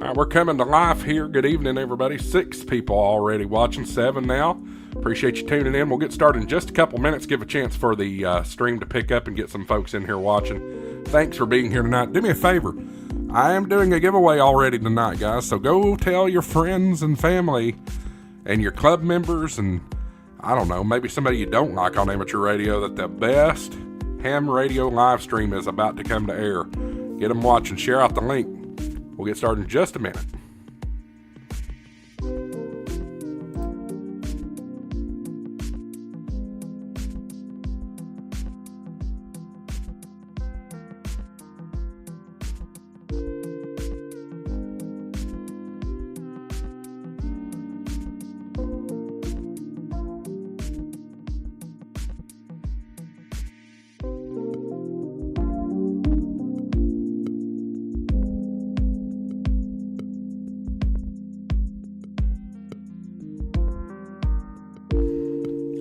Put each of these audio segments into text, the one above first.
All right, we're coming to life here. Good evening, everybody. 6 people already watching, 7 now. Appreciate you tuning in. We'll get started in just a couple minutes. Give a chance for the stream to pick up and get some folks in here watching. Thanks for being here tonight. Do me a favor. I am doing a giveaway already tonight, guys. So go tell your friends and family and your club members and, I don't know, maybe somebody you don't like on amateur radio that the best ham radio live stream is about to come to air. Get them watching. Share out the link. We'll get started in just a minute.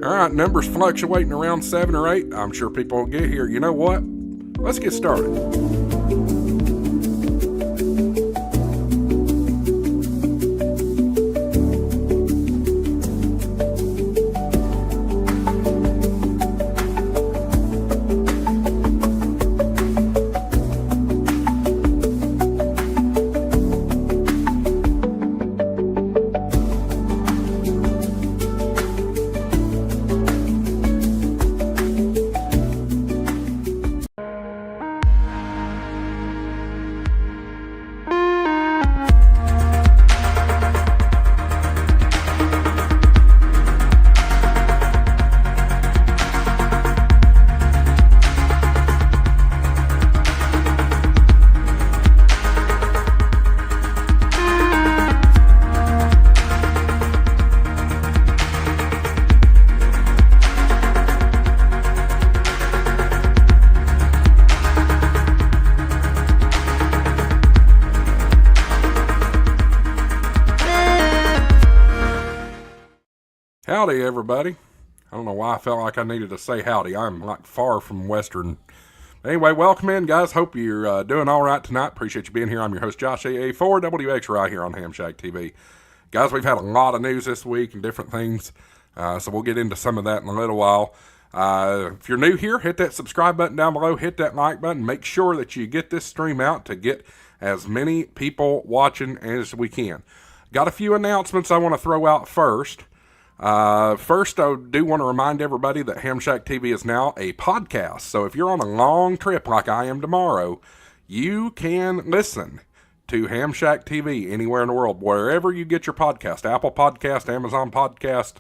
All right, numbers fluctuating around 7 or 8. I'm sure people will get here. You know what? Let's get started. Howdy, everybody. I don't know why I felt like I needed to say howdy. I'm like far from Western. Anyway, welcome in, guys. Hope you're doing all right tonight. Appreciate you being here. I'm your host, Josh AA for WX right here on HamShackTV. Guys, we've had a lot of news this week and different things, so we'll get into some of that in a little while. If you're new here, hit that subscribe button down below. Hit that like button. Make sure that you get this stream out to get as many people watching as we can. Got a few announcements I want to throw out first. First, I do want to remind everybody that HamShackTV is now a podcast. So if you're on a long trip like I am tomorrow, you can listen to HamShackTV anywhere in the world, wherever you get your podcast. Apple Podcast, Amazon Podcast,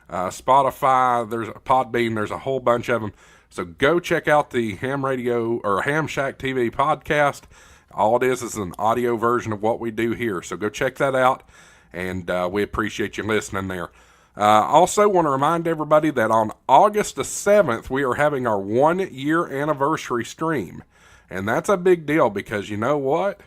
Spotify, there's a Podbean, there's a whole bunch of them. So go check out the Ham Radio or HamShackTV podcast. All it is an audio version of what we do here. So go check that out, and we appreciate you listening there. Also want to remind everybody that on August the 7th, we are having our 1-year anniversary stream. And that's a big deal because you know what?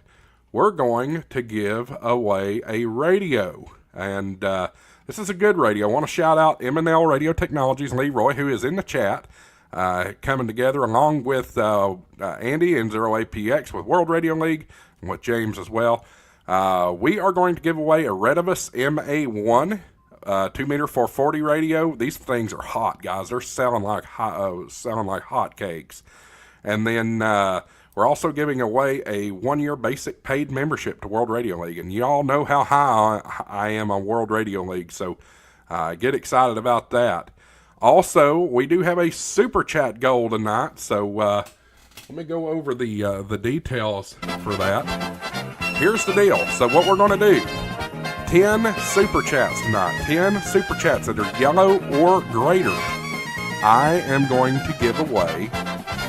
We're going to give away a radio. And this is a good radio. I want to shout out M&L Radio Technologies, Leroy, who is in the chat, coming together along with Andy and 0APX with World Radio League and with James as well. We are going to give away a Redivus MA1. 2-meter 440 radio. These things are hot, guys. They're selling like hotcakes. And then we're also giving away a 1-year basic paid membership to World Radio League. And you all know how high I am on World Radio League, so get excited about that. Also, we do have a super chat goal tonight, so let me go over the details for that. Here's the deal. So what we're going to do, 10 super chats tonight, 10 super chats that are yellow or greater. I am going to give away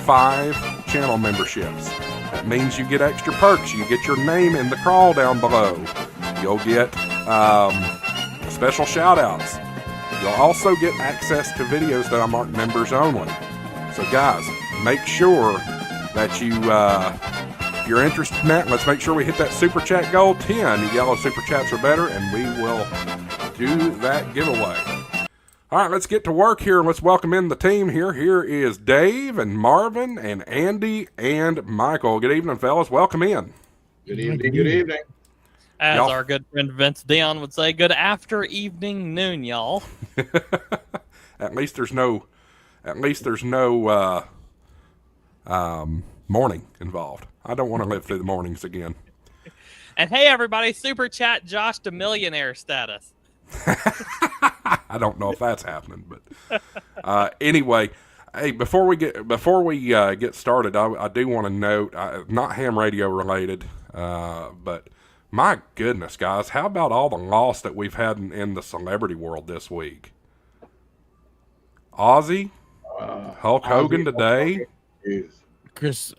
5 channel memberships. That means you get extra perks. You get your name in the crawl down below. You'll get special shout outs. You'll also get access to videos that are marked members only. So guys, make sure that you if you're interested in that, let's make sure we hit that super chat goal. 10 yellow super chats or better, and we will do that giveaway. All right, let's get to work here, and let's welcome in the team here. Here is Dave and Marvin and Andy and Michael. Good evening, fellas. Welcome in. Good evening. Good evening. As our good friend Vince Dion would say, good after evening noon, y'all. At least there's no morning involved. I don't want to live through the mornings again. And hey, everybody, super chat Josh to millionaire status. I don't know if that's happening, but anyway, hey, before we get started, I do want to note, not ham radio related, but my goodness, guys, how about all the loss that we've had in the celebrity world this week? Ozzy, Hulk Hogan today, Chris,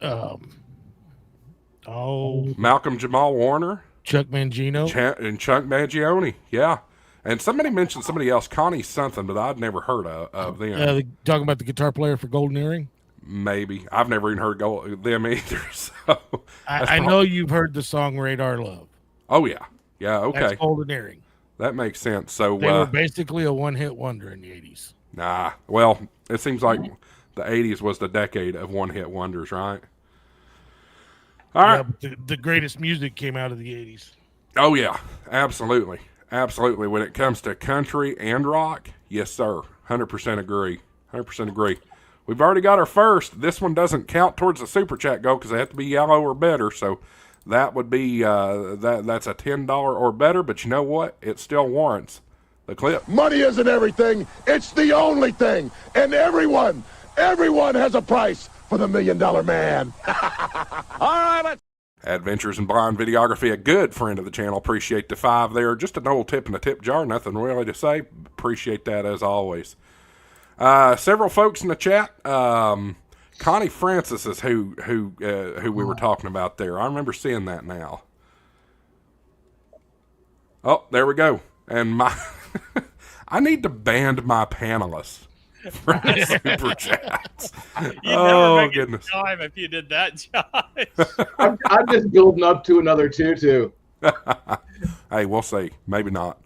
Malcolm Jamal Warner, Chuck Mangino, and Chuck Mangione, yeah. And somebody mentioned somebody else, Connie something, but I'd never heard of them. Talking about the guitar player for Golden Earring? Maybe. I've never even heard them either. So I know you've heard the song Radar Love. Oh, yeah. Yeah, okay. That's Golden Earring. That makes sense. So they were basically a one-hit wonder in the 80s. Nah. Well, it seems like the 80s was the decade of one-hit wonders, right? All right. But the greatest music came out of the 80s. Oh, yeah. Absolutely. Absolutely. When it comes to country and rock, yes, sir. 100% agree. 100% agree. We've already got our first. This one doesn't count towards the super chat goal because they have to be yellow or better. So that would be that's a $10 or better. But you know what? It still warrants the clip. Money isn't everything. It's the only thing. And everyone has a price for the $1 Million Man. All right, let's. Adventures in Blind Videography, a good friend of the channel. Appreciate the 5 there. Just an old tip in the tip jar. Nothing really to say. Appreciate that as always. Several folks in the chat. Connie Francis is who we were talking about there. I remember seeing that now. Oh, there we go. And I need to ban my panelists from the super chats. Oh goodness! Time if you did that, Josh. I'm just building up to another tutu. Hey, we'll see. Maybe not.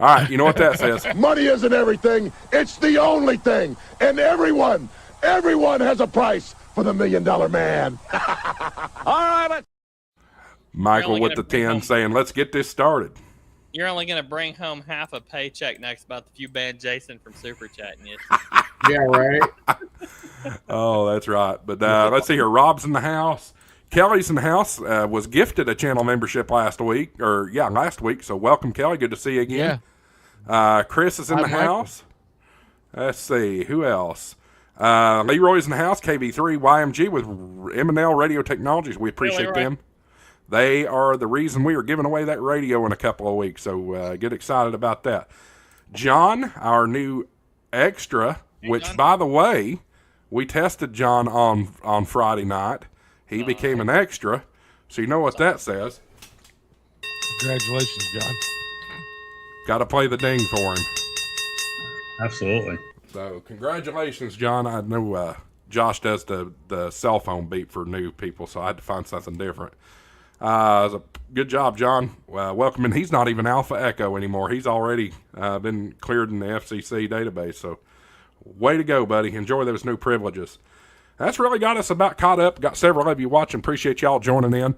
All right, you know what that says. Money isn't everything. It's the only thing. And everyone has a price for the $1 Million Man. All right, let's. Michael with the 10 saying, let's get this started. You're only going to bring home half a paycheck next about if you ban Jason from super chatting you. Yeah, right. Oh, that's right. But let's see here. Rob's in the house. Kelly's in the house. Was gifted a channel membership last week. So welcome, Kelly. Good to see you again. Yeah. Chris is in the house. Let's see. Who else? Leroy's in the house. KV3 YMG with M&L Radio Technologies. We appreciate them. They are the reason we are giving away that radio in a couple of weeks. So get excited about that. John, our new extra, which, by the way, we tested John on Friday night. He became an extra. So you know what that says. Congratulations, John. Got to play the ding for him. Absolutely. So congratulations, John. I know Josh does the cell phone beep for new people, so I had to find something different. Good job, John. Welcome in. He's not even Alpha Echo anymore. He's already been cleared in the FCC database. So way to go, buddy. Enjoy those new privileges. That's really got us about caught up. Got several of you watching. Appreciate y'all joining in.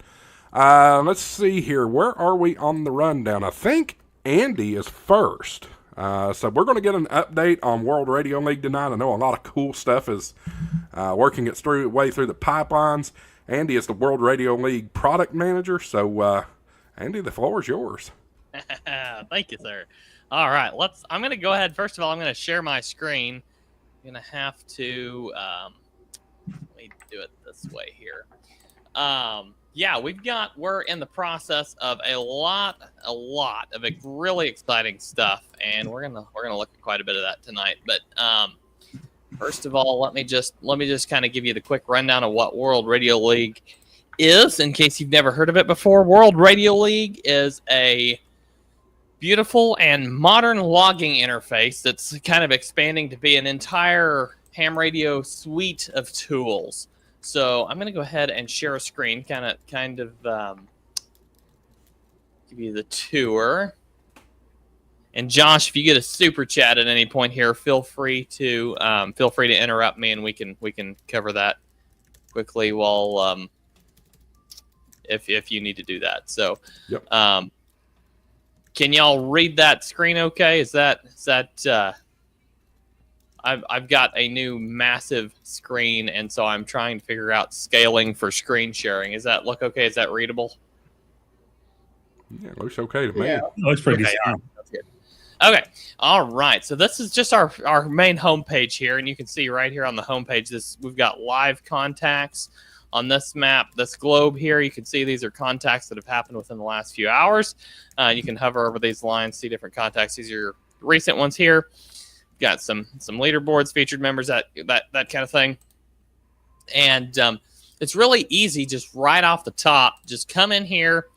Let's see here. Where are we on the rundown? I think Andy is first. So we're going to get an update on World Radio League tonight. I know a lot of cool stuff is working its way through the pipelines. Andy is the World Radio League product manager. So, Andy, the floor is yours. Thank you, sir. All right, I'm going to go ahead. First of all, I'm going to share my screen. I'm going to have to, let me do it this way here. We're in the process of a lot of really exciting stuff, and we're gonna look at quite a bit of that tonight. But first of all, let me just kind of give you the quick rundown of what World Radio League is, in case you've never heard of it before. World Radio League is a beautiful and modern logging interface that's kind of expanding to be an entire ham radio suite of tools. So I'm going to go ahead and share a screen, kind of give you the tour. And Josh, if you get a super chat at any point here, feel free to interrupt me, and we can cover that quickly while if you need to do that. So, yep. Can y'all read that screen okay? Is that I've got a new massive screen, and so I'm trying to figure out scaling for screen sharing. Is that look okay? Is that readable? Yeah, it looks okay to me. Yeah. Oh, it's pretty Okay, decent. that's good. Okay, all right. So this is just our main homepage here, and you can see right here on the homepage, we've got live contacts on this map, this globe here. You can see these are contacts that have happened within the last few hours. You can hover over these lines, see different contacts. These are your recent ones here. Got some leaderboards, featured members, that kind of thing. And it's really easy, just right off the top. Just come in here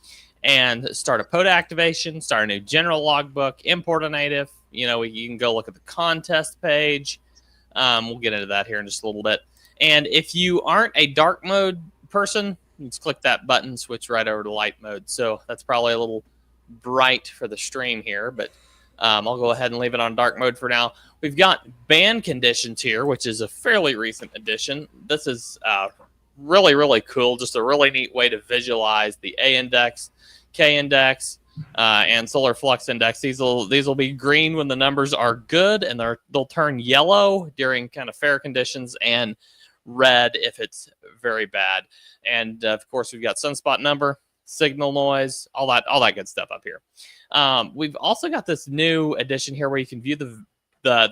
and start a POTA activation, start a new general logbook, import a native. You know, you can go look at the contest page. We'll get into that here in just a little bit. And if you aren't a dark mode person, you just click that button, switch right over to light mode. So that's probably a little bright for the stream here, but I'll go ahead and leave it on dark mode for now. We've got ban conditions here, which is a fairly recent addition. This is really, really cool. Just a really neat way to visualize the A index, K index, and solar flux index. These will be green when the numbers are good, and they'll turn yellow during kind of fair conditions, and red if it's very bad. And of course, we've got sunspot number, signal noise, all that good stuff up here. We've also got this new addition here where you can view the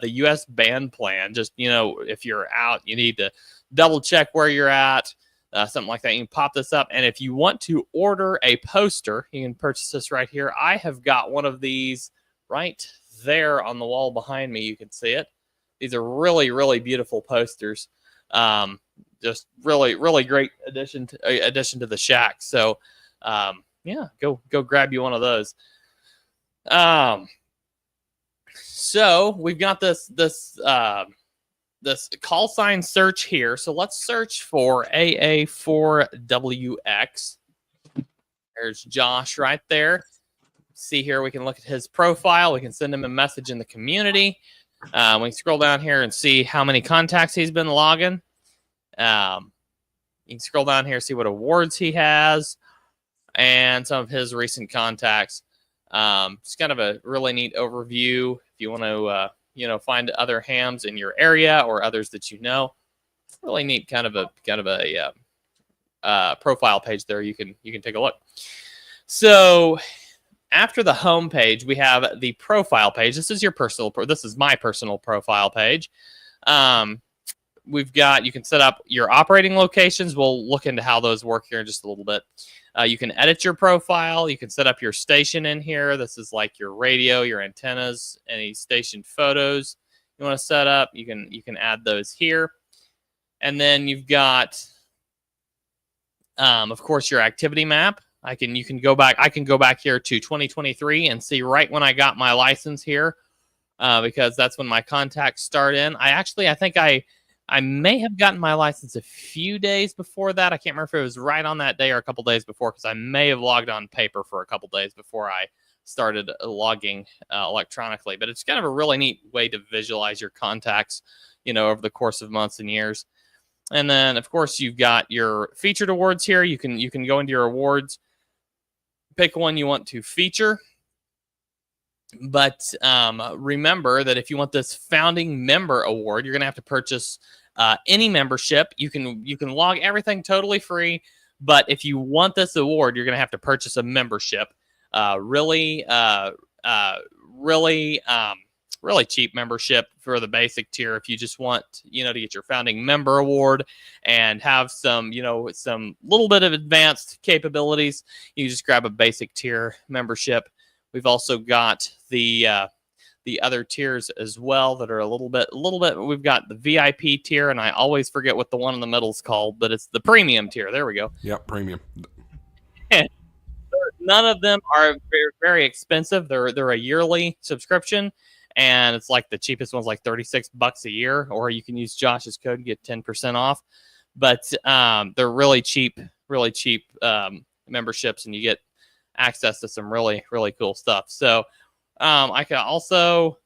U.S. band plan. Just, you know, if you're out, you need to double check where you're at, something like that. You can pop this up, and if you want to order a poster, you can purchase this right here. I have got one of these right there on the wall behind me. You can see it. These are really, really beautiful posters. Just really, really great addition to the shack. So, yeah, go grab you one of those. So we've got this call sign search here. So let's search for AA4WX. There's Josh right there. See here, we can look at his profile. We can send him a message in the community. We can scroll down here and see how many contacts he's been logging. You can scroll down here, see what awards he has, and some of his recent contacts. It's kind of a really neat overview if you want to, find other hams in your area or others that you know. Really neat, kind of a profile page there. You can take a look. So after the home page, we have the profile page. This is this is my personal profile page. We've got, you can set up your operating locations. We'll look into how those work here in just a little bit. You can edit your profile. You can set up your station in here. This is like your radio, your antennas, any station photos you want to set up. You can add those here. And then you've got, of course, your activity map. I can go back here to 2023 and see right when I got my license here, because that's when my contacts start in. I think I may have gotten my license a few days before that. I can't remember if it was right on that day or a couple days before, because I may have logged on paper for a couple days before I started logging electronically. But it's kind of a really neat way to visualize your contacts, over the course of months and years. And then, of course, you've got your featured awards here. You can go into your awards, pick one you want to feature. But remember that if you want this founding member award, you're going to have to purchase any membership. You can log everything totally free, but if you want this award, you're going to have to purchase a membership. Really cheap membership for the basic tier. If you just want, to get your founding member award and have some, some little bit of advanced capabilities, you just grab a basic tier membership. We've also got the other tiers as well that are a little bit. We've got the VIP tier, and I always forget what the one in the middle is called, but it's the premium tier. There we go. Yep, premium. None of them are very, very expensive. They're a yearly subscription, and it's like the cheapest one's like $36 a year, or you can use Josh's code and get 10% off. But they're really cheap memberships, and you get access to some really, really cool stuff. So I can also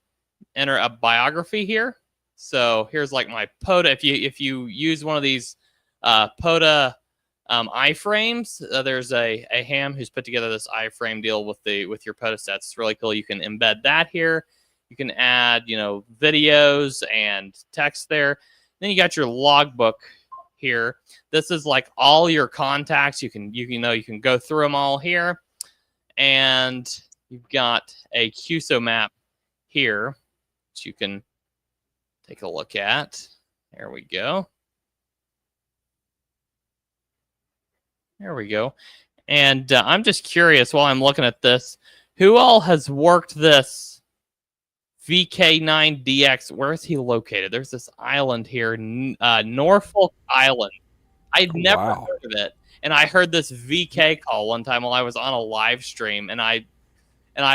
enter a biography here. So here's like my POTA. If you use one of these POTA iframes. There's a ham who's put together this iframe deal with your podestats. It's really cool. You can embed that here. You can add, videos and text there. Then you got your logbook here. This is like all your contacts. You can go through them all here, and you've got a QSO map here, which you can take a look at. There we go. There we go. And I'm just curious while I'm looking at this, who all has worked this VK9DX? Where is he located? There's this island here, Norfolk Island. I'd never heard of it. And I heard this VK call one time while I was on a live stream, and I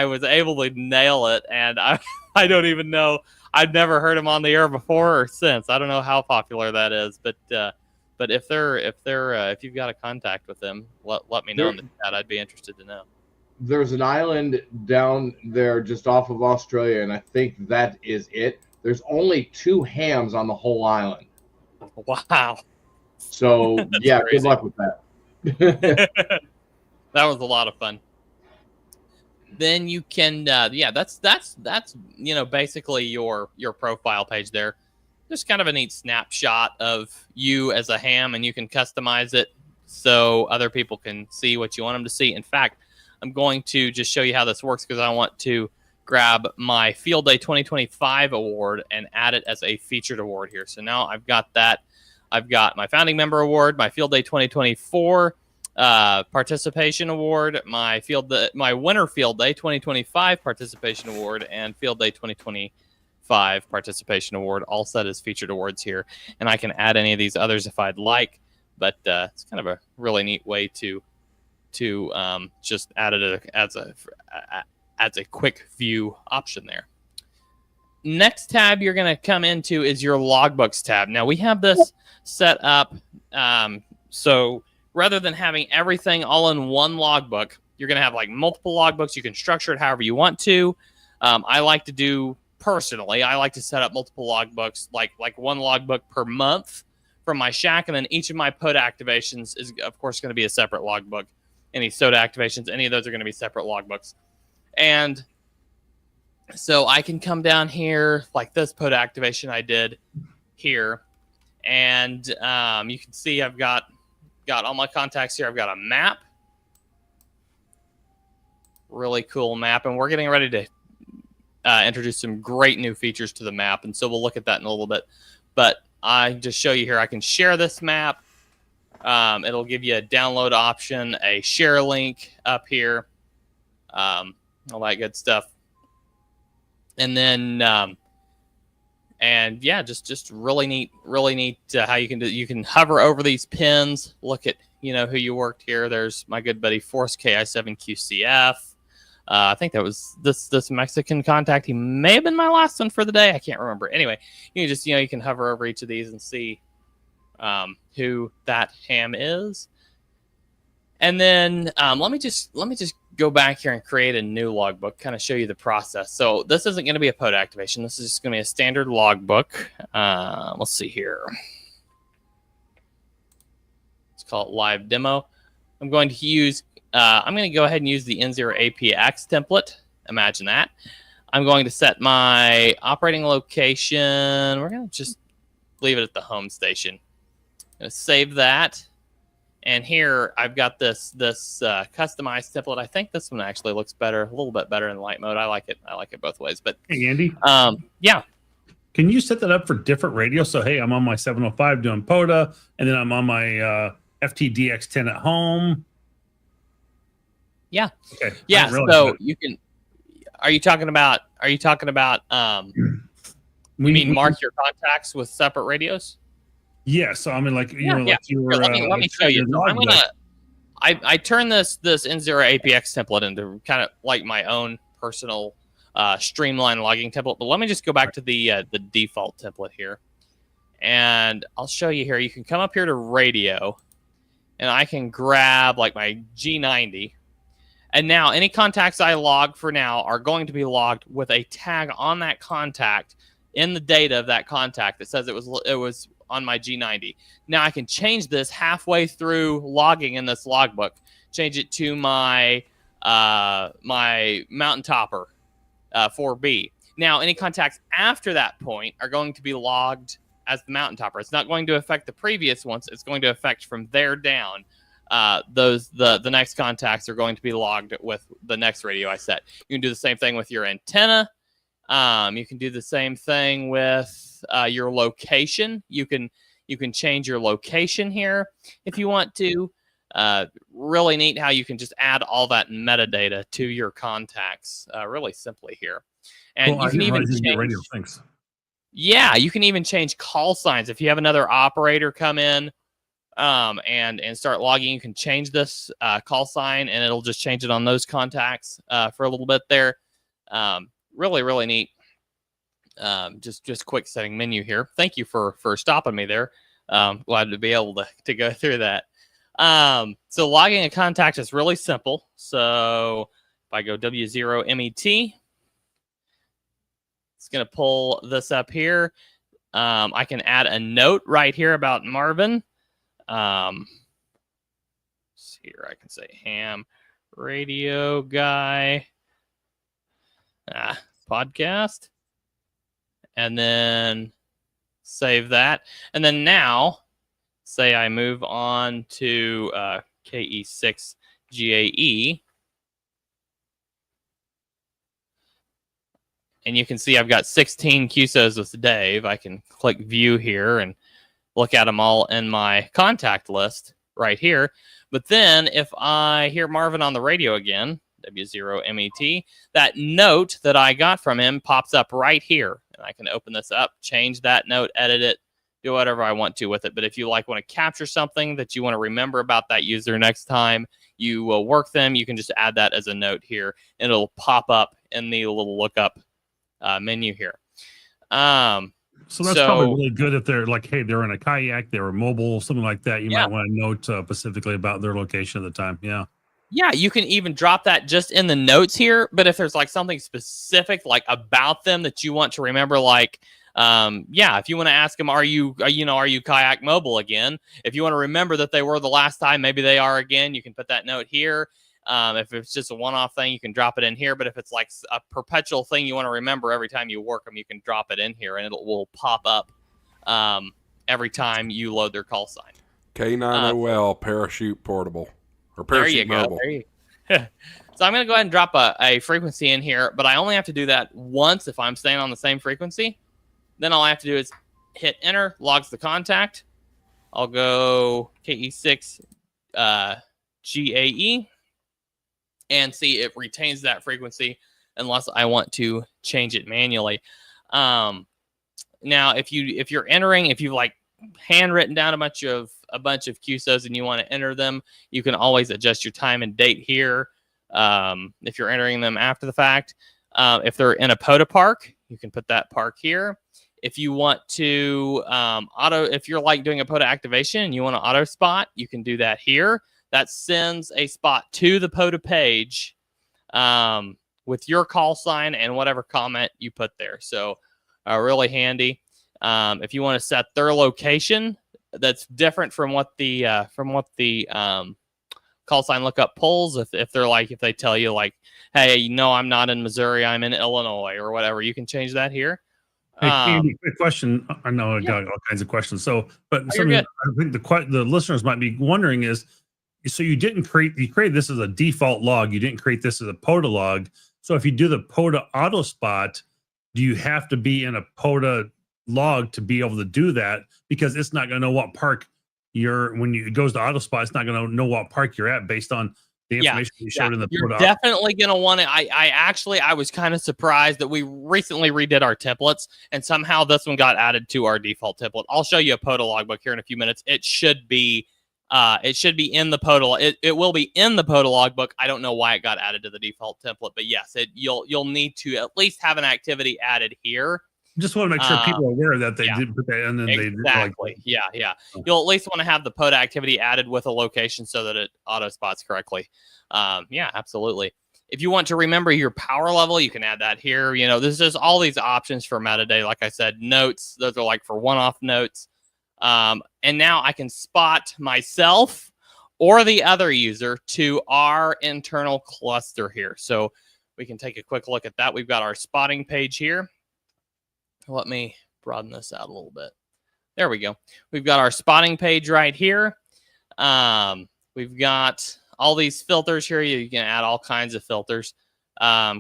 was able to nail it. And I don't even know. I've never heard him on the air before or since. I don't know how popular that is, but if you've got a contact with them, let me know in the chat. I'd be interested to know. There's an island down there just off of Australia, and I think that is it. There's only 2 hams on the whole island. Wow. So yeah, crazy. Good luck with that. That was a lot of fun. Then you can, that's basically your profile page there. Just kind of a neat snapshot of you as a ham, and you can customize it so other people can see what you want them to see. In fact, I'm going to just show you how this works because I want to grab my Field Day 2025 award and add it as a featured award here. So now I've got that. I've got my founding member award, my Field Day 2024 participation award, my winter Field Day 2025 participation award, and Field Day 2025 participation award, all set as featured awards here. And I can add any of these others if I'd like, but it's kind of a really neat way to just add it as a quick view option there. Next tab you're going to come into is your logbooks tab. Now we have this set up so rather than having everything all in one logbook, you're going to have like multiple logbooks. You can structure it however you want to. I like to set up multiple logbooks, like one logbook per month from my shack, and then each of my pod activations is of course going to be a separate logbook. Any soda activations, any of those are going to be separate logbooks. And so I can come down here like this pod activation I did here, and you can see I've got all my contacts here. I've got a map, really cool map, and we're getting ready to introduce some great new features to the map, and so we'll look at that in a little bit. But I just show you here, I can share this map. It'll give you a download option, a share link up here, all that good stuff. And then, just really neat how you can hover over these pins, look at, who you worked here. There's my good buddy Force KI7QCF. I think that was this Mexican contact. He may have been my last one for the day. I can't remember. Anyway, you can just, you can hover over each of these and see who that ham is. And then let me just go back here and create a new logbook, kind of show you the process. So this isn't going to be a pod activation. This is just going to be a standard logbook. Let's see here. Let's call it live demo. I'm going to go ahead and use the N0APX template. Imagine that. I'm going to set my operating location. We're going to just leave it at the home station. I'm going to save that. And here I've got this customized template. I think this one actually looks better, a little bit better in light mode. I like it both ways. But hey, Andy. Yeah. Can you set that up for different radios? So hey, I'm on my 705 doing POTA, and then I'm on my FTDX10 at home. Yeah. Okay. Yeah. So you can. Are you talking about? You mean mark your contacts with separate radios? Yeah, so I mean, like you were. Let me show you. So I turn this N0APX template into kind of like my own personal streamline logging template. But let me just go back to the default template here, and I'll show you here. You can come up here to radio, and I can grab like my G90, and now any contacts I log for now are going to be logged with a tag on that contact in the data of that contact that says it was on my G90. Now I can change this halfway through logging in this logbook, change it to my my mountain topper 4B. Now any contacts after that point are going to be logged as the mountain topper. It's not going to affect the previous ones. It's going to affect from there down. The next contacts are going to be logged with the next radio I set. You can do the same thing with your antenna. You can do the same thing with your location. You can change your location here if you want to. Really neat how you can just add all that metadata to your contacts really simply here. And you can even change radio. Thanks. Yeah, you can even change call signs. If you have another operator come in and start logging, you can change this call sign, and it'll just change it on those contacts for a little bit there. Really, really neat. Just quick setting menu here. Thank you for stopping me there. Glad to be able to go through that. So logging a contact is really simple. So if I go W0MET, it's going to pull this up here. I can add a note right here about Marvin. Here I can say ham radio guy podcast, and then save that. And then now say I move on to KE6GAE, and you can see I've got 16 QSOs with Dave. I can click view here and look at them all in my contact list right here. But then if I hear Marvin on the radio again, W0MET, that note that I got from him pops up right here. And I can open this up, change that note, edit it, do whatever I want to with it. But if you want to capture something that you want to remember about that user next time you will work them, you can just add that as a note here, and it'll pop up in the little lookup menu here. So that's probably really good if they're like, hey, they're in a kayak, they were mobile, something like that. You might want to note specifically about their location at the time. Yeah. Yeah, you can even drop that just in the notes here. But if there's like something specific like about them that you want to remember, like, if you want to ask them, are you kayak mobile again? If you want to remember that they were the last time, maybe they are again, you can put that note here. If it's just a one-off thing, you can drop it in here. But if it's like a perpetual thing you want to remember every time you work them, you can drop it in here, and it will pop up every time you load their call sign. K9OL parachute portable or parachute mobile. There you go. So I'm going to go ahead and drop a frequency in here, but I only have to do that once if I'm staying on the same frequency. Then all I have to do is hit enter, logs the contact. I'll go KE6 GAE. And see it retains that frequency unless I want to change it manually. Now, if you're entering, if you've like handwritten down a bunch of QSOs and you want to enter them, you can always adjust your time and date here. If you're entering them after the fact, if they're in a POTA park, you can put that park here. If you want to if you're like doing a POTA activation and you want to auto spot, you can do that here. That sends a spot to the POTA page with your call sign and whatever comment you put there. So really handy. If you want to set their location, that's different from what the call sign lookup pulls. If they tell you like, hey, no, I'm not in Missouri, I'm in Illinois or whatever, you can change that here. Hey, Andy, quick question. I know I got all kinds of questions. So, but something I think the listeners might be wondering is, so you created this as a default log. You didn't create this as a POTA log. So if you do the POTA auto spot, do you have to be in a POTA log to be able to do that? Because it's not going to know what park it goes to auto spot, it's not going to know what park you're at based on the information you showed in the you're POTA. Definitely going to want to. I was kind of surprised that we recently redid our templates and somehow this one got added to our default template. I'll show you a POTA logbook here in a few minutes. It should be in the POTA. It will be in the POTA logbook. I don't know why it got added to the default template, but yes, you'll need to at least have an activity added here. Just want to make sure people are aware that they did put that in. And exactly. You'll at least want to have the POTA activity added with a location so that it auto spots correctly. Absolutely. If you want to remember your power level, you can add that here. You know, there's just all these options for metadata. Like I said, notes, those are like for one-off notes. And now I can spot myself or the other user to our internal cluster here. So we can take a quick look at that. We've got our spotting page here. Let me broaden this out a little bit. There we go. We've got our spotting page right here. We've got all these filters here. You can add all kinds of filters.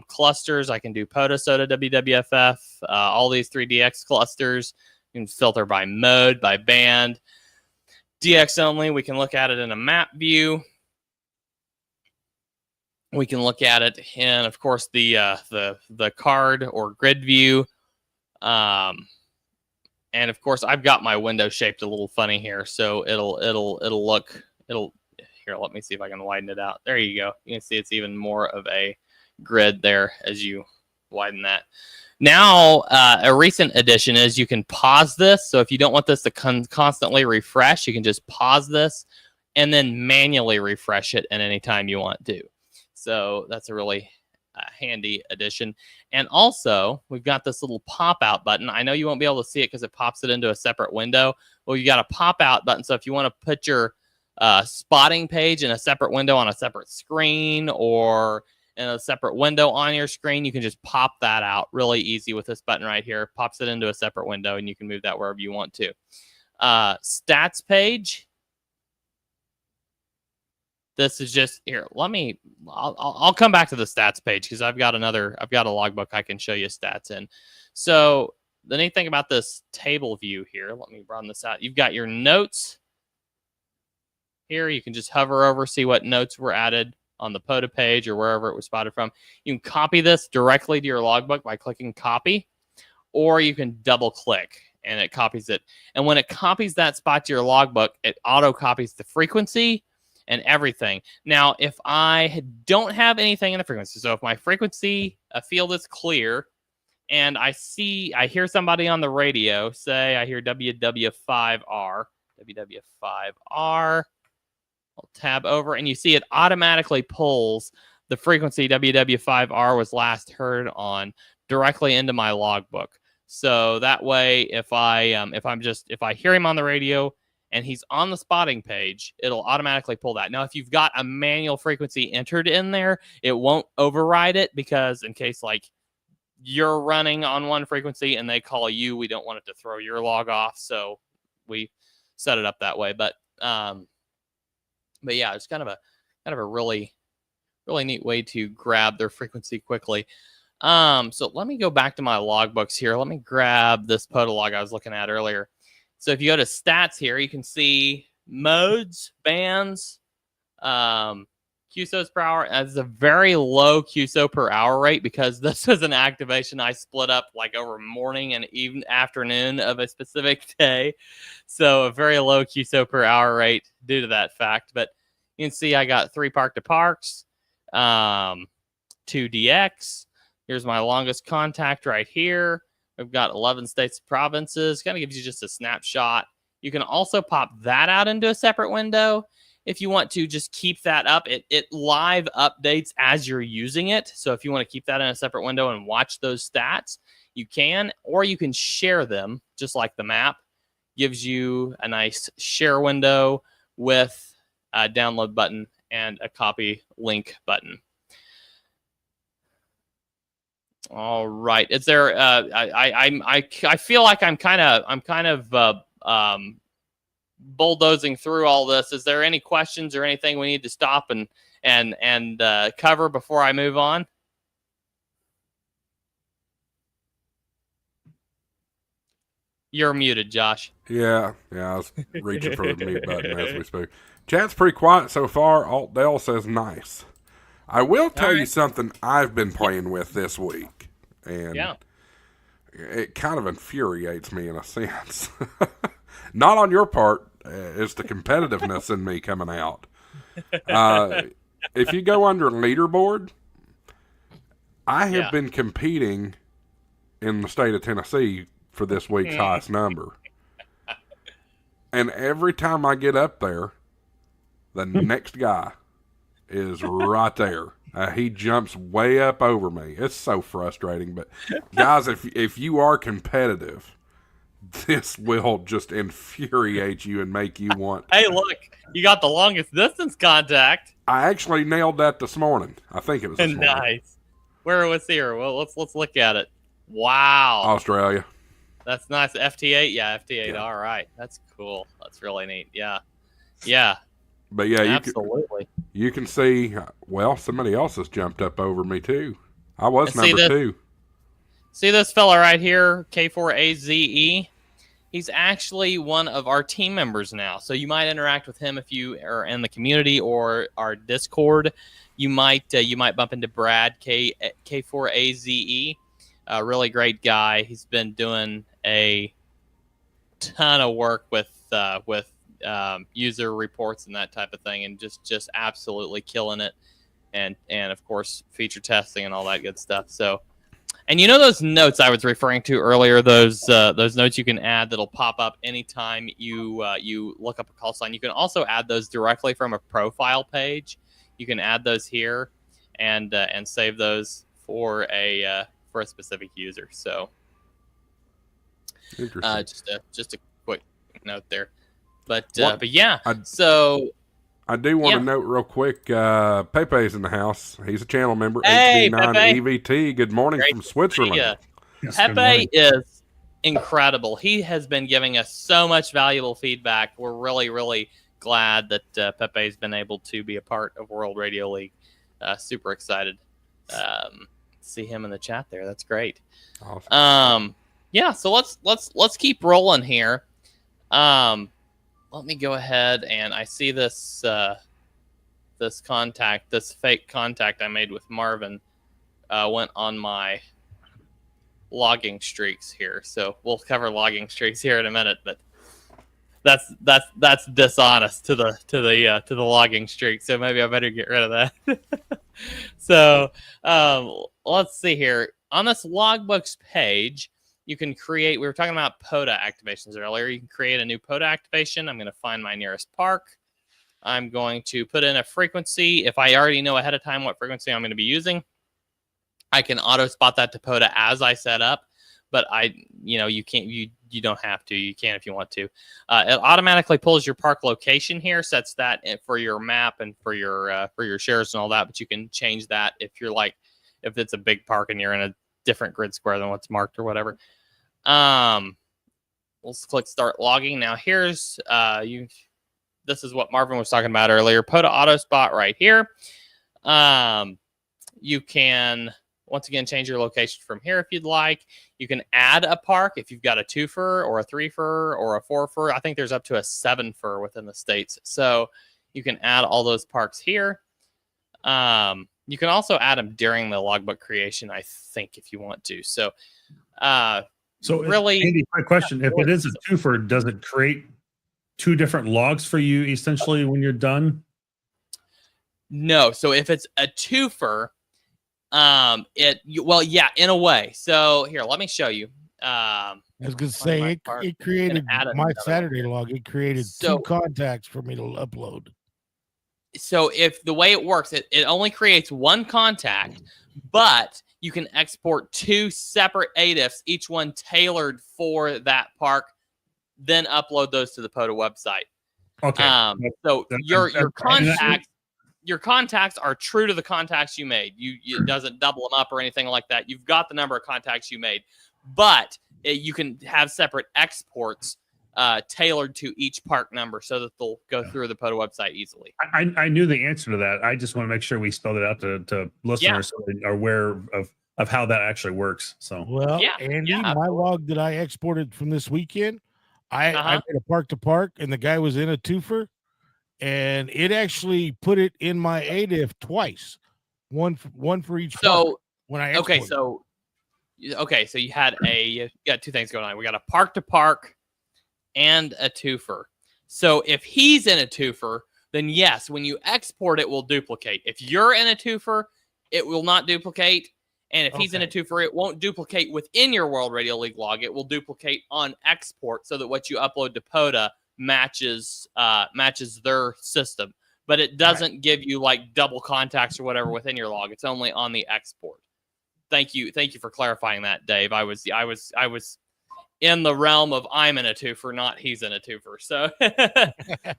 Clusters, I can do POTA, SOTA, WWFF, all these 3DX clusters. You can filter by mode, by band. DX only, we can look at it in a map view. We can look at it in, of course, the card or grid view. And of course, I've got my window shaped a little funny here, so it'll here. Let me see if I can widen it out. There you go. You can see it's even more of a grid there as you widen that. Now, a recent addition is you can pause this. So if you don't want this to constantly refresh, you can just pause this and then manually refresh it at any time you want to. So that's a really handy addition. And also, we've got this little pop-out button. I know you won't be able to see it because it pops it into a separate window. Well, you got a pop-out button. So if you want to put your spotting page in a separate window on a separate screen or in a separate window on your screen, you can just pop that out really easy with this button right here. Pops it into a separate window, and you can move that wherever you want to. Stats page. This is just here. I'll come back to the stats page because I've got a logbook I can show you stats in. So the neat thing about this table view here, let me broaden this out. You've got your notes here. You can just hover over, see what notes were added on the POTA page or wherever it was spotted from. You can copy this directly to your logbook by clicking copy, or you can double click and it copies it. And when it copies that spot to your logbook, it auto copies the frequency and everything. Now, if I don't have anything in the frequency, so if my frequency field is clear and I hear somebody on the radio say, I hear WW5R, I'll tab over and you see it automatically pulls the frequency WW5R was last heard on directly into my logbook. So that way, if I hear him on the radio and he's on the spotting page, it'll automatically pull that. Now, if you've got a manual frequency entered in there, it won't override it because in case like you're running on one frequency and they call you, we don't want it to throw your log off. So we set it up that way. But yeah, it's kind of a really neat way to grab their frequency quickly. So let me go back to my logbooks here. Let me grab this POTA log I was looking at earlier. So if you go to stats here, you can see modes, bands, QSOs per hour. As a very low QSO per hour rate because this was an activation I split up like over morning and even afternoon of a specific day. So a very low QSO per hour rate due to that fact. But you can see I got 3 park to parks, 2 DX. Here's my longest contact right here. We've got 11 states and provinces. Kind of gives you just a snapshot. You can also pop that out into a separate window. If you want to just keep that up, it live updates as you're using it. So if you want to keep that in a separate window and watch those stats, you can, or you can share them just like the map. Gives you a nice share window with a download button and a copy link button. All right. Is there? I feel like I'm kind of bulldozing through all this. Is there any questions or anything we need to stop and cover before I move on? You're muted, Josh. Yeah, I was reaching for the mute button as we spoke. Chat's pretty quiet so far. Alt Dell says nice. I will tell you something I've been playing with this week, and it kind of infuriates me in a sense. Not on your part, it's the competitiveness in me coming out. If you go under leaderboard, I have been competing in the state of Tennessee for this week's highest number. And every time I get up there, the next guy is right there. He jumps way up over me. It's so frustrating. But guys, if you are competitive, this will just infuriate you and make you want. Hey, look, you got the longest distance contact. I actually nailed that this morning. I think it was this morning. Nice. Where was here? Well, let's look at it. Wow, Australia. that's nice. FT8, yeah, FT8. Yeah. All right, that's cool. That's really neat. Yeah, But yeah, absolutely. you can see. Well, somebody else has jumped up over me too. I was And see number this- 2. See this fella right here, K4AZE? He's actually one of our team members now. So you might interact with him if you are in the community or our Discord. You might bump into Brad K4AZE, a really great guy. He's been doing a ton of work with user reports and that type of thing, and just absolutely killing it. And of course feature testing and all that good stuff. So. And you know those notes I was referring to earlier, those notes you can add that'll pop up anytime you look up a call sign. You can also add those directly from a profile page. You can add those here and save those for a specific user. So Interesting. just a quick note there. But What- yeah, I do want Yeah. to note real quick, Pepe's in the house. He's a channel member, Hey, HD9 Pepe. EVT. Good morning Great from to see Switzerland. ya. Yes, good Pepe morning. is incredible. He has been giving us so much valuable feedback. We're really, really glad that Pepe's been able to be a part of World Radio League. Super excited to see him in the chat there. That's great. Awesome. Yeah. So let's keep rolling here. Let me go ahead and I see this this fake contact I made with Marvin went on my logging streaks here. So we'll cover logging streaks here in a minute, but that's dishonest to the logging streak. So maybe I better get rid of that. So let's see here on this logbooks page. You can create, we were talking about POTA activations earlier. You can create a new POTA activation. I'm going to find my nearest park. I'm going to put in a frequency. If I already know ahead of time what frequency I'm going to be using, I can auto spot that to POTA as I set up. But you can't, you don't have to. You can if you want to. It automatically pulls your park location here, sets that for your map and for your shares and all that. But you can change that if it's a big park and you're in a different grid square than what's marked or whatever. Let's click start logging. Now here's this is what Marvin was talking about earlier. POTA auto spot right here. You can once again change your location from here if you'd like. You can add a park if you've got a 2-fer or a 3-fer or a 4-fer. I think there's up to a 7-fer within the states. So you can add all those parks here. You can also add them during the logbook creation, I think, if you want to. So really, Andy, quick question: if it is a 2-fer, does it create 2 different logs for you essentially when you're done? No. So if it's a 2-fer, yeah, in a way. So here, let me show you. I was gonna say it created my Saturday log. It created 2 contacts for me to upload. So if the way it works, it only creates 1 contact, but you can export 2 separate ADIFs, each one tailored for that park, then upload those to the POTA website. Okay. So your contacts are true to the contacts you made. It doesn't double them up or anything like that. You've got the number of contacts you made, but you can have separate exports tailored to each park number so that they'll go through the POTA website easily. I knew the answer to that. I just want to make sure we spelled it out to listeners so they are aware of how that actually works. So Andy, my log that I exported from this weekend, I made a park to park, and the guy was in a 2-fer, and it actually put it in my ADIF twice, one for each park when I exported. So you got 2 things going on. We got a park to park and a 2-fer. So if he's in a 2-fer, then yes, when you export it will duplicate. If you're in a 2-fer, it will not duplicate. And if he's in a 2-fer, it won't duplicate within your World Radio League log. It will duplicate on export so that what you upload to POTA matches their system. but it doesn't give you like double contacts or whatever within your log. It's only on the export. Thank you for clarifying that, Dave. I was in the realm of I'm in a twofer, not he's in a twofer. So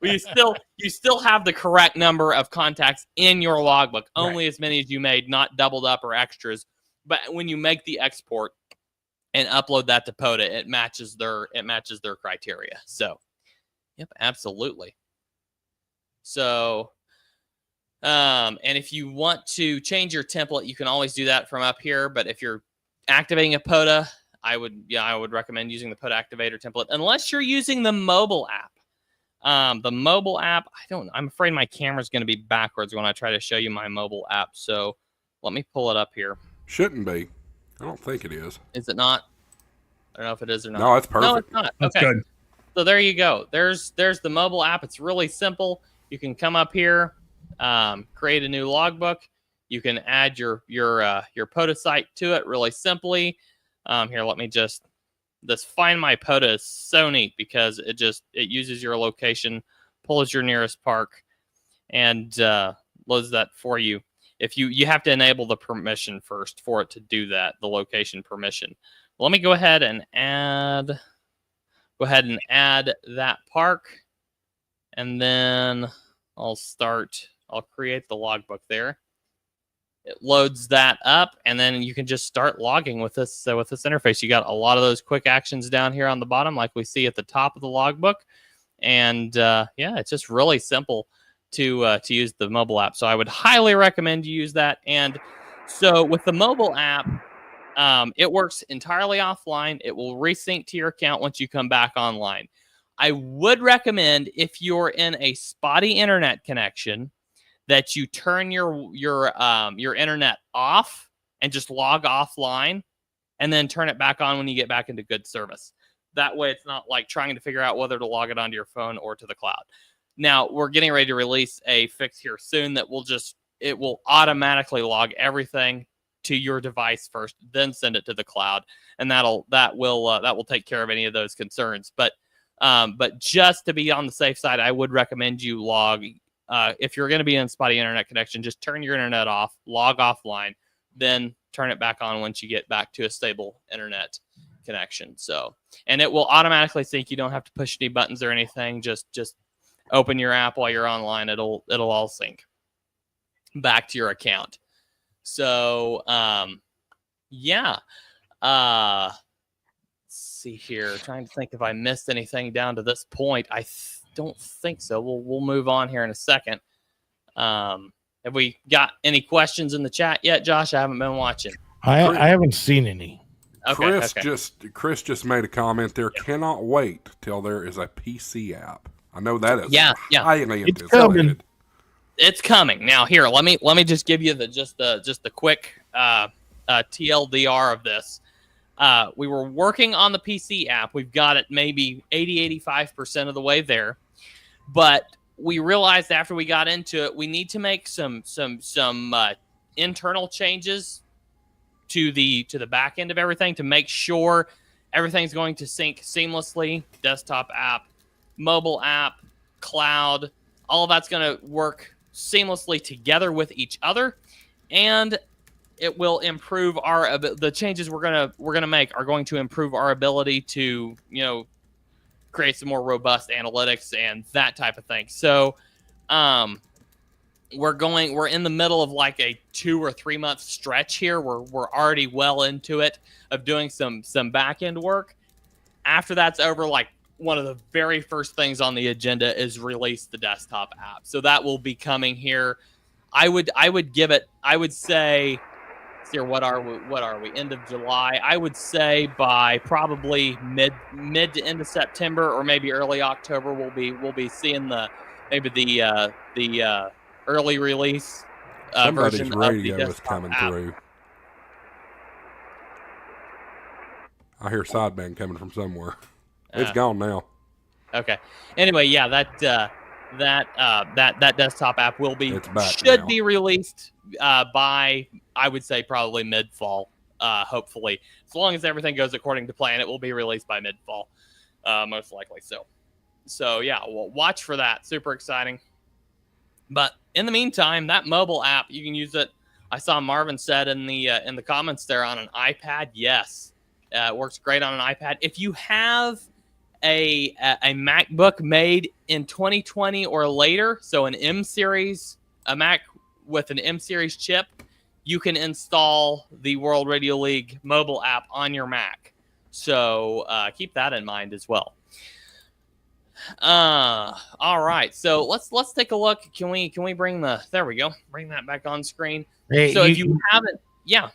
you still have the correct number of contacts in your logbook, only as many as you made, not doubled up or extras. But when you make the export and upload that to POTA, it matches their criteria. So, yep, absolutely. So, and if you want to change your template, you can always do that from up here. But if you're activating a POTA, I would recommend using the POTA activator template, unless you're using the mobile app. The mobile app, I'm afraid my camera's going to be backwards when I try to show you my mobile app. So let me pull it up here. Shouldn't be. I don't think it is. Is it not? I don't know if it is or not. No, it's perfect. No, it's not. That's okay. good. So there you go. There's the mobile app. It's really simple. You can come up here, create a new logbook. You can add your POTA site to it really simply. Here, let me just this Find My POTA is so neat because it uses your location, pulls your nearest park, and loads that for you. If you have to enable the permission first for it to do that, the location permission. Let me go ahead and add that park, and then I'll create the logbook there. It loads that up, and then you can just start logging with this interface. You got a lot of those quick actions down here on the bottom, like we see at the top of the logbook. And yeah, it's just really simple to use the mobile app. So I would highly recommend you use that. And so with the mobile app, it works entirely offline. It will resync to your account once you come back online. I would recommend, if you're in a spotty internet connection, that you turn your internet off and just log offline, and then turn it back on when you get back into good service. That way, it's not like trying to figure out whether to log it onto your phone or to the cloud. Now, we're getting ready to release a fix here soon that it will automatically log everything to your device first, then send it to the cloud, and that will take care of any of those concerns. But just to be on the safe side, I would recommend you log. If you're going to be in spotty internet connection, just turn your internet off, log offline, then turn it back on once you get back to a stable internet connection. So, and it will automatically sync. You don't have to push any buttons or anything. Just open your app while you're online. It'll all sync back to your account. So, yeah. Let's see here. Trying to think if I missed anything down to this point. I don't think so. We'll move on here in a second. Have we got any questions in the chat yet, Josh? I haven't been watching. I haven't seen any. Okay, Chris just made a comment there. Cannot wait till there is a PC app. I know that is highly anticipated. It's coming. Now here, let me just give you the quick TLDR of this. We were working on the PC app. We've got it maybe 80-85% of the way there. But we realized after we got into it, we need to make some internal changes to the back end of everything to make sure everything's going to sync seamlessly. Desktop app, mobile app, cloud, all of that's going to work seamlessly together with each other, and it will improve the changes we're gonna make are going to improve our ability to create some more robust analytics and that type of thing. So we're in the middle of like a 2 or 3 month stretch here. We're already well into it of doing some back end work. After that's over, like one of the very first things on the agenda is release the desktop app. So that will be coming here. I would say, here, what are we? End of July. I would say by probably mid to end of September or maybe early October, we'll be seeing the early release version of the desktop is coming app. through. I hear sideband coming from somewhere. It's gone now. Okay. Anyway, yeah, that desktop app should be released by, I would say, probably mid-fall. Hopefully, as long as everything goes according to plan, it will be released by mid-fall, most likely. So yeah, we'll watch for that. Super exciting. But in the meantime, that mobile app, you can use it. I saw Marvin said in the comments there on an iPad. Yes, it works great on an iPad. If you have a MacBook made in 2020 or later, so an M series, a Mac with an M series chip, you can install the World Radio League mobile app on your Mac. So keep that in mind as well. All right. So let's take a look. Can we bring there we go. Bring that back on screen. Hey, so if you haven't, yeah.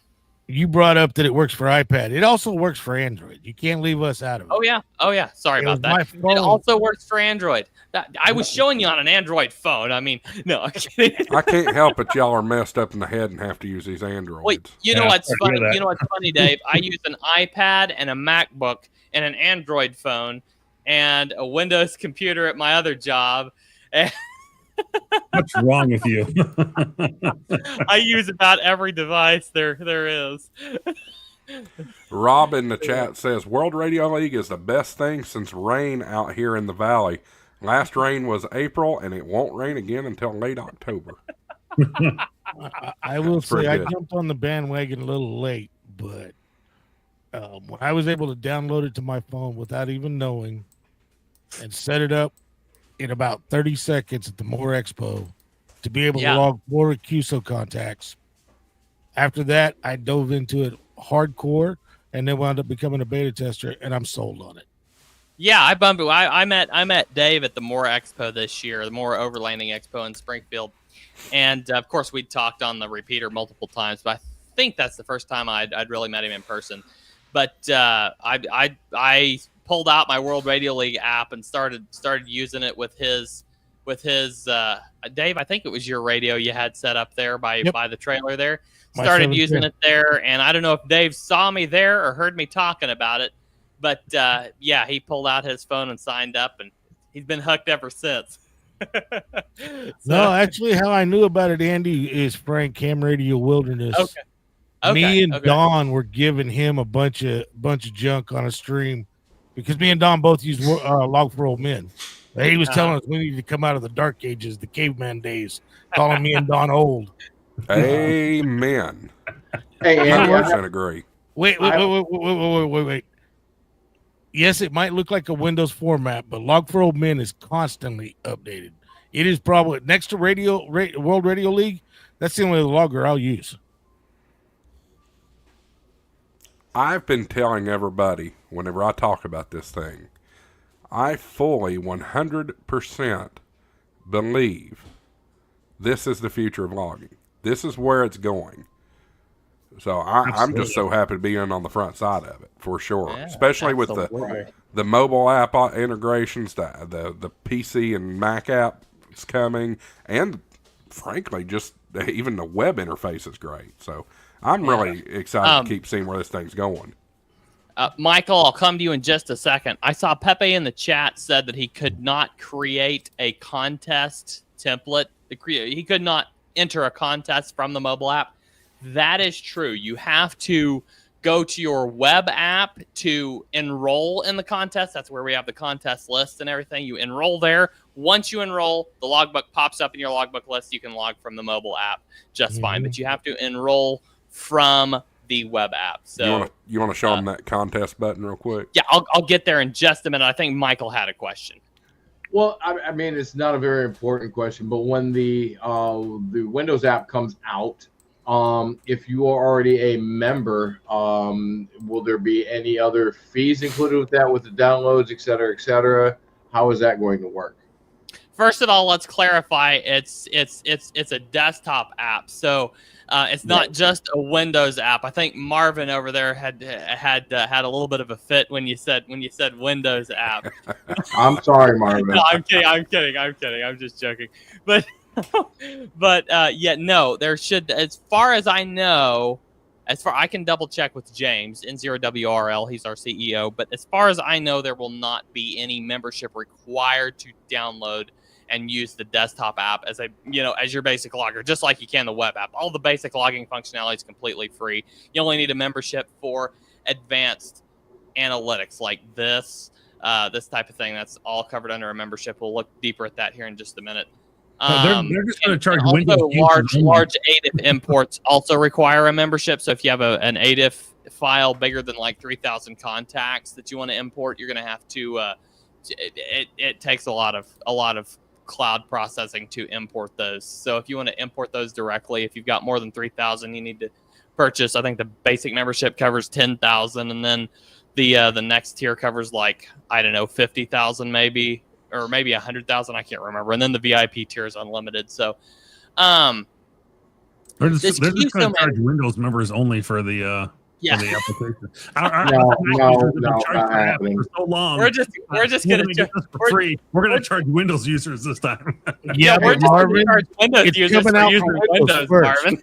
You brought up that it works for iPad. It also works for Android. You can't leave us out of it. Oh yeah. Sorry about that. It also works for Android. I was showing you on an Android phone. I mean, no, I'm kidding. I can't help it. Y'all are messed up in the head and have to use these Androids. Wait, you know what's funny? You know what's funny, Dave? I use an iPad and a MacBook and an Android phone and a Windows computer at my other job. What's wrong with you? I use about every device there is. Rob in the chat says World Radio League is the best thing since rain out here in the valley. Last rain was April, and it won't rain again until late October. I will say I jumped on the bandwagon a little late, but when I was able to download it to my phone without even knowing and set it up in about 30 seconds at the More Expo to be able to log 4 QSO contacts. After that, I dove into it hardcore and then wound up becoming a beta tester, and I'm sold on it. Yeah, I bumped it. I met Dave at the More Expo this year, the More Overlanding Expo in Springfield. And, of course, we'd talked on the repeater multiple times, but I think that's the first time I'd really met him in person. But I pulled out my World Radio League app and started using it with his Dave, I think it was your radio you had set up there by the trailer there. Started using it there, and I don't know if Dave saw me there or heard me talking about it, but he pulled out his phone and signed up, and he's been hooked ever since. No, actually, how I knew about it, Andy, is Frank Ham Radio Wilderness. Okay. Me and Don were giving him a bunch of junk on a stream because me and Don both use Log for Old Men. He was telling us we need to come out of the dark ages, the caveman days, calling me and Don old. Amen. Hey, Andy, 100% agree. Wait. Yes, it might look like a Windows format, but Log for Old Men is constantly updated. It is probably next to World Radio League. That's the only logger I'll use. I've been telling everybody whenever I talk about this thing, I fully 100% believe this is the future of logging. This is where it's going. So I'm just so happy to be in on the front side of it for sure, especially with the mobile app integrations, the PC and Mac app is coming, and frankly, just even the web interface is great. So I'm really excited to keep seeing where this thing's going. Michael, I'll come to you in just a second. I saw Pepe in the chat said that he could not create a contest template. He could not enter a contest from the mobile app. That is true. You have to go to your web app to enroll in the contest. That's where we have the contest list and everything. You enroll there. Once you enroll, the logbook pops up in your logbook list. You can log from the mobile app just fine, but you have to enroll from the web app. So you want to show them that contest button real quick? Yeah, I'll get there in just a minute. I think Michael had a question. Well, I mean, it's not a very important question, but when the Windows app comes out, if you are already a member, will there be any other fees included with that, with the downloads, et cetera, et cetera? How is that going to work? First of all, let's clarify. It's a desktop app, so it's not just a Windows app. I think Marvin over there had a little bit of a fit when you said Windows app. I'm sorry, Marvin. No, I'm kidding. I'm just joking. But no, there should, as far as I know, I can double check with James, N0WRL, he's our CEO, but as far as I know, there will not be any membership required to download and use the desktop app as your basic logger, just like you can the web app. All the basic logging functionality is completely free. You only need a membership for advanced analytics like this type of thing. That's all covered under a membership. We'll look deeper at that here in just a minute. They're just going to charge and Windows also users large ADIF imports also require a membership. So if you have an ADIF file bigger than like 3,000 contacts that you want to import, you're going to have to. It takes a lot of cloud processing to import those. So if you want to import those directly, if you've got more than 3,000, you need to purchase. I think the basic membership covers 10,000, and then the next tier covers like, I don't know, 50,000 maybe, or maybe 100,000. I can't remember. And then the VIP tier is unlimited. So, they're just going to charge Windows members only for the yeah. for the application. No, not happening. For so long. We're just going to get this for free. We're going to charge Windows users this time. Yeah, we're but just going Marvin, to charge Windows it's users coming for out using from Windows Windows, first. Marvin.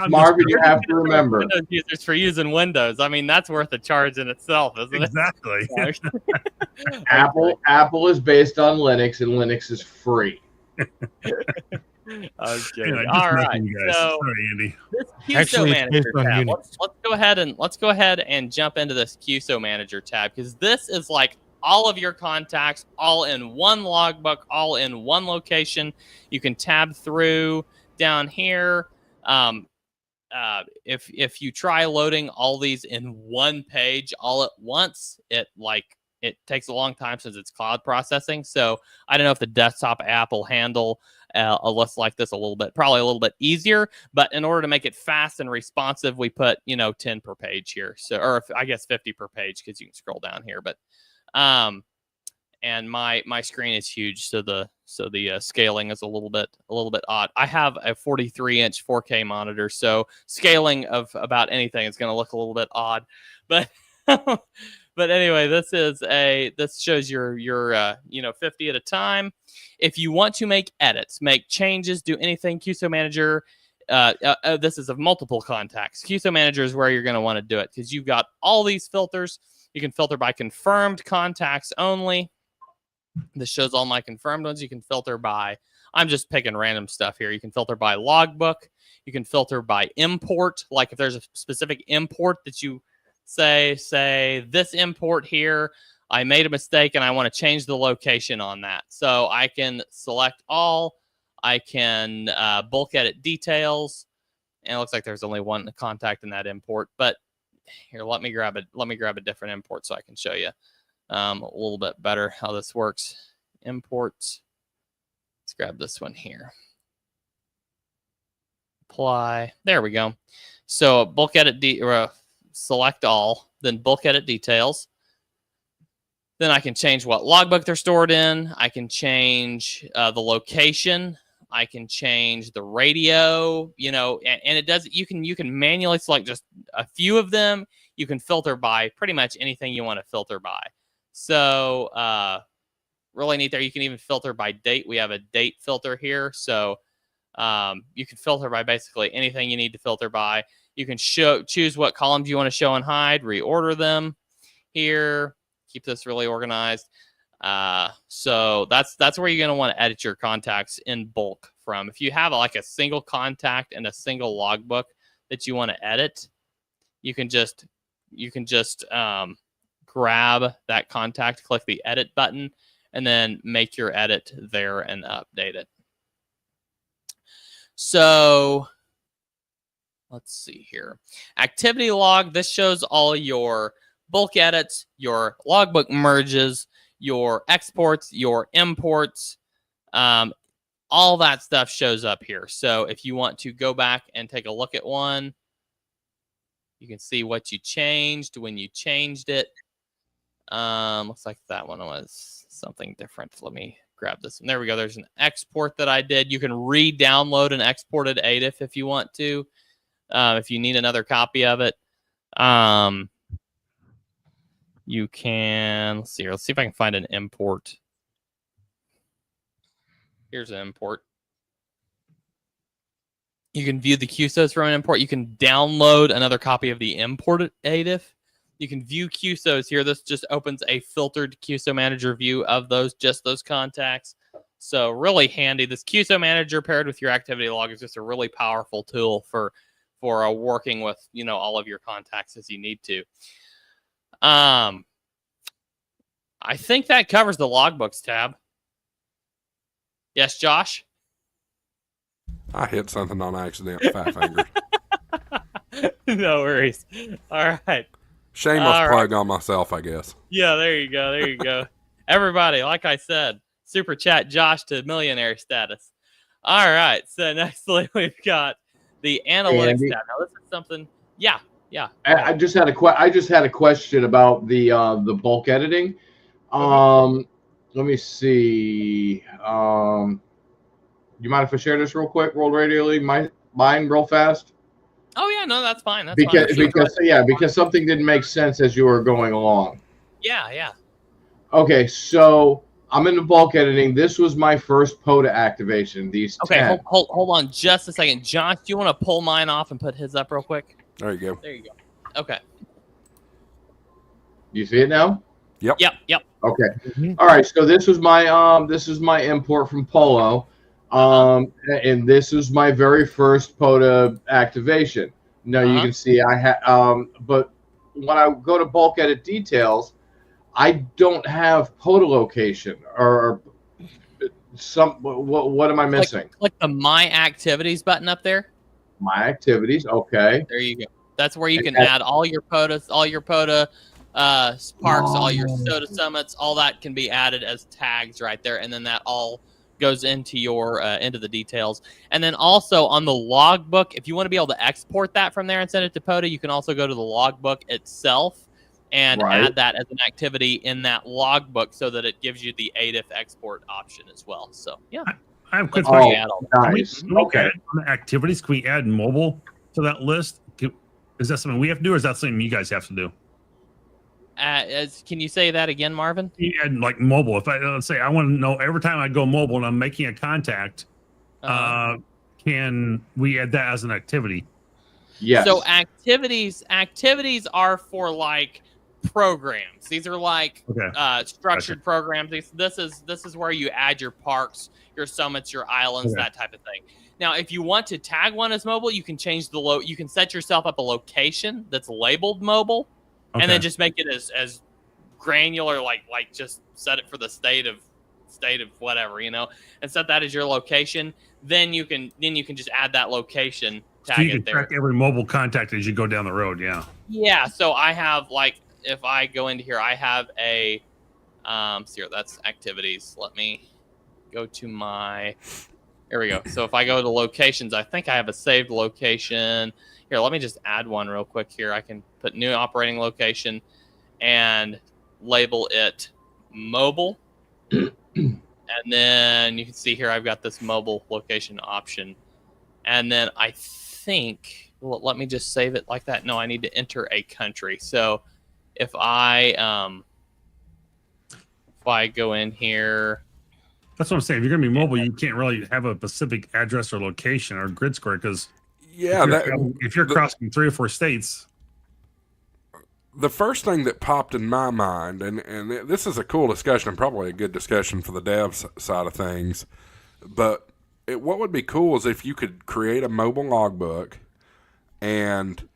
Marvin, you have to remember. Windows users for using Windows. I mean, that's worth a charge in itself, isn't it? Exactly. Apple is based on Linux, and Linux is free. Okay. Anyway, All right. So sorry, Andy. this QSO Actually, it's manager based on tab. Unix. Let's go ahead and jump into this QSO manager tab, because this is like all of your contacts, all in one logbook, all in one location. You can tab through down here. If you try loading all these in one page all at once, it takes a long time since it's cloud processing. So I don't know if the desktop app will handle a list like this probably a little bit easier. But in order to make it fast and responsive, we put 10 per page here. So, or I guess 50 per page, because you can scroll down here. But and my screen is huge, so the scaling is a little bit odd. I have a 43-inch 4K monitor, so scaling of about anything is going to look a little bit odd. But but anyway, this shows your 50 at a time. If you want to make edits, make changes, do anything, QSO Manager. This is of multiple contacts. QSO Manager is where you're going to want to do it, because you've got all these filters. You can filter by confirmed contacts only. This shows all my confirmed ones. You can filter by, I'm just picking random stuff here. You can filter by logbook. You can filter by import. Like if there's a specific import that you say this import here, I made a mistake and I want to change the location on that. So I can select all. I can bulk edit details. And it looks like there's only one contact in that import. But here, let me grab a different import so I can show you a little bit better how this works. Imports. Let's grab this one here. Apply. There we go. So bulk edit, select all, then bulk edit details. Then I can change what logbook they're stored in. I can change the location. I can change the radio, and it does. You can manually select just a few of them. You can filter by pretty much anything you want to filter by. So really neat there. You can even filter by date. We have a date filter here. So you can filter by basically anything you need to filter by. You can choose what columns you want to show and hide, reorder them here, keep this really organized. So that's where you're going to want to edit your contacts in bulk from. If you have like a single contact and a single logbook that you want to edit, you can just grab that contact, click the edit button, and then make your edit there and update it. So let's see here. Activity log. This shows all your bulk edits, your logbook merges, your exports, your imports, all that stuff shows up here. So if you want to go back and take a look at one, you can see what you changed when you changed it. Looks like that one was something different. Let me grab this one. There we go. There's an export that I did. You can re-download an exported ADIF if you want to, if you need another copy of it. You can, let's see here. Let's see if I can find an import. Here's an import. You can view the QSOs from an import. You can download another copy of the imported ADIF. You can view QSOs here. This just opens a filtered QSO manager view of just those contacts. So really handy. This QSO manager paired with your activity log is just a really powerful tool for working with all of your contacts as you need to. I think that covers the logbooks tab. Yes, Josh? I hit something on accident, fat finger. No worries. All right. Shameless All plug on myself, I guess. Yeah, there you go. There you go. Everybody, like I said, super chat Josh to millionaire status. All right. So nextly, we've got the analytics Andy? tab. Now, this is something. Yeah. I just had a question about the bulk editing. Let me see. You mind if I share this real quick? World Radio League, mine real fast. Oh yeah, no, that's fine. That's fine. Because something didn't make sense as you were going along. Yeah. Okay, so I'm in the bulk editing. This was my first POTA activation. These Okay, 10. hold on just a second. Josh, do you want to pull mine off and put his up real quick? There you go. There you go. Okay. You see it now? Yep. Okay. All right. So this is my import from Polo, and this is my very first POTA activation. Now you can see I have, but when I go to bulk edit details, I don't have POTA location or some. What am I missing? Click the My Activities button up there. My activities. Okay. There you go. That's where you can add all your POTA sparks, all your soda summits, all that can be added as tags right there, and then that all goes into your into the details. And then also on the logbook, if you want to be able to export that from there and send it to POTA, you can also go to the logbook itself and add that as an activity in that logbook so that it gives you the ADIF export option as well. So yeah, I have a quick question. Nice. Okay. Activities, can we add mobile to that list? Is that something we have to do, or is that something you guys have to do? Can you say that again, Marvin? Yeah, like mobile. If let's say I want to know every time I go mobile and I'm making a contact, can we add that as an activity? Yes. So activities are for like programs. These are like structured programs. This is where you add your parks, your summits, your islands, that type of thing. Now, if you want to tag one as mobile, you can change you can set yourself up a location that's labeled mobile. And then just make it as granular, like just set it for the state of whatever, and set that as your location. Then you can just add that location, tag so you it can there. track every mobile contact as you go down the road. Yeah. Yeah. So I have if I go into here, I have a here, that's activities. Let me go to my. Here we go. So if I go to locations, I think I have a saved location. Here, let me just add one real quick here. I can put new operating location and label it mobile. And then you can see here I've got this mobile location option. And then I think, well, let me just save it like that. No, I need to enter a country. So if I go in here. That's what I'm saying. If you're going to be mobile, you can't really have a specific address or location or grid score because if you're crossing 3 or 4 states. The first thing that popped in my mind, and this is a cool discussion and probably a good discussion for the devs side of things, but what would be cool is if you could create a mobile logbook and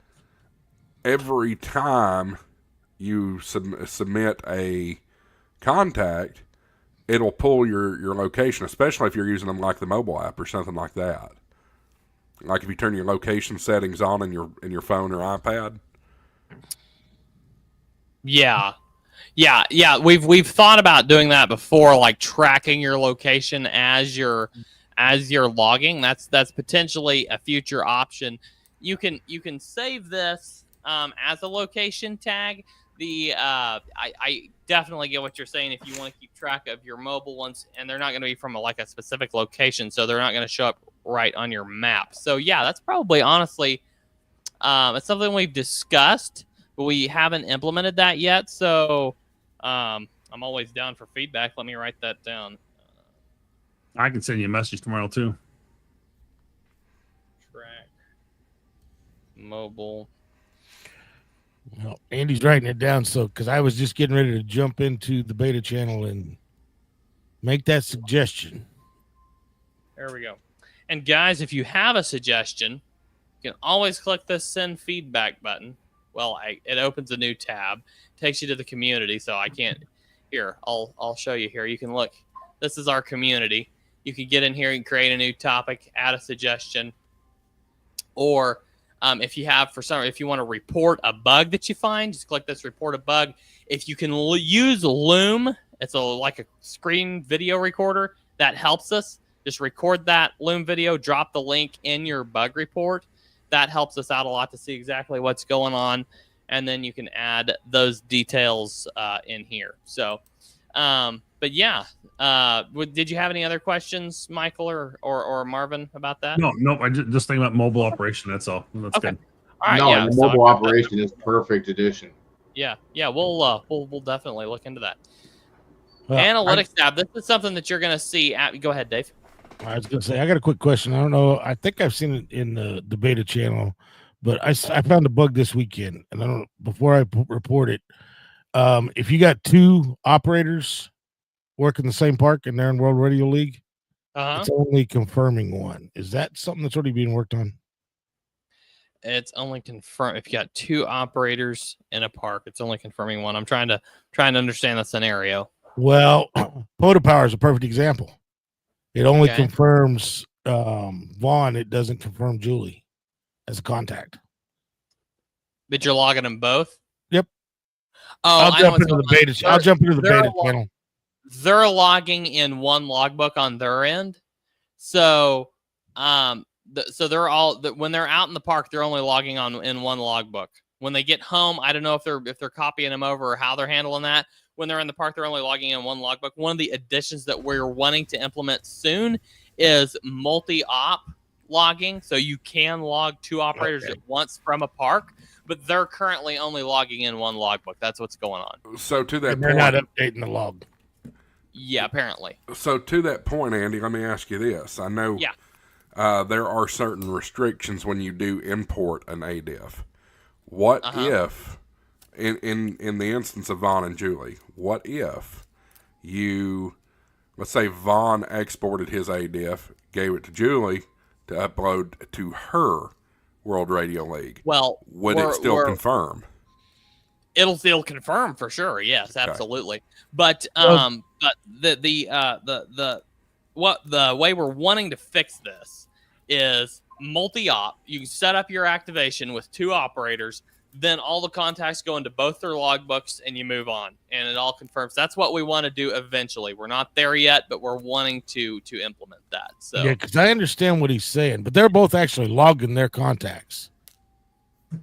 every time you submit a contact, it'll pull your location, especially if you're using them like the mobile app or something like that. Like if you turn your location settings on in your phone or iPad. Yeah. We've thought about doing that before, like tracking your location as you're logging. That's potentially a future option. You can save this as a location tag. I definitely get what you're saying if you want to keep track of your mobile ones, and they're not going to be from a specific location, so they're not going to show up right on your map. So yeah, that's probably honestly it's something we've discussed, but we haven't implemented that yet. So I'm always down for feedback. Let me write that down. I can send you a message tomorrow too. Track mobile. Well, Andy's writing it down, so because I was just getting ready to jump into the beta channel and make that suggestion. There we go. And guys, if you have a suggestion, you can always click the send feedback button. Well, it opens a new tab, takes you to the community. So I can't. Here, I'll show you here. You can look. This is our community, you can get in here and create a new topic, add a suggestion, or if you want to report a bug that you find, just click this report a bug. If you can use Loom, it's like a screen video recorder that helps us. Just record that Loom video, drop the link in your bug report. That helps us out a lot to see exactly what's going on, and then you can add those details in here. So, but yeah, did you have any other questions, Michael or Marvin, about that? No, I just think about mobile operation. That's all. That's okay. Good. All right, no, yeah, the mobile operation is perfect addition. Yeah, we'll definitely look into that. Well, Analytics tab. This is something that you're going to see. Go ahead, Dave. I was going to say, I got a quick question. I don't know. I think I've seen it in the beta channel, but I found a bug this weekend, and I don't. Before I report it, if you got two operators working the same park and they're in World Radio League, it's only confirming one. Is that something that's already being worked on? It's only confirmed if you got two operators in a park. It's only confirming one. I'm trying to understand the scenario. Well, PotaPower is a perfect example. It only confirms Vaughn. It doesn't confirm Julie as a contact. But you're logging them both? Yep. Oh, I'll jump into the beta. I'll jump into the beta channel. They're logging in one logbook on their end. So, so they're all when they're out in the park, they're only logging on in one logbook. When they get home, I don't know if they're copying them over or how they're handling that. When they're in the park, they're only logging in one logbook. One of the additions that we're wanting to implement soon is multi-op logging. So you can log two operators at once from a park, but they're currently only logging in one logbook. That's what's going on. So to that point, they're not updating the log. Yeah, apparently. So to that point, Andy, let me ask you this. I know there are certain restrictions when you do import an ADIF. What if, in the instance of Vaughn and Julie, what if let's say Vaughn exported his ADIF, gave it to Julie to upload to her World Radio League? Well, would it still confirm? It'll still confirm for sure. Yes, absolutely. But the way we're wanting to fix this is multi-op. You can set up your activation with two operators, then all the contacts go into both their logbooks and you move on, and it all confirms. That's what we want to do eventually. We're not there yet, but we're wanting to implement that. So yeah, because I understand what he's saying, but they're both actually logging their contacts,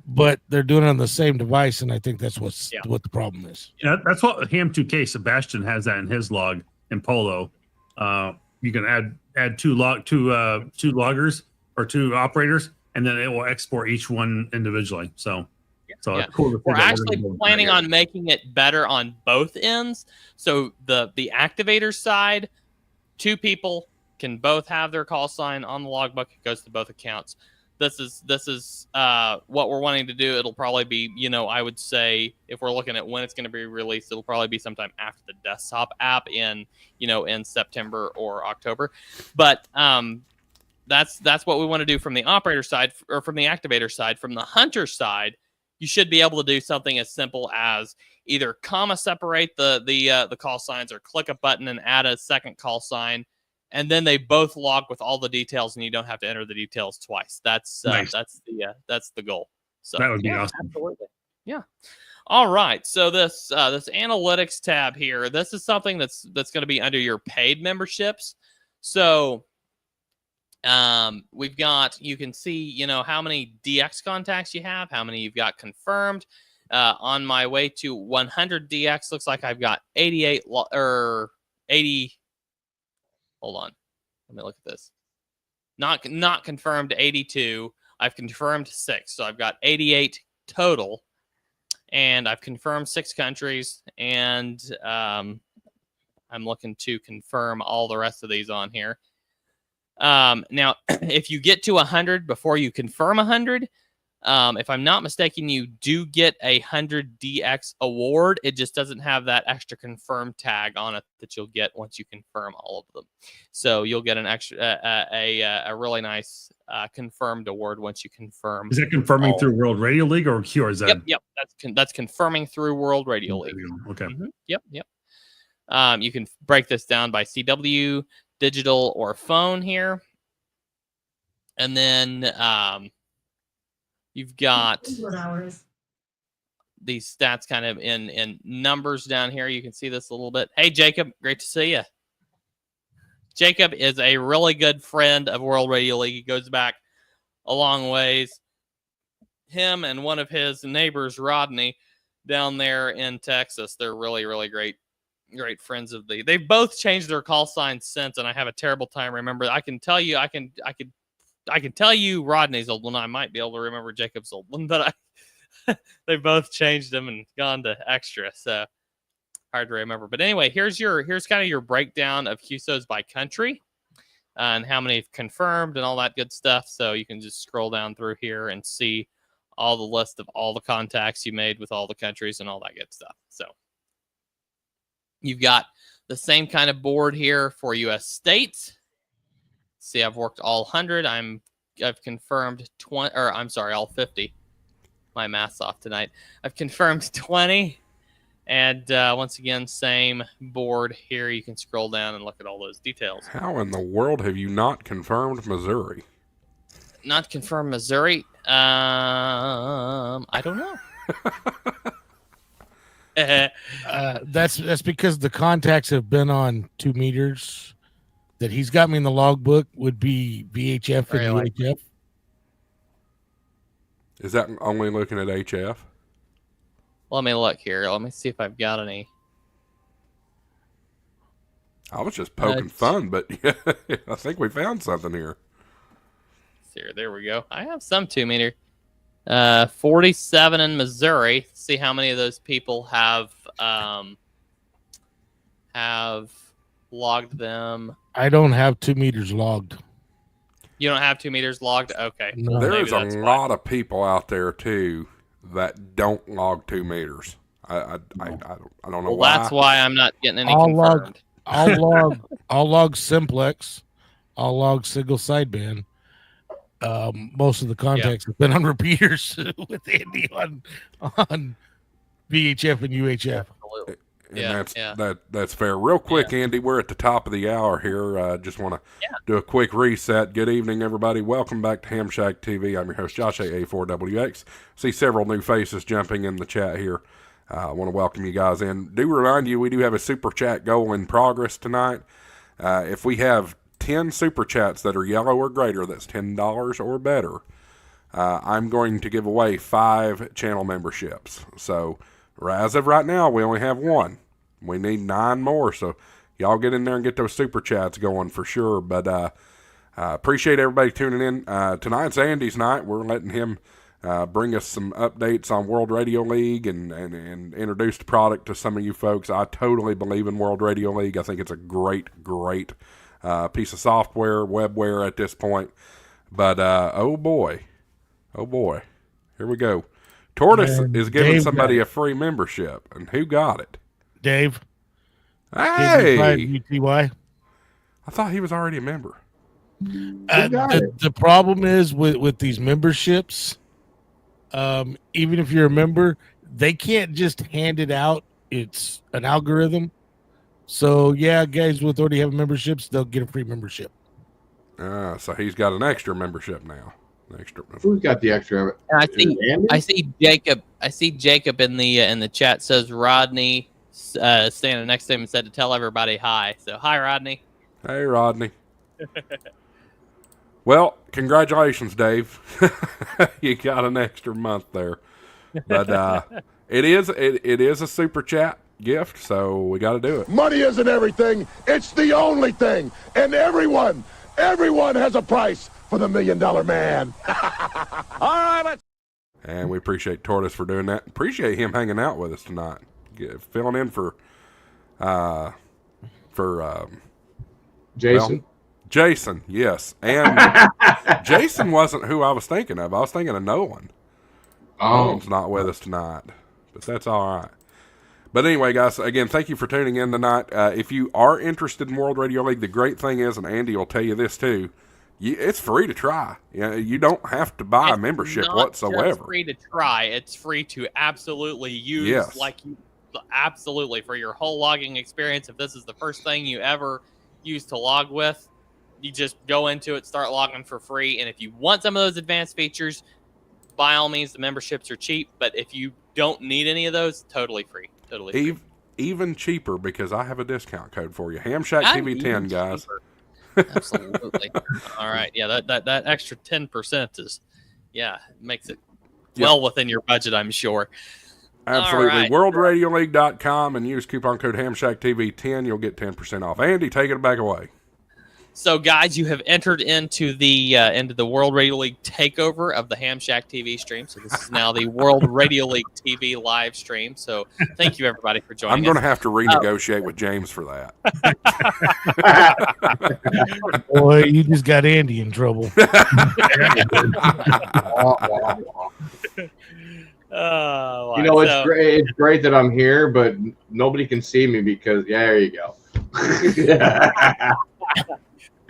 but they're doing it on the same device, and I think that's what the problem is. Yeah, that's what Ham2K Sebastian has that in his log in Polo. You can add two loggers or two operators, and then it will export each one individually. So cool. We're actually planning on making it better on both ends. So the activator side, two people can both have their call sign on the logbook. It goes to both accounts. This is what we're wanting to do. It'll probably be, I would say, if we're looking at when it's going to be released, it'll probably be sometime after the desktop app in September or October. But that's what we want to do from the operator side or from the activator side. From the hunter side, you should be able to do something as simple as either comma separate the call signs or click a button and add a second call sign. And then they both log with all the details, and you don't have to enter the details twice. That's nice. That's the goal. So that would be awesome. Absolutely. Yeah. All right. So this analytics tab here, this is something that's going to be under your paid memberships. So we've got, you can see, how many DX contacts you have, how many you've got confirmed. On my way to 100 DX, looks like I've got 80. Hold on. Let me look at this. Not confirmed 82. I've confirmed 6. So I've got 88 total. And I've confirmed 6 countries. And I'm looking to confirm all the rest of these on here. Now, if you get to 100 before you confirm 100, if I'm not mistaken, you do get a 100 DX award. It just doesn't have that extra confirm tag on it that you'll get once you confirm all of them. So you'll get an extra, a really nice confirmed award once you confirm. Is that confirming through World Radio League or QRZ? Yep. That's confirming through World Radio League. Okay. Yep. You can break this down by CW, digital or phone here. And then you've got these stats kind of in numbers down here. You can see this a little bit. Hey, Jacob, great to see you. Jacob is a really good friend of World Radio League. He goes back a long ways. Him and one of his neighbors, Rodney, down there in Texas, they're really, really great friends of the. They've both changed their call signs since, and I have a terrible time remembering. I can tell you, I can tell you Rodney's old one. I might be able to remember Jacob's old one, but they both changed them and gone to extra, so hard to remember. But anyway, here's kind of your breakdown of QSOs by country and how many have confirmed and all that good stuff. So you can just scroll down through here and see all the list of all the contacts you made with all the countries and all that good stuff. So you've got the same kind of board here for U.S. states. See, I've worked all 100. I've confirmed 20, or I'm sorry, all 50. My math's off tonight. I've confirmed 20. And once again, same board here. You can scroll down and look at all those details. How in the world have you not confirmed Missouri? Not confirmed Missouri? I don't know. That's because the contacts have been on 2 meters. That he's got me in the logbook would be VHF and UHF. Is that only looking at HF? Let me look here. Let me see if I've got any. I was just poking fun, but yeah, I think we found something here. Here, there we go. I have some 2 meter. 47 in Missouri. See how many of those people have logged them. I don't have 2 meters logged. You don't have 2 meters logged? Okay. No. There's a lot of people out there too that don't log 2 meters. I don't know why. That's why I'm not getting any confirmed. I'll log simplex. I'll log single sideband. Most of the contacts have been on repeaters with Andy on VHF and UHF. Absolutely. And that's fair. Real quick, Andy, we're at the top of the hour here. Just want to do a quick reset. Good evening, everybody. Welcome back to HamShackTV. I'm your host, Josh A4WX. See several new faces jumping in the chat here. I want to welcome you guys in. Do remind you, we do have a super chat goal in progress tonight. If we have 10 super chats that are yellow or greater, that's $10 or better, I'm going to give away 5 channel memberships. So as of right now, we only have 1. We need 9 more, so y'all get in there and get those super chats going for sure. But appreciate everybody tuning in. Tonight's Andy's night. We're letting him bring us some updates on World Radio League and introduce the product to some of you folks. I totally believe in World Radio League. I think it's a great piece of software, webware at this point. But oh boy, here we go. Tortoise is giving Dave somebody a free membership, and who got it? Dave. Hey, UTY. I thought he was already a member. The problem is with these memberships, even if you're a member, they can't just hand it out. It's an algorithm. So yeah, guys with already have memberships, they'll get a free membership. So he's got an extra membership now. Who's got the extra? I see Jacob. I see Jacob in the chat says Rodney standing next to him and said to tell everybody hi. So hi, Rodney. Hey, Rodney. Well, congratulations, Dave. You got an extra month there. But it is a super chat gift, so we got to do it. Money isn't everything. It's the only thing. And everyone has a price for the $1 million man. All right, let's. And we appreciate Tortoise for doing that. Appreciate him hanging out with us tonight, filling in for Jason. Well, Jason, yes, and Jason wasn't who I was thinking of. I was thinking of Nolan. Nolan's not with us tonight, but that's all right. But anyway, guys, again, thank you for tuning in tonight. If you are interested in World Radio League, the great thing is, and Andy will tell you this too, it's free to try. You don't have to buy a membership whatsoever. It's free to try. It's free to absolutely use, absolutely for your whole logging experience. If this is the first thing you ever use to log with. You just go into it, start logging for free. And if you want some of those advanced features, by all means, the memberships are cheap. But if you don't need any of those, totally free. Totally free. Even cheaper, because I have a discount code for you. HamShackTV 10, guys. Absolutely. All right. Yeah, that extra 10% is, makes it well within your budget, I'm sure. Absolutely. Right. WorldRadioLeague.com and use coupon code HamShackTV10. You'll get 10% off. Andy, take it back away. So, guys, you have entered into the World Radio League takeover of the HamShack TV stream. So this is now the World Radio League TV live stream. So thank you, everybody, for joining us. I'm going to have to renegotiate with James for that. Boy, you just got Andy in trouble. It's great. It's great that I'm here, but nobody can see me because there you go.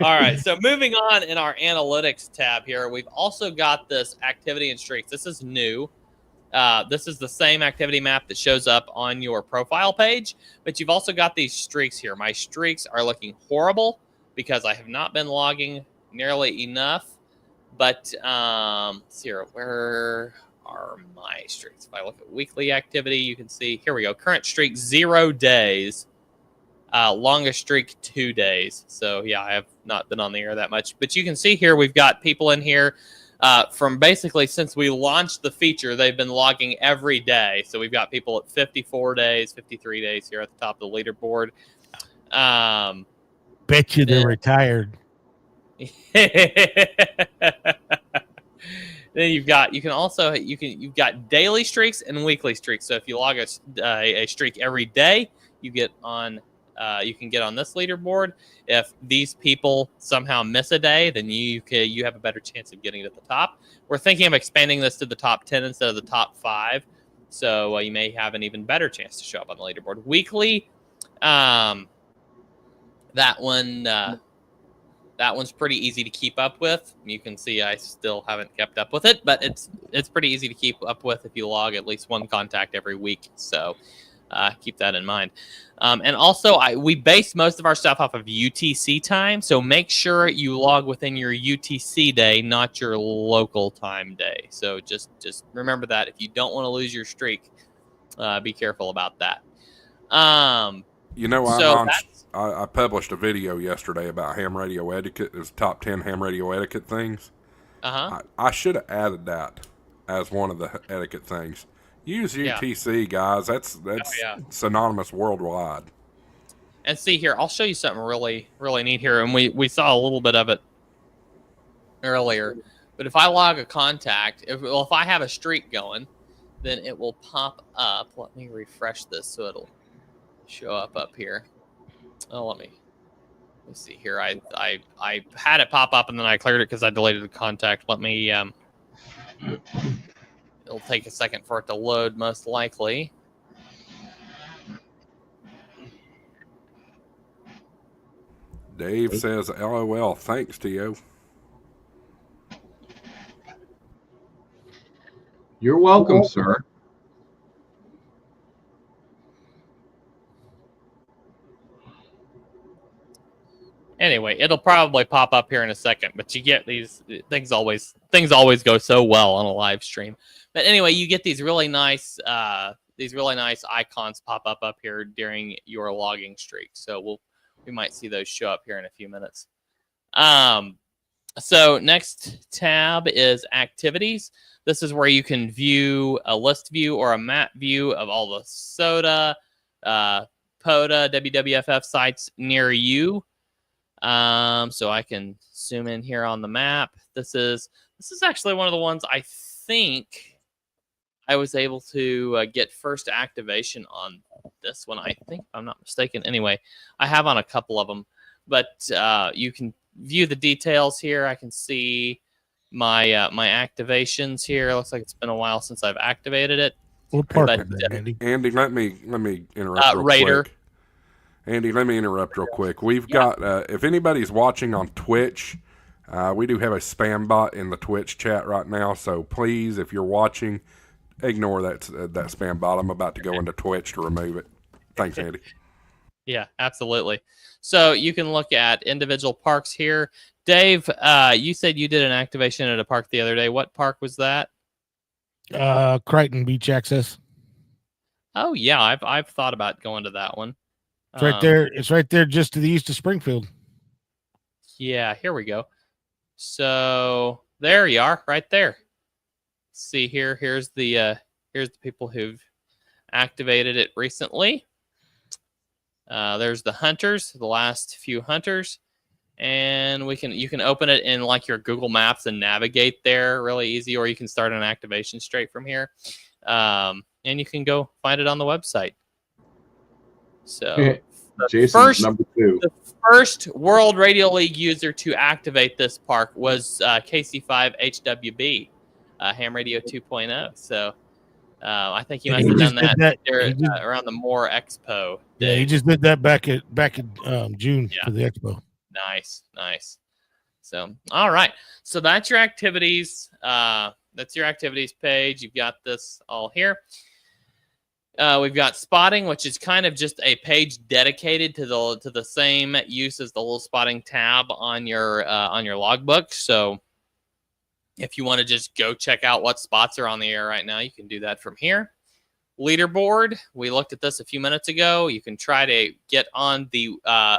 All right, so moving on in our analytics tab here, we've also got this activity and streaks. This is new. This is the same activity map that shows up on your profile page, but you've also got these streaks here. My streaks are looking horrible because I have not been logging nearly enough. But let's see here, where are my streaks? If I look at weekly activity, you can see, here we go, current streak 0 days. Longest streak 2 days. So yeah, I have not been on the air that much, but you can see here we've got people in here from basically since we launched the feature. They've been logging every day. So we've got people at 54 days, 53 days here at the top of the leaderboard. Bet you they're retired. Then you've got daily streaks and weekly streaks. So if you log a streak every day, you get on. You can get on this leaderboard. If these people somehow miss a day, then you have a better chance of getting to the top. We're thinking of expanding this to the top 10 instead of the top 5, so you may have an even better chance to show up on the leaderboard. Weekly, that one's pretty easy to keep up with. You can see I still haven't kept up with it, but it's pretty easy to keep up with if you log at least one contact every week. So keep that in mind. And also, we base most of our stuff off of UTC time, so make sure you log within your UTC day, not your local time day. So just remember that. If you don't want to lose your streak, be careful about that. I published a video yesterday about ham radio etiquette. It was top 10 ham radio etiquette things. I should have added that as one of the etiquette things. Use UTC, guys. That's synonymous worldwide. And see here, I'll show you something really, really neat here. And we saw a little bit of it earlier. But if I log a contact, if I have a streak going, then it will pop up. Let me refresh this so it'll show up here. Oh, let me see here. I had it pop up and then I cleared it because I deleted the contact. Let me it'll take a second for it to load, most likely. Dave says, LOL, thanks to you. You're welcome, sir. Anyway, it'll probably pop up here in a second, but you get these things always go so well on a live stream. But anyway, you get these really nice icons pop up here during your logging streak. So we might see those show up here in a few minutes. So next tab is activities. This is where you can view a list view or a map view of all the SOTA, POTA, WWFF sites near you. So I can zoom in here on the map. This is actually one of the ones I think I was able to get first activation on this one. I think, if I'm not mistaken. Anyway, I have on a couple of them, but you can view the details here. I can see my my activations here. It looks like it's been a while since I've activated it. What part of that, Andy? Andy, let me interrupt real Raider. quick. Andy, let me interrupt real quick. We've got, if anybody's watching on Twitch, we do have a spam bot in the Twitch chat right now. So please, if you're watching, ignore that spam bot. I'm about to go into Twitch to remove it. Thanks, Andy. Yeah, absolutely. So you can look at individual parks here. Dave, you said you did an activation at a park the other day. What park was that? Crichton Beach Access. Oh yeah, I've thought about going to that one. It's right there. It's right there, just to the east of Springfield. Yeah, here we go. So there you are, right there. See here. Here's the people who've activated it recently. There's the hunters, the last few hunters, and you can open it in like your Google Maps and navigate there really easy, or you can start an activation straight from here, and you can go find it on the website. So Jason's number 2. The first World Radio League user to activate this park was KC5HWB, Ham Radio 2.0. So I think he must have done that around the Moore Expo. Yeah, he just did that back in June for the Expo. Nice. So, all right. So that's your activities. That's your activities page. You've got this all here. We've got spotting, which is kind of just a page dedicated to the same use as the little spotting tab on your logbook. So if you want to just go check out what spots are on the air right now, you can do that from here. Leaderboard, we looked at this a few minutes ago. You can try to get on the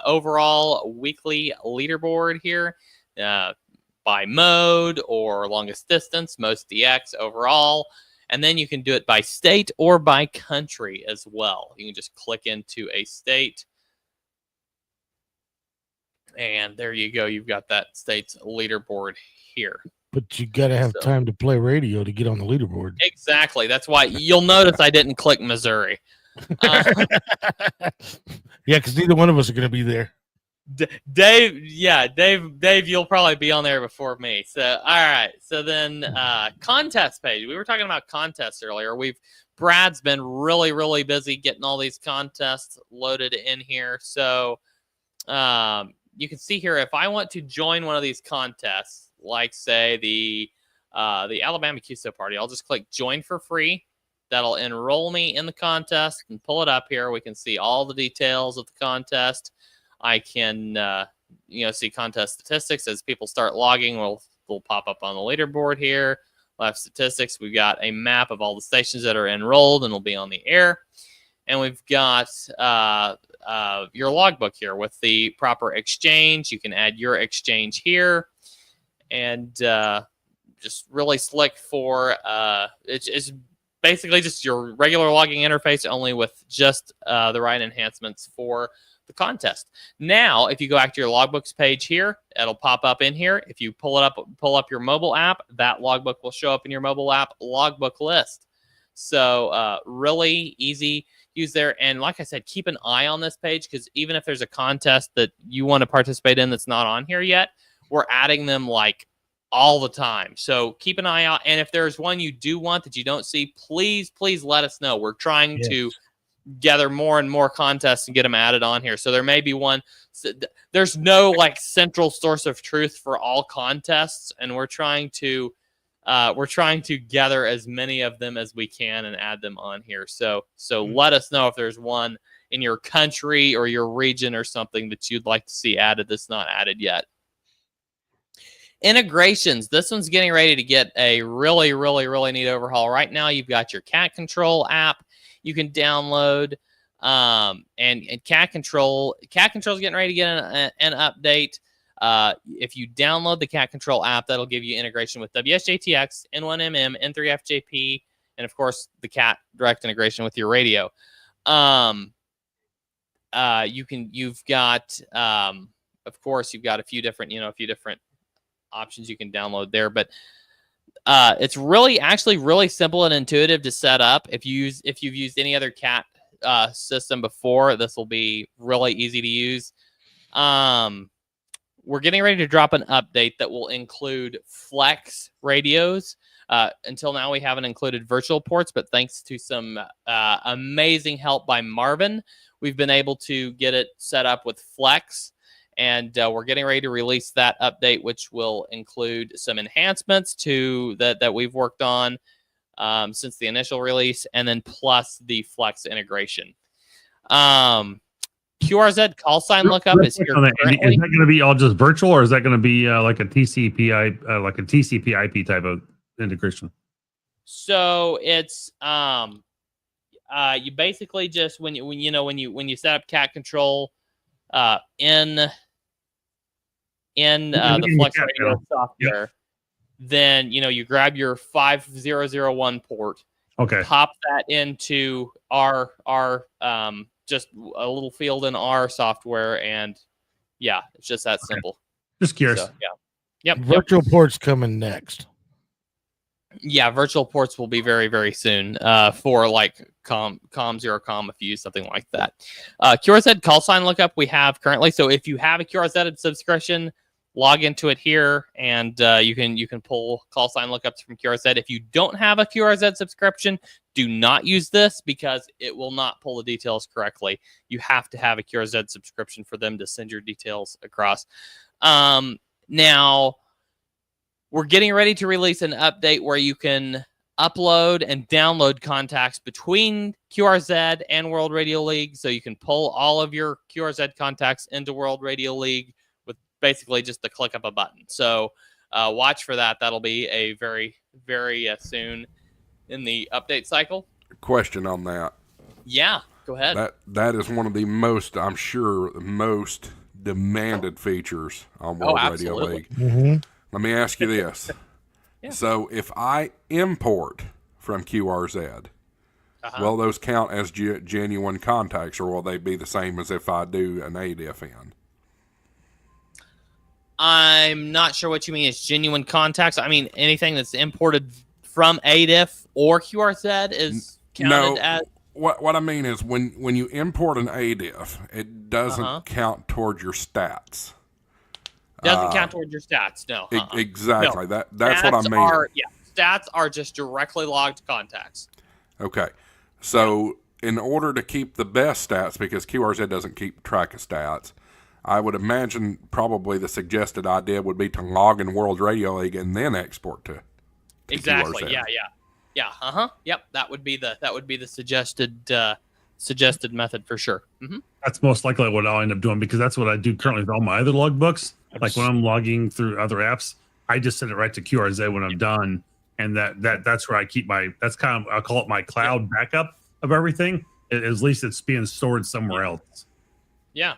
overall weekly leaderboard here by mode or longest distance, most DX overall. And then you can do it by state or by country as well. You can just click into a state. And there you go. You've got that state's leaderboard here. But you got to have time to play radio to get on the leaderboard. Exactly. That's why you'll notice I didn't click Missouri. Yeah, because neither one of us are going to be there. Dave, you'll probably be on there before me. So, all right. So then contest page. We were talking about contests earlier. Brad's been really, really busy getting all these contests loaded in here. So you can see here, if I want to join one of these contests, like say the Alabama QSO party, I'll just click join for free. That'll enroll me in the contest and pull it up here. We can see all the details of the contest. I can, see contest statistics as people start logging. We'll pop up on the leaderboard here. We'll have statistics. We've got a map of all the stations that are enrolled and will be on the air. And we've got your logbook here with the proper exchange. You can add your exchange here. And just really slick for it's basically just your regular logging interface, only with just the right enhancements for the contest. Now, if you go back to your logbooks page here, it'll pop up in here. If you pull up your mobile app, that logbook will show up in your mobile app logbook list. So really easy use there. And like I said, keep an eye on this page, because even if there's a contest that you want to participate in that's not on here yet, we're adding them like all the time. So keep an eye out. And if there's one you do want that you don't see, please let us know. We're trying to gather more and more contests and get them added on here. So there may be one. There's no like central source of truth for all contests, and we're trying to gather as many of them as we can and add them on here. So let us know if there's one in your country or your region or something that you'd like to see added that's not added yet. Integrations. This one's getting ready to get a really, really, really neat overhaul. Right now, you've got your cat control app you can download, and cat control. Cat control is getting ready to get an update. If you download the cat control app, that'll give you integration with WSJTX, N1MM, N3FJP, and of course the cat direct integration with your radio. You've got a few different options you can download there, but it's really simple and intuitive to set up. If you've used any other cat system before, this will be really easy to use. We're getting ready to drop an update that will include flex radios. Until now, we haven't included virtual ports, but thanks to some amazing help by Marvin, we've been able to get it set up with flex. And we're getting ready to release that update, which will include some enhancements to that we've worked on since the initial release, and then plus the Flex integration. QRZ call sign lookup is here Is that currently. going to be all just virtual, or is that going to be like a TCP/IP type of integration? So it's you basically just when you set up cat control in the Flex Radio software, then you grab your 5001 port, okay, pop that into our just a little field in our software, and it's just that simple. Just curious. So, yep. Virtual ports coming next. Yeah, virtual ports will be very, very soon for like comms or com if you use something like that. QRZ call sign lookup we have currently. So if you have a QRZ subscription, log into it here, and you can pull call sign lookups from QRZ. If you don't have a QRZ subscription, do not use this because it will not pull the details correctly. You have to have a QRZ subscription for them to send your details across. Now, we're getting ready to release an update where you can upload and download contacts between QRZ and World Radio League. So you can pull all of your QRZ contacts into World Radio League with basically just the click of a button. So watch for that. That'll be a very, very soon in the update cycle. Question on that. Yeah, go ahead. That is one of the most demanded features on World Radio League. Mm-hmm. Let me ask you this. Yeah. So if I import from QRZ, will those count as genuine contacts, or will they be the same as if I do an ADIF in? I'm not sure what you mean is genuine contacts. I mean, anything that's imported from ADIF or QRZ is counted as... What I mean is when you import an ADIF, it doesn't count toward your stats. Doesn't count towards your stats, no. Exactly. No. That's what I mean. Stats are just directly logged contacts. Okay. So in order to keep the best stats, because QRZ doesn't keep track of stats, I would imagine probably the suggested idea would be to log in World Radio League and then export to exactly. QRZ. Yeah. Yep. That would be the suggested method for sure. Mm-hmm. That's most likely what I'll end up doing, because that's what I do currently with all my other logbooks. Like when I'm logging through other apps, I just send it right to QRZ when I'm done, and that's where I keep that's kind of, I'll call it my cloud backup of everything. At least it's being stored somewhere else. Yeah.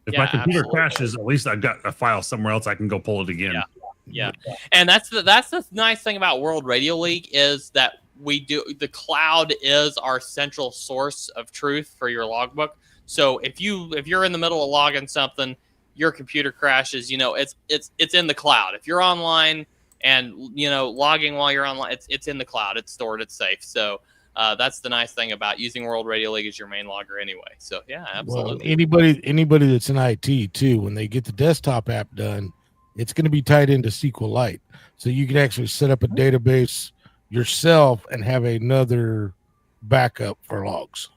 If my computer crashes, at least I've got a file somewhere else I can go pull it again. Yeah. And that's the nice thing about World Radio League is that the cloud is our central source of truth for your logbook. So if you're in the middle of logging something, your computer crashes, it's in the cloud. If you're online and logging while you're online, it's in the cloud. It's stored. It's safe. So that's the nice thing about using World Radio League as your main logger anyway. So yeah, absolutely. Well, anybody that's in IT too, when they get the desktop app done, it's going to be tied into SQLite, so you can actually set up a database yourself and have another backup for logs.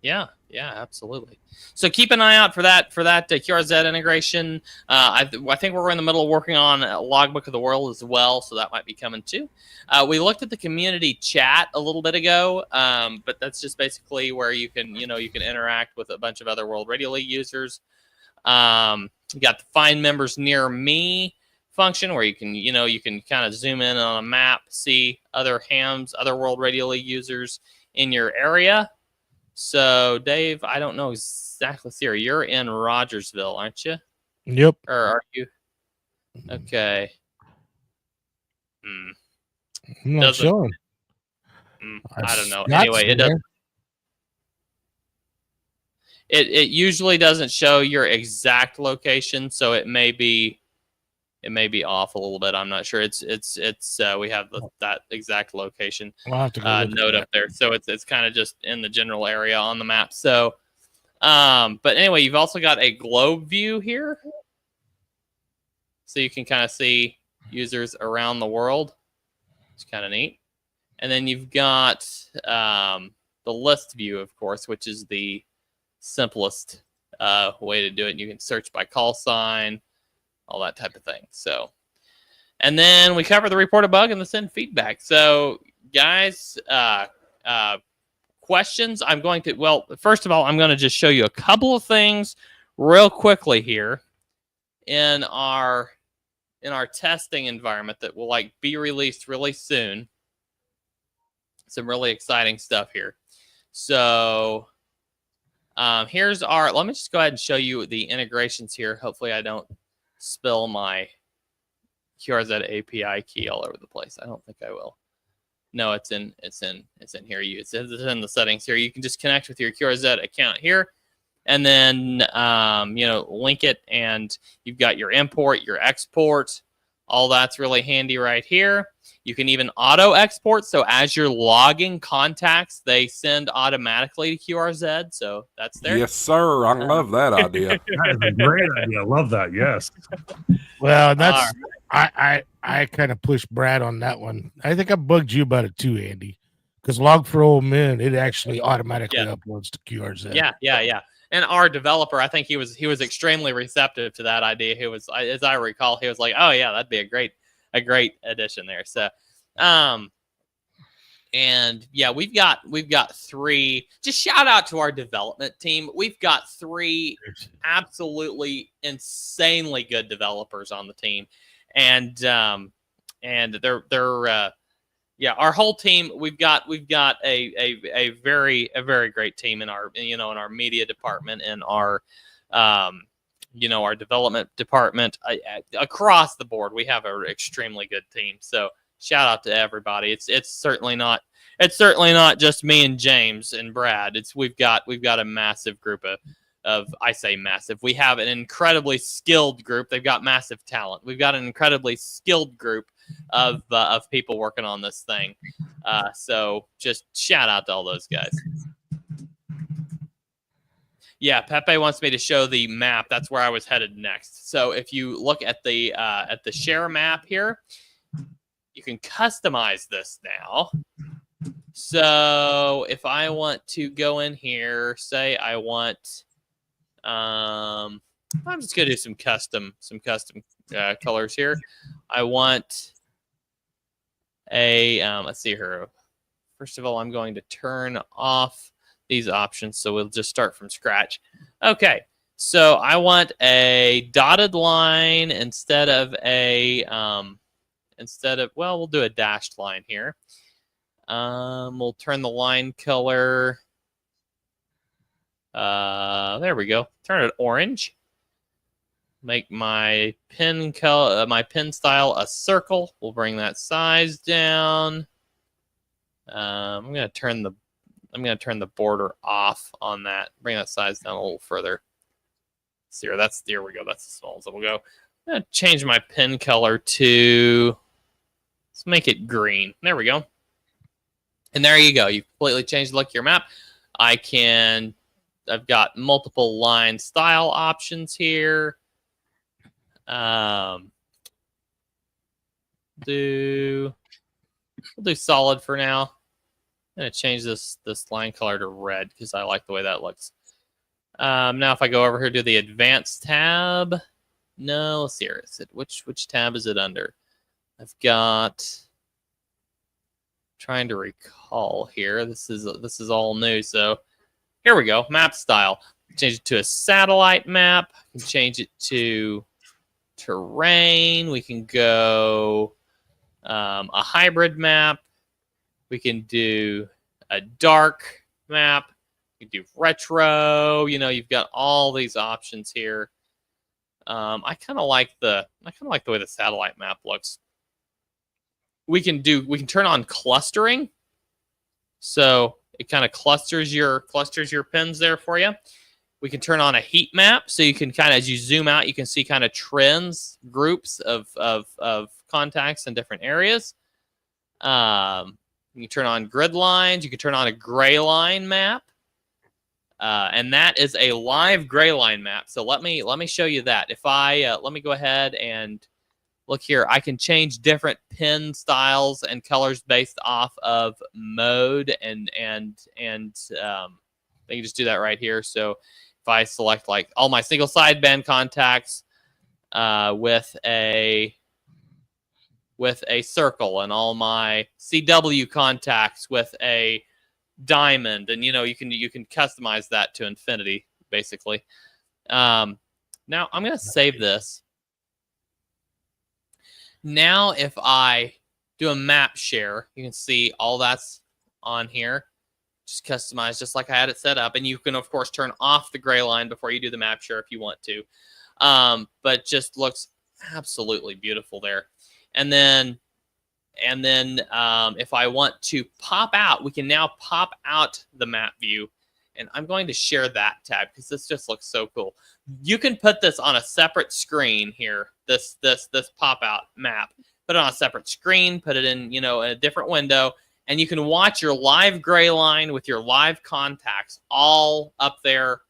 Yeah, absolutely. So keep an eye out for that QRZ integration. I think we're in the middle of working on a Logbook of the World as well, so that might be coming too. We looked at the community chat a little bit ago, but that's just basically where you can interact with a bunch of other World Radio League users. You got the Find Members Near Me function where you can kind of zoom in on a map, see other World Radio League users in your area. So, Dave, I don't know exactly. Sierra, you're in Rogersville, aren't you? Yep. Or are you? Okay. I'm not showing. I don't know. Anyway, it doesn't. It usually doesn't show your exact location, so it may be off a little bit. I'm not sure. It's we have that exact location note up there, so it's kind of just in the general area on the map. So, but anyway, you've also got a globe view here, so you can kind of see users around the world. It's kind of neat. And then you've got the list view, of course, which is the simplest way to do it. You can search by call sign, all that type of thing. So, and then we cover the report a bug and the send feedback. So, guys, questions, I'm going to, well, first of all, I'm going to just show you a couple of things real quickly here in our testing environment that will like be released really soon. Some really exciting stuff here. So here's our, let me just go ahead and show you the integrations here. Hopefully I don't spill my QRZ API key all over the place. I don't think I will. No, it's in here. It's in the settings here. You can just connect with your QRZ account here, and then link it, and you've got your import, your export. All that's really handy right here. You can even auto export. So as you're logging contacts, they send automatically to QRZ. So that's there. Yes, sir. I love that idea. That is a great idea. I love that. Yes. Well, that's I kind of pushed Brad on that one. I think I bugged you about it too, Andy, because Log for Old Men, it actually automatically uploads to QRZ. Yeah. And our developer, I think he was extremely receptive to that idea. He was, as I recall, he was like, "Oh yeah, that'd be a great addition there." So, and yeah, we've got 3. Just shout out to our development team. We've got 3 absolutely insanely good developers on the team, and they're our whole team. We've got a very great team in our in our media department and our our development department across the board. We have an extremely good team. So shout out to everybody. It's certainly not just me and James and Brad. We've got a massive group of I say massive. We have an incredibly skilled group. They've got massive talent. We've got an incredibly skilled group of people working on this thing. So just shout out to all those guys. Yeah, Pepe wants me to show the map. That's where I was headed next. So if you look at the share map here, you can customize this now. So if I want to go in here, say I want, I'm just gonna do some custom colors here. I want a let's see here. First of all, I'm going to turn off these options, so we'll just start from scratch. Okay, so I want a dotted line instead of a well, we'll do a dashed line here. We'll turn the line color. There we go. Turn it orange. Make my pin color, my pin style a circle. We'll bring that size down. I'm gonna turn the border off on that. Bring that size down a little further. See here, there we go. That's as small as it will go. I'm gonna change my pin color to, let's make it green. There we go. And there you go. You've completely changed the look of your map. I've got multiple line style options here. We'll do solid for now. I'm gonna change this line color to red because I like the way that looks. Now if I go over here to the advanced tab, no, let's see here. Is it which tab is it under? I've got, trying to recall here. This is all new. So here we go. Map style. Change it to a satellite map. We can change it to terrain. We can go a hybrid map. We can do a dark map. You can do retro. You've got all these options here. I kind of like the way the satellite map looks. We can turn on clustering, so it kind of clusters your pins there for you. We can turn on a heat map, so you can kind of, as you zoom out, you can see kind of trends, groups of contacts in different areas. You can turn on grid lines. You can turn on a gray line map, and that is a live gray line map. So let me show you that. If I let me go ahead and look here, I can change different pin styles and colors based off of mode, and I can just do that right here. So if I select like all my single sideband contacts with a circle, and all my CW contacts with a diamond, and you can customize that to infinity basically. Now I'm going to save this. Now if I do a map share, you can see all that's on here. Just customize just like I had it set up, and you can of course turn off the gray line before you do the map share if you want to. But just looks absolutely beautiful there. And then if I want to pop out, we can now pop out the map view, and I'm going to share that tab because this just looks so cool. You can put this on a separate screen here. This pop out map. Put it on a separate screen. Put it in in a different window, and you can watch your live gray line with your live contacts all up there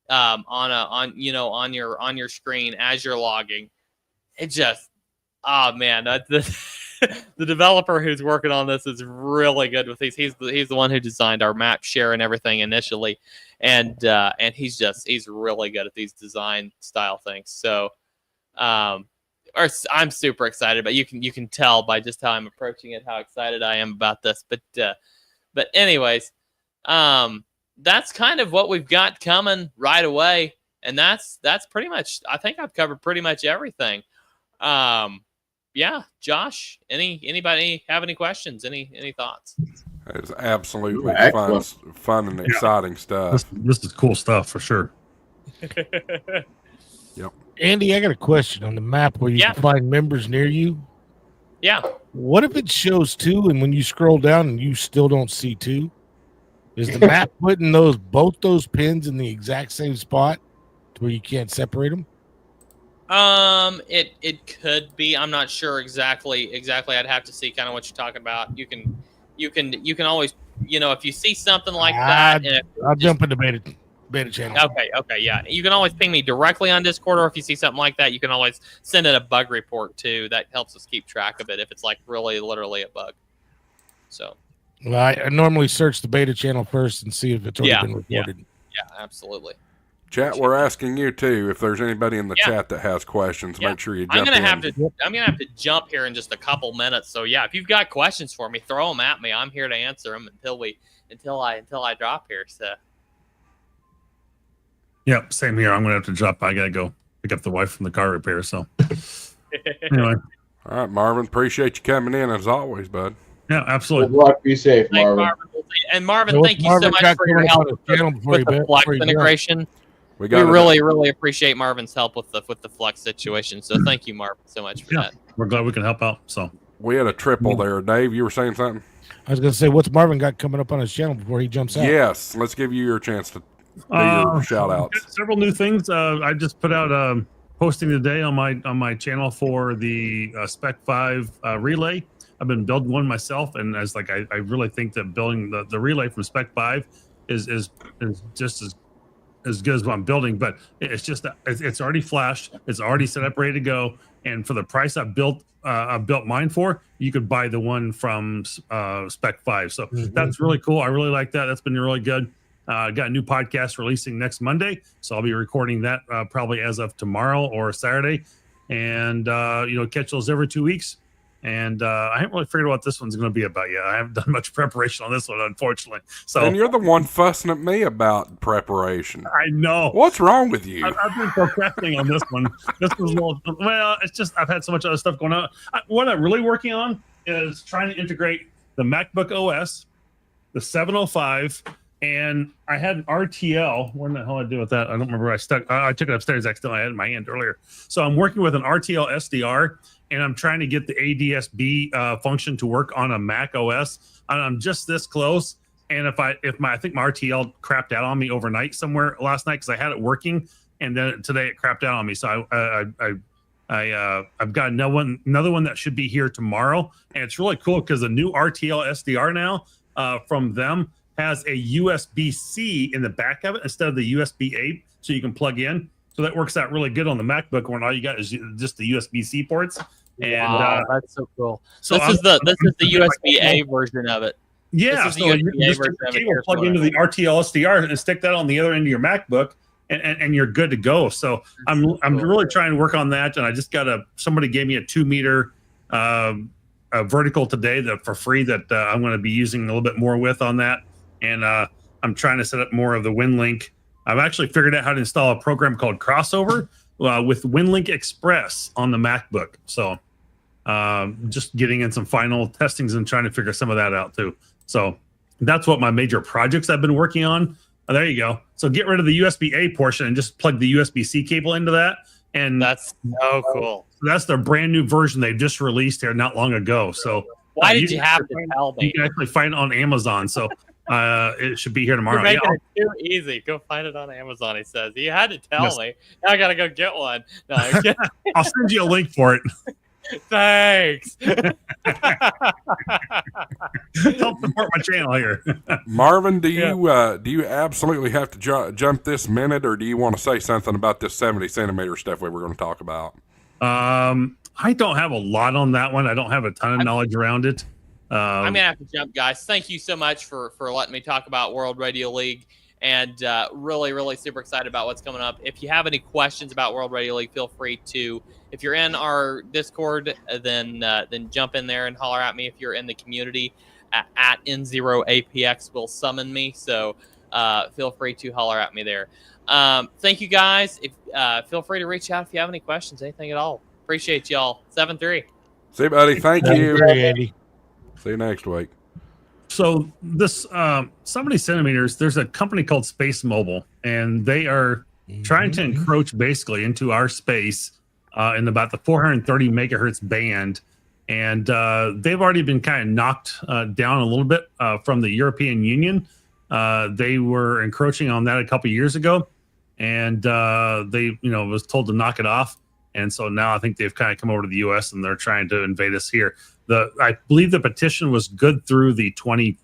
on your screen as you're logging. It just, oh man, the developer who's working on this is really good with these. He's the one who designed our map share and everything initially, and he's really good at these design style things. So, I'm super excited, but you can tell by just how I'm approaching it how excited I am about this. But anyways, that's kind of what we've got coming right away, and that's pretty much. I think I've covered pretty much everything. Yeah, Josh, anybody have any questions? Any thoughts? It's absolutely fun and exciting stuff. This is cool stuff for sure. Yep. Andy, I got a question on the map where you can find members near you. Yeah. What if it shows 2 and when you scroll down and you still don't see 2? Is the map putting both those pins in the exact same spot to where you can't separate them? It could be. I'm not sure exactly. I'd have to see kind of what you're talking about. You can always, if you see something like that, I'll jump into beta channel. Okay, yeah. You can always ping me directly on Discord, or if you see something like that, you can always send it a bug report too. That helps us keep track of it if it's like really literally a bug. So. Well, I normally search the beta channel first and see if it's already been reported. Yeah, absolutely. Chat, we're asking you too. If there's anybody in the chat that has questions, make sure you jump I'm gonna in. I'm gonna have to jump here in just a couple minutes. So yeah, if you've got questions for me, throw them at me. I'm here to answer them until I drop here. So. Yep, same here. I'm gonna have to drop. I gotta go pick up the wife from the car repair. So anyway, all right, Marvin. Appreciate you coming in as always, bud. Yeah, absolutely. Good luck. Be safe, Marvin. And Marvin, thank you so much for your help with the Flex integration. We really appreciate Marvin's help with the Flex situation. So thank you, Marvin, so much for that. We're glad we can help out. So we had a triple there. Dave, you were saying something? I was going to say, what's Marvin got coming up on his channel before he jumps out? Yes, let's give you your chance to do your shout outs. Several new things. I just put out posting today on my channel for the Spec 5 relay. I've been building one myself, and I really think that building the relay from Spec 5 is just as good as what I'm building, but it's just that it's already flashed, it's already set up, ready to go, and for the price I built mine for, you could buy the one from Spec 5. So that's really cool. I really like that. That's been really good. Got a new podcast releasing next Monday, so I'll be recording that probably as of tomorrow or Saturday, and catch those every 2 weeks. And I haven't really figured out what this one's going to be about yet. I haven't done much preparation on this one, unfortunately. So, and you're the one fussing at me about preparation. I know. What's wrong with you? I've been procrastinating on this one. This was it's just I've had so much other stuff going on. What I'm really working on is trying to integrate the MacBook OS, the 705, and I had an RTL. What the hell did I do with that? I don't remember where I stuck. I took it upstairs. Accidentally, I had it in my hand earlier. So I'm working with an RTL SDR. And I'm trying to get the ADSB function to work on a Mac OS. And I'm just this close. And I think my RTL crapped out on me overnight somewhere last night because I had it working, and then today it crapped out on me. So I've got another one that should be here tomorrow, and it's really cool because the new RTL SDR now from them has a USB-C in the back of it instead of the USB-A, so you can plug in. So that works out really good on the MacBook when all you got is just the USB-C ports. And wow, that's so cool. So this is the USB-A version of it. Yeah, this is the USB-A version of it. Plug into the RTL SDR and stick that on the other end of your MacBook, and you're good to go. So I'm really trying to work on that, and I just got somebody gave me a 2-meter vertical today that for free that I'm going to be using a little bit more with on that. and I'm trying to set up more of the WinLink. I've actually figured out how to install a program called Crossover with WinLink Express on the MacBook. So just getting in some final testings and trying to figure some of that out too. So that's what my major projects I've been working on. There you go. So get rid of the USB-A portion and just plug the USB-C cable into that. And that's so cool. So that's their brand new version they just released here not long ago. So why did you have to tell me? You can actually find it on Amazon. So it should be here tomorrow. You're making it too easy. Go find it on Amazon, he says. You had to tell me. Now I got to go get one. No, I'll send you a link for it. Thanks. Help support my channel here. Marvin, do you absolutely have to jump this minute, or do you want to say something about this 70 centimeter stuff we were going to talk about? I don't have a lot on that one. I don't have a ton of knowledge around it. I'm gonna have to jump, guys. Thank you so much for letting me talk about World Radio League, and really super excited about what's coming up. If you have any questions about World Radio League, feel free to. If you're in our Discord, then jump in there and holler at me. If you're in the community, at N0APX will summon me. So feel free to holler at me there. Thank you, guys. Feel free to reach out if you have any questions, anything at all. Appreciate y'all. 7-3. See you, buddy. Thank you. Andy. See you next week. So this 70 centimeters, there's a company called SpaceMobile, and they are trying to encroach basically into our space in about the 430 megahertz band. And they've already been kind of knocked down a little bit from the European Union. They were encroaching on that a couple of years ago, and they was told to knock it off. And so now I think they've kind of come over to the U.S. and they're trying to invade us here. I believe the petition was good through the 21st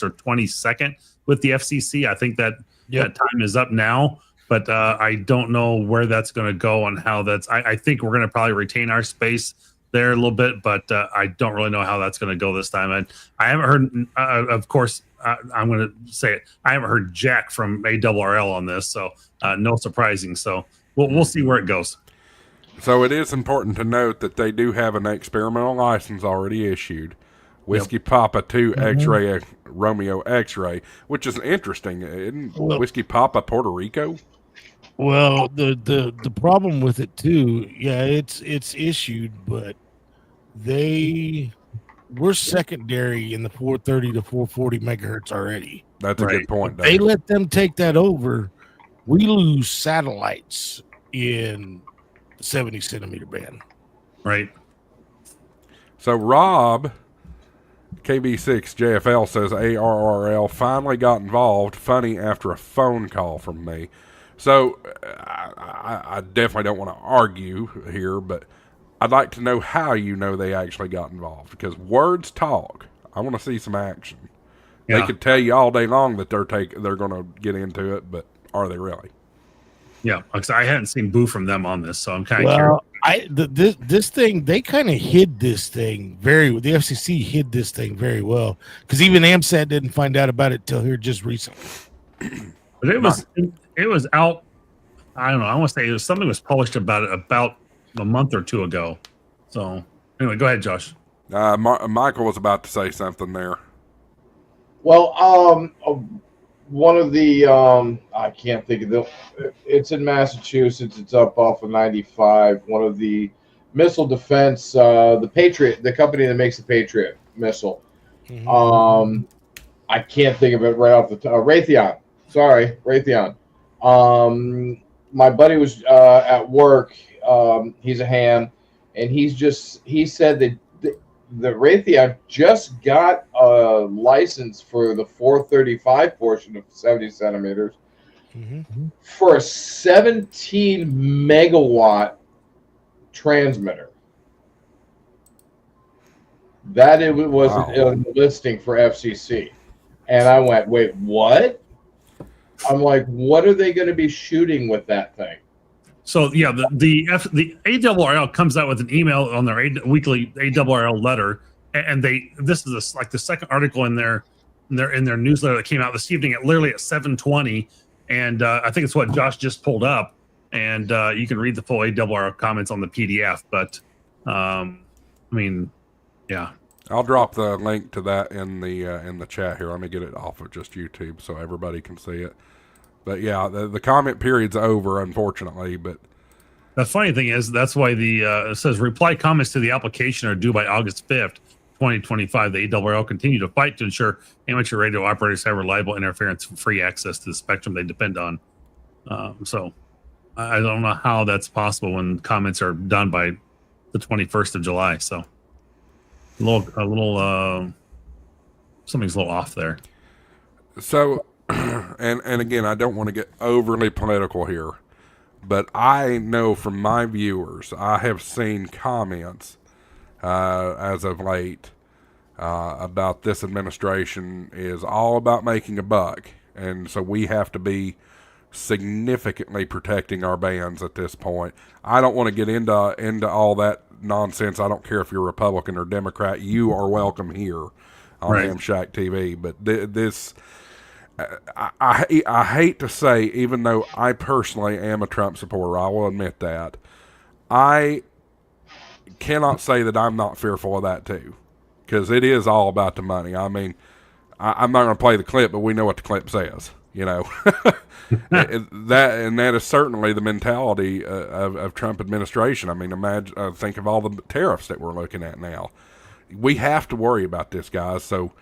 or 22nd with the FCC. I think that time is up now, but I don't know where that's going to go and how that's. I think we're going to probably retain our space there a little bit, but I don't really know how that's going to go this time. And I haven't heard, of course, I'm going to say it. I haven't heard jack from WRL on this, so no surprising. So we'll see where it goes. So it is important to note that they do have an experimental license already issued, Whiskey Papa 2 X-Ray Romeo X-Ray, which is interesting. Isn't Whiskey Papa Puerto Rico? Well, the problem with it too, it's issued, but we're secondary in the 430 to 440 megahertz already. That's a good point. They let them take that over. We lose satellites in 70 centimeter band. Right. So Rob, KB6 JFL says ARRL finally got involved. Funny after a phone call from me. So I definitely don't want to argue here, but I'd like to know how they actually got involved, because words talk. I want to see some action. Yeah. They could tell you all day long that they're going to get into it, but are they really? Yeah, because I hadn't seen boo from them on this, so I'm kind of curious. This thing, they kind of hid this thing the FCC hid this thing very well, because even AMSAT didn't find out about it till here just recently. But it was out. I don't know. I want to say something was published about it about a month or two ago. So anyway, go ahead, Josh. Michael was about to say something there. Well, one of the I can't think of it's in Massachusetts. It's up off of 95. One of the missile defense, the Patriot, the company that makes the Patriot missile. I can't think of it right off the top. Raytheon. Sorry, Raytheon. My buddy was at work. He's a ham, and he said that the Raytheon just got a license for the 435 portion of 70 centimeters for a 17 megawatt transmitter. That it was a listing for FCC. And I went, wait, what? I'm like, what are they going to be shooting with that thing? So yeah, the ARRL comes out with an email on their weekly ARRL letter, and this is like the second article in their newsletter that came out this evening at literally at 7:20, and I think it's what Josh just pulled up, and you can read the full ARRL comments on the PDF. But I mean, yeah. I'll drop the link to that in the chat here. Let me get it off of just YouTube so everybody can see it. But yeah, the comment period's over, unfortunately. But the funny thing is, that's why it says reply comments to the application are due by August 5th, 2025. The ARRL continue to fight to ensure amateur radio operators have reliable interference and free access to the spectrum they depend on. So I don't know how that's possible when comments are done by the 21st of July. So a little something's a little off there. So, and again, I don't want to get overly political here, but I know from my viewers, I have seen comments as of late about this administration is all about making a buck, and so we have to be significantly protecting our bands at this point. I don't want to get into all that nonsense. I don't care if you're Republican or Democrat. You are welcome here on HamShackTV. But this, I hate to say, even though I personally am a Trump supporter, I will admit that, I cannot say that I'm not fearful of that too, because it is all about the money. I mean, I'm not going to play the clip, but we know what the clip says. You know, that is certainly the mentality of Trump administration. I mean, imagine, think of all the tariffs that we're looking at now. We have to worry about this, guys. So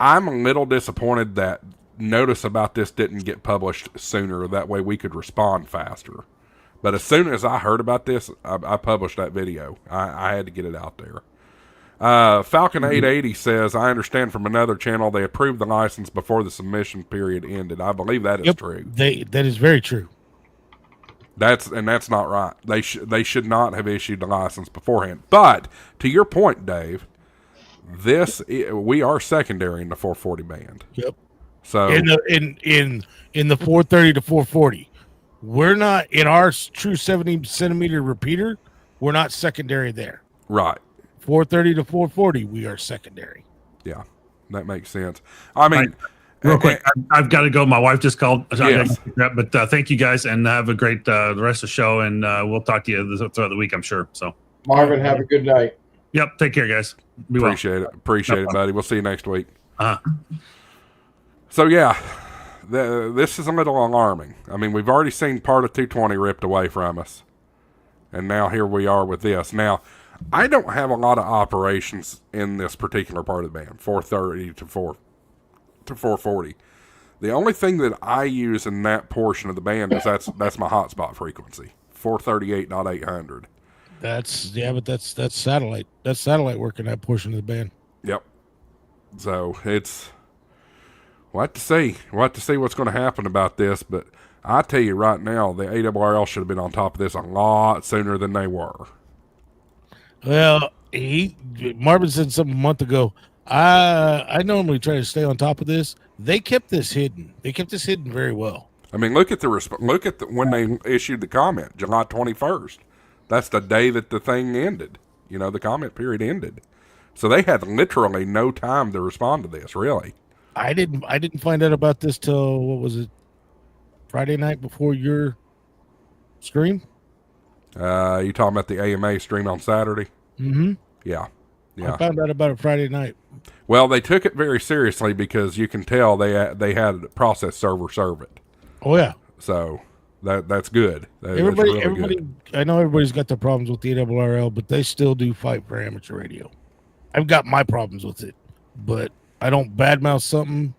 I'm a little disappointed that notice about this didn't get published sooner. That way we could respond faster. But as soon as I heard about this, I published that video. I had to get it out there. Falcon 880 says, I understand from another channel they approved the license before the submission period ended. I believe that is true. That is very true. That's not right. They should not have issued the license beforehand. But to your point, Dave, we are secondary in the 440 band. Yep. So in the 430 to 440, we're not in our true 70 centimeter repeater. We're not secondary there. Right. 430 to 440, we are secondary. Yeah, that makes sense. I mean, real quick, I've got to go. My wife just called. Yes. But thank you guys, and have a great the rest of the show, and we'll talk to you throughout the week, I'm sure. So, Marvin, have a good night. Yep, take care, guys. Be well. Appreciate it, buddy. We'll see you next week. So yeah, this is a little alarming. I mean, we've already seen part of 220 ripped away from us, and now here we are with this. Now, I don't have a lot of operations in this particular part of the band, 430 to 440. The only thing that I use in that portion of the band is that's my hotspot frequency, 438.800. But that's satellite. That's satellite work in that portion of the band. Yep. So we'll have to see what's going to happen about this. But I tell you right now, the ARRL should have been on top of this a lot sooner than they were. Well, Marvin said something a month ago. I normally try to stay on top of this. They kept this hidden. They kept this hidden very well. I mean, look at when they issued the comment, July 21st. That's the day that the thing ended. You know, the comment period ended. So they had literally no time to respond to this, really. I didn't find out about this till, what was it, Friday night before your stream? You talking about the AMA stream on Saturday? Mm-hmm. Yeah. I found out about it Friday night. Well, they took it very seriously because you can tell they had a process server serve it. Oh yeah. So that's good. Everybody, good. I know everybody's got their problems with the WRL, but they still do fight for amateur radio. I've got my problems with it, but I don't badmouth something.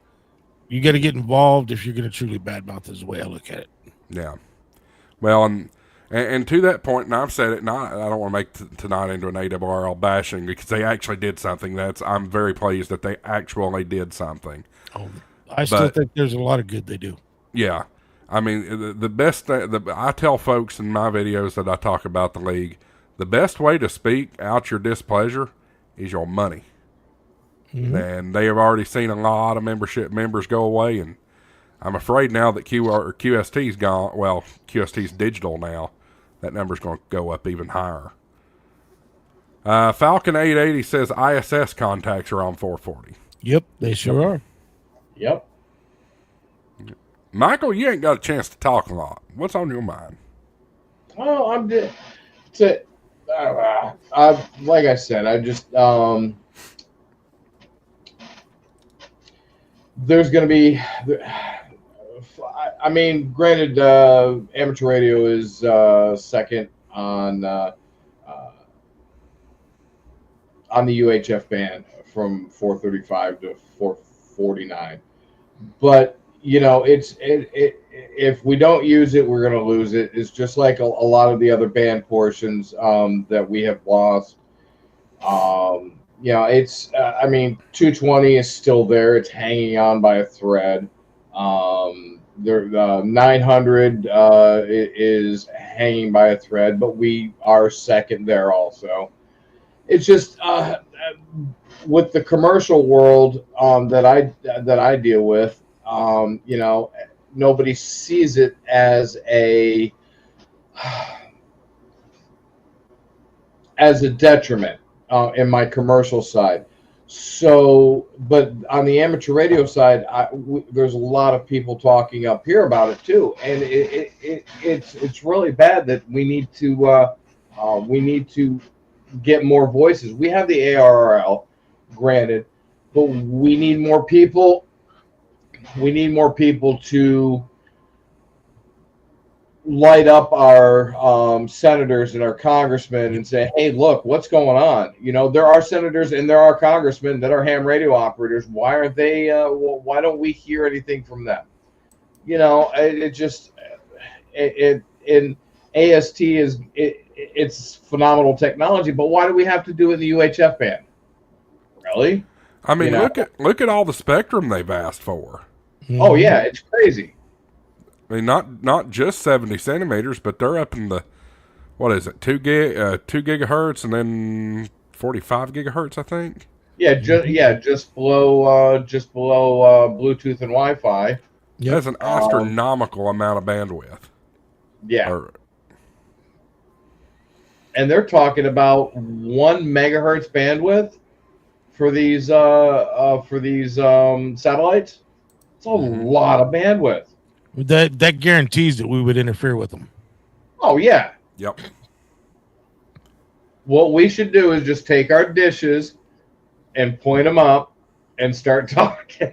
You got to get involved if you're going to truly badmouth. Is the way I look at it. Yeah. Well, and to that point, and I've said it, and I don't want to make tonight into an ARRL bashing because they actually did something. I'm very pleased that they actually did something. Oh, I still think there's a lot of good they do. Yeah. I mean, the best thing, I tell folks in my videos that I talk about the league, the best way to speak out your displeasure is your money. Mm-hmm. And they have already seen a lot of members go away, and I'm afraid now that QST's gone, well, QST's digital now, that number's going to go up even higher. Falcon 880 says ISS contacts are on 440. Yep, they sure are. Yep. Michael, you ain't got a chance to talk a lot. What's on your mind? Well, I'm just, like I said, I just, there's going to be. I mean, granted, amateur radio is second on the UHF band from 435 to 449, but if we don't use it, we're going to lose it. It's just like a lot of the other band portions that we have lost. It's I mean, 220 is still there. It's hanging on by a thread. 900 is hanging by a thread, but we are second there also. It's just with the commercial world that I deal with, nobody sees it as a detriment in my commercial side. So, but on the amateur radio side, there's a lot of people talking up here about it too, and it's really bad that we need to get more voices. We have the ARRL, granted, but we need more people. We need more people to light up our senators and our congressmen and say, hey, look, what's going on? There are senators and there are congressmen that are ham radio operators. Why aren't they? Why don't we hear anything from them? In AST it's phenomenal technology, but why do we have to do it in the UHF band? Really? I mean, look at all the spectrum they've asked for. Oh yeah, it's crazy. I mean, not just 70 centimeters, but they're up in the, what is it, 2 gigahertz and then 45 gigahertz, I think. Yeah, just below Bluetooth and Wi-Fi. Yep. That's an astronomical amount of bandwidth. Yeah. And they're talking about 1 megahertz bandwidth for these satellites. It's a lot of bandwidth. That guarantees that we would interfere with them. Oh yeah. Yep. What we should do is just take our dishes and point them up and start talking.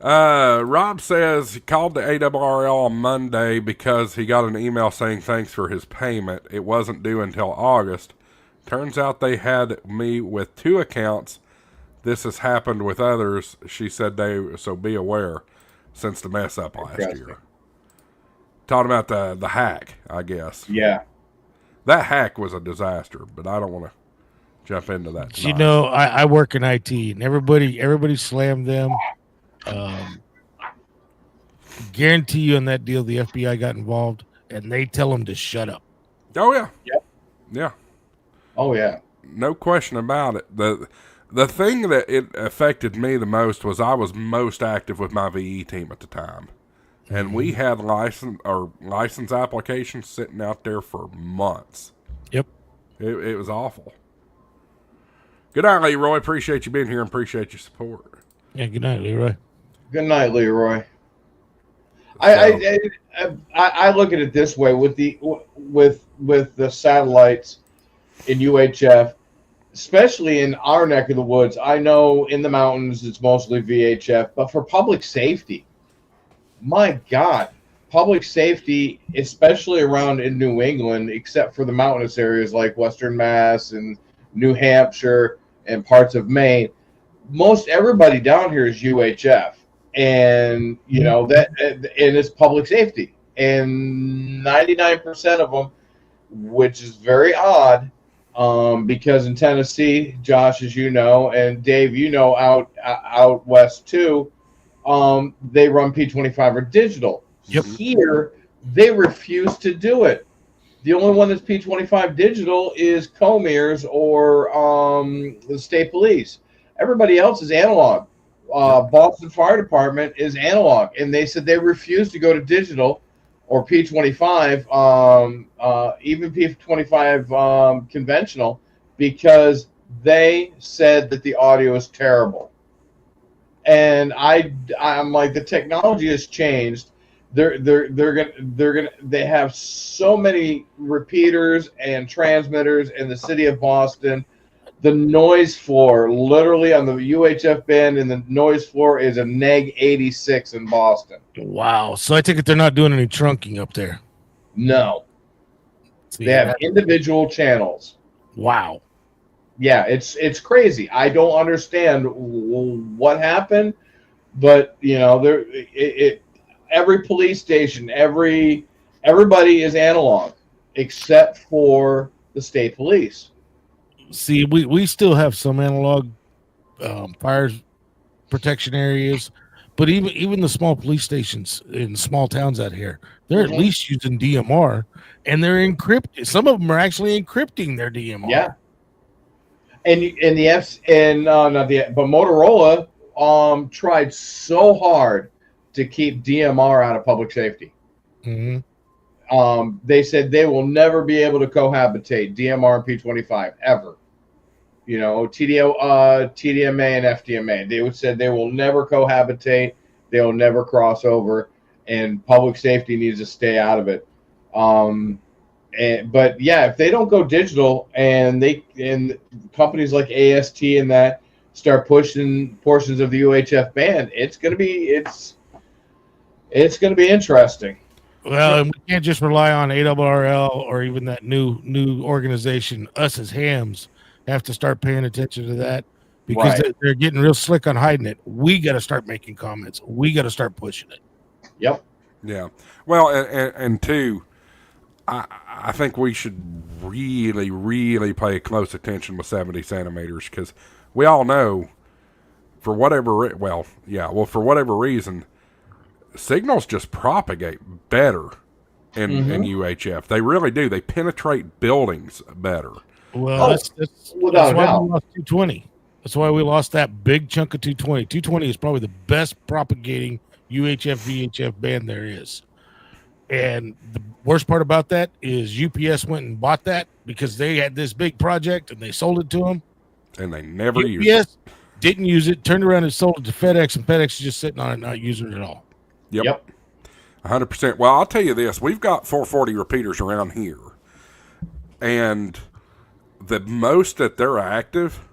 Rob says he called the WRL on Monday because he got an email saying thanks for his payment. It wasn't due until August. Turns out they had me with 2 accounts. This has happened with others, she said, so be aware, since the mess up last year. Talking about the hack, I guess. Yeah. That hack was a disaster, but I don't want to jump into that tonight. I work in IT, and everybody slammed them. Guarantee you on that deal, the FBI got involved, and they tell them to shut up. Oh, yeah. Yep. Yeah. Oh, yeah. No question about it. The thing that it affected me the most was I was most active with my VE team at the time. And we had license applications sitting out there for months. Yep. It was awful. Good night, Leroy. Appreciate you being here and appreciate your support. Yeah, good night, Leroy. Good night, Leroy. I look at it this way with the satellites in UHF, especially in our neck of the woods. I know in the mountains it's mostly VHF, but for public safety, my God, public safety, especially around in New England, except for the mountainous areas like Western Mass and New Hampshire and parts of Maine, most everybody down here is UHF, and and it's public safety, and 99% of them, which is very odd. Because in Tennessee, Josh, as you know, and Dave, out west too, they run P25 or digital. Yep. Here, they refuse to do it. The only one that's P25 digital is Comiers or the state police. Everybody else is analog. Boston Fire Department is analog, and they said they refuse to go to digital or P25, even P25 conventional, because they said that the audio is terrible. And I'm like, the technology has changed. They have so many repeaters and transmitters in the city of Boston The noise floor, literally on the UHF band, and the noise floor is a neg 86 in Boston. Wow. So I take it they're not doing any trunking up there. No. See, They have individual channels. Wow. Yeah, it's crazy. I don't understand what happened, but you know, every police station, everybody is analog except for the state police. See, we still have some analog fire protection areas, but even the small police stations in small towns out here, they're at least using DMR, and they're encrypted. Some of them are actually encrypting their DMR. Yeah. And but Motorola tried so hard to keep DMR out of public safety. Mm-hmm. They said they will never be able to cohabitate DMR and P25 ever. You know, TDMA and FDMA. They said they will never cohabitate. They will never cross over, and public safety needs to stay out of it. But yeah, if they don't go digital and companies like AST and that start pushing portions of the UHF band, it's gonna be interesting. Well, and we can't just rely on WRL or even that new organization. Us as hams have to start paying attention to that, because they're getting real slick on hiding it. We got to start making comments. We got to start pushing it. Yep. Yeah. Well, and two, I think we should really, really pay close attention with 70 centimeters, because we all know, for whatever reason, signals just propagate better in UHF. They really do. They penetrate buildings better. Well, that's why we lost 220. That's why we lost that big chunk of 220. 220 is probably the best propagating UHF VHF band there is. And the worst part about that is UPS went and bought that because they had this big project and they sold it to them. And they never used it. UPS didn't use it, turned around and sold it to FedEx, and FedEx is just sitting on it, not using it at all. Yep. 100%. Well, I'll tell you this. We've got 440 repeaters around here. And the most that they're active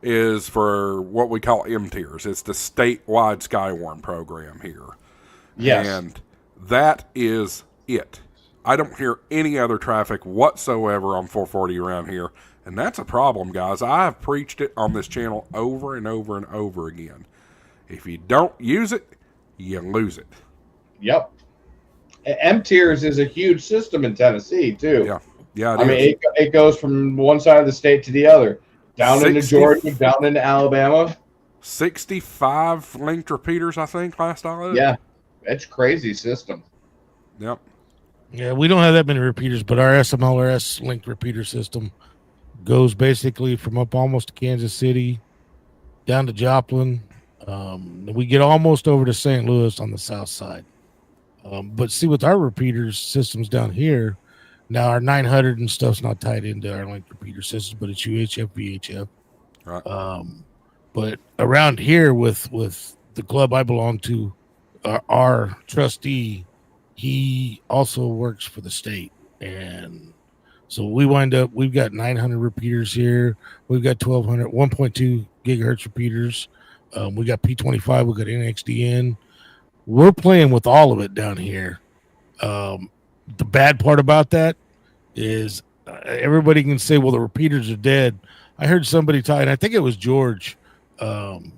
is for what we call M-tiers. It's the statewide Skywarn program here. Yes. And that is it. I don't hear any other traffic whatsoever on 440 around here. And that's a problem, guys. I have preached it on this channel over and over and over again. If you don't use it, you lose it. Yep. M-tiers is a huge system in Tennessee, too. Yeah. Yeah, I mean, it goes from one side of the state to the other. Down into Georgia, down into Alabama. 65 linked repeaters, I think, last I looked. Yeah. It's crazy system. Yep. Yeah, we don't have that many repeaters, but our SMLRS linked repeater system goes basically from up almost to Kansas City down to Joplin. We get almost over to St. Louis on the south side. But see, with our repeaters systems down here, now our 900 and stuff's not tied into our linked repeater system, but it's UHF, VHF. Right. But around here with the club I belong to, our trustee, he also works for the state. And so we wind up, we've got 900 repeaters here. We've got 1.2 gigahertz repeaters. We got P25, we got NXDN. We're playing with all of it down here. The bad part about that is everybody can say, well, the repeaters are dead. I heard somebody talk, and I think it was George from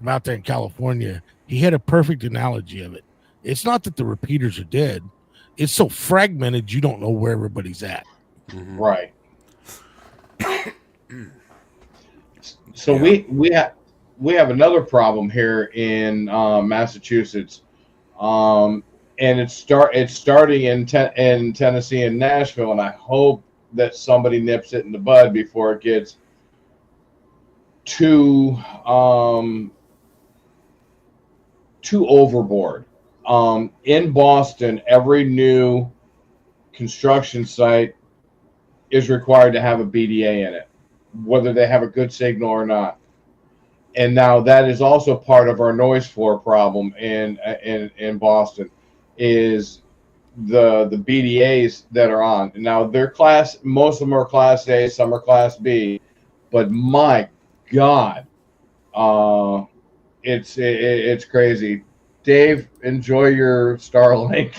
out there in California. He had a perfect analogy of it. It's not that the repeaters are dead. It's so fragmented, you don't know where everybody's at. Mm-hmm. Right. So we have another problem here in Massachusetts. And it's starting in Tennessee and Nashville, and I hope that somebody nips it in the bud before it gets too overboard. In Boston, every new construction site is required to have a BDA in it, whether they have a good signal or not. And now that is also part of our noise floor problem in Boston, is the BDAs that are on. Now they're most of them are class A, some are class B, but my God, it's crazy. Dave, enjoy your Starlink.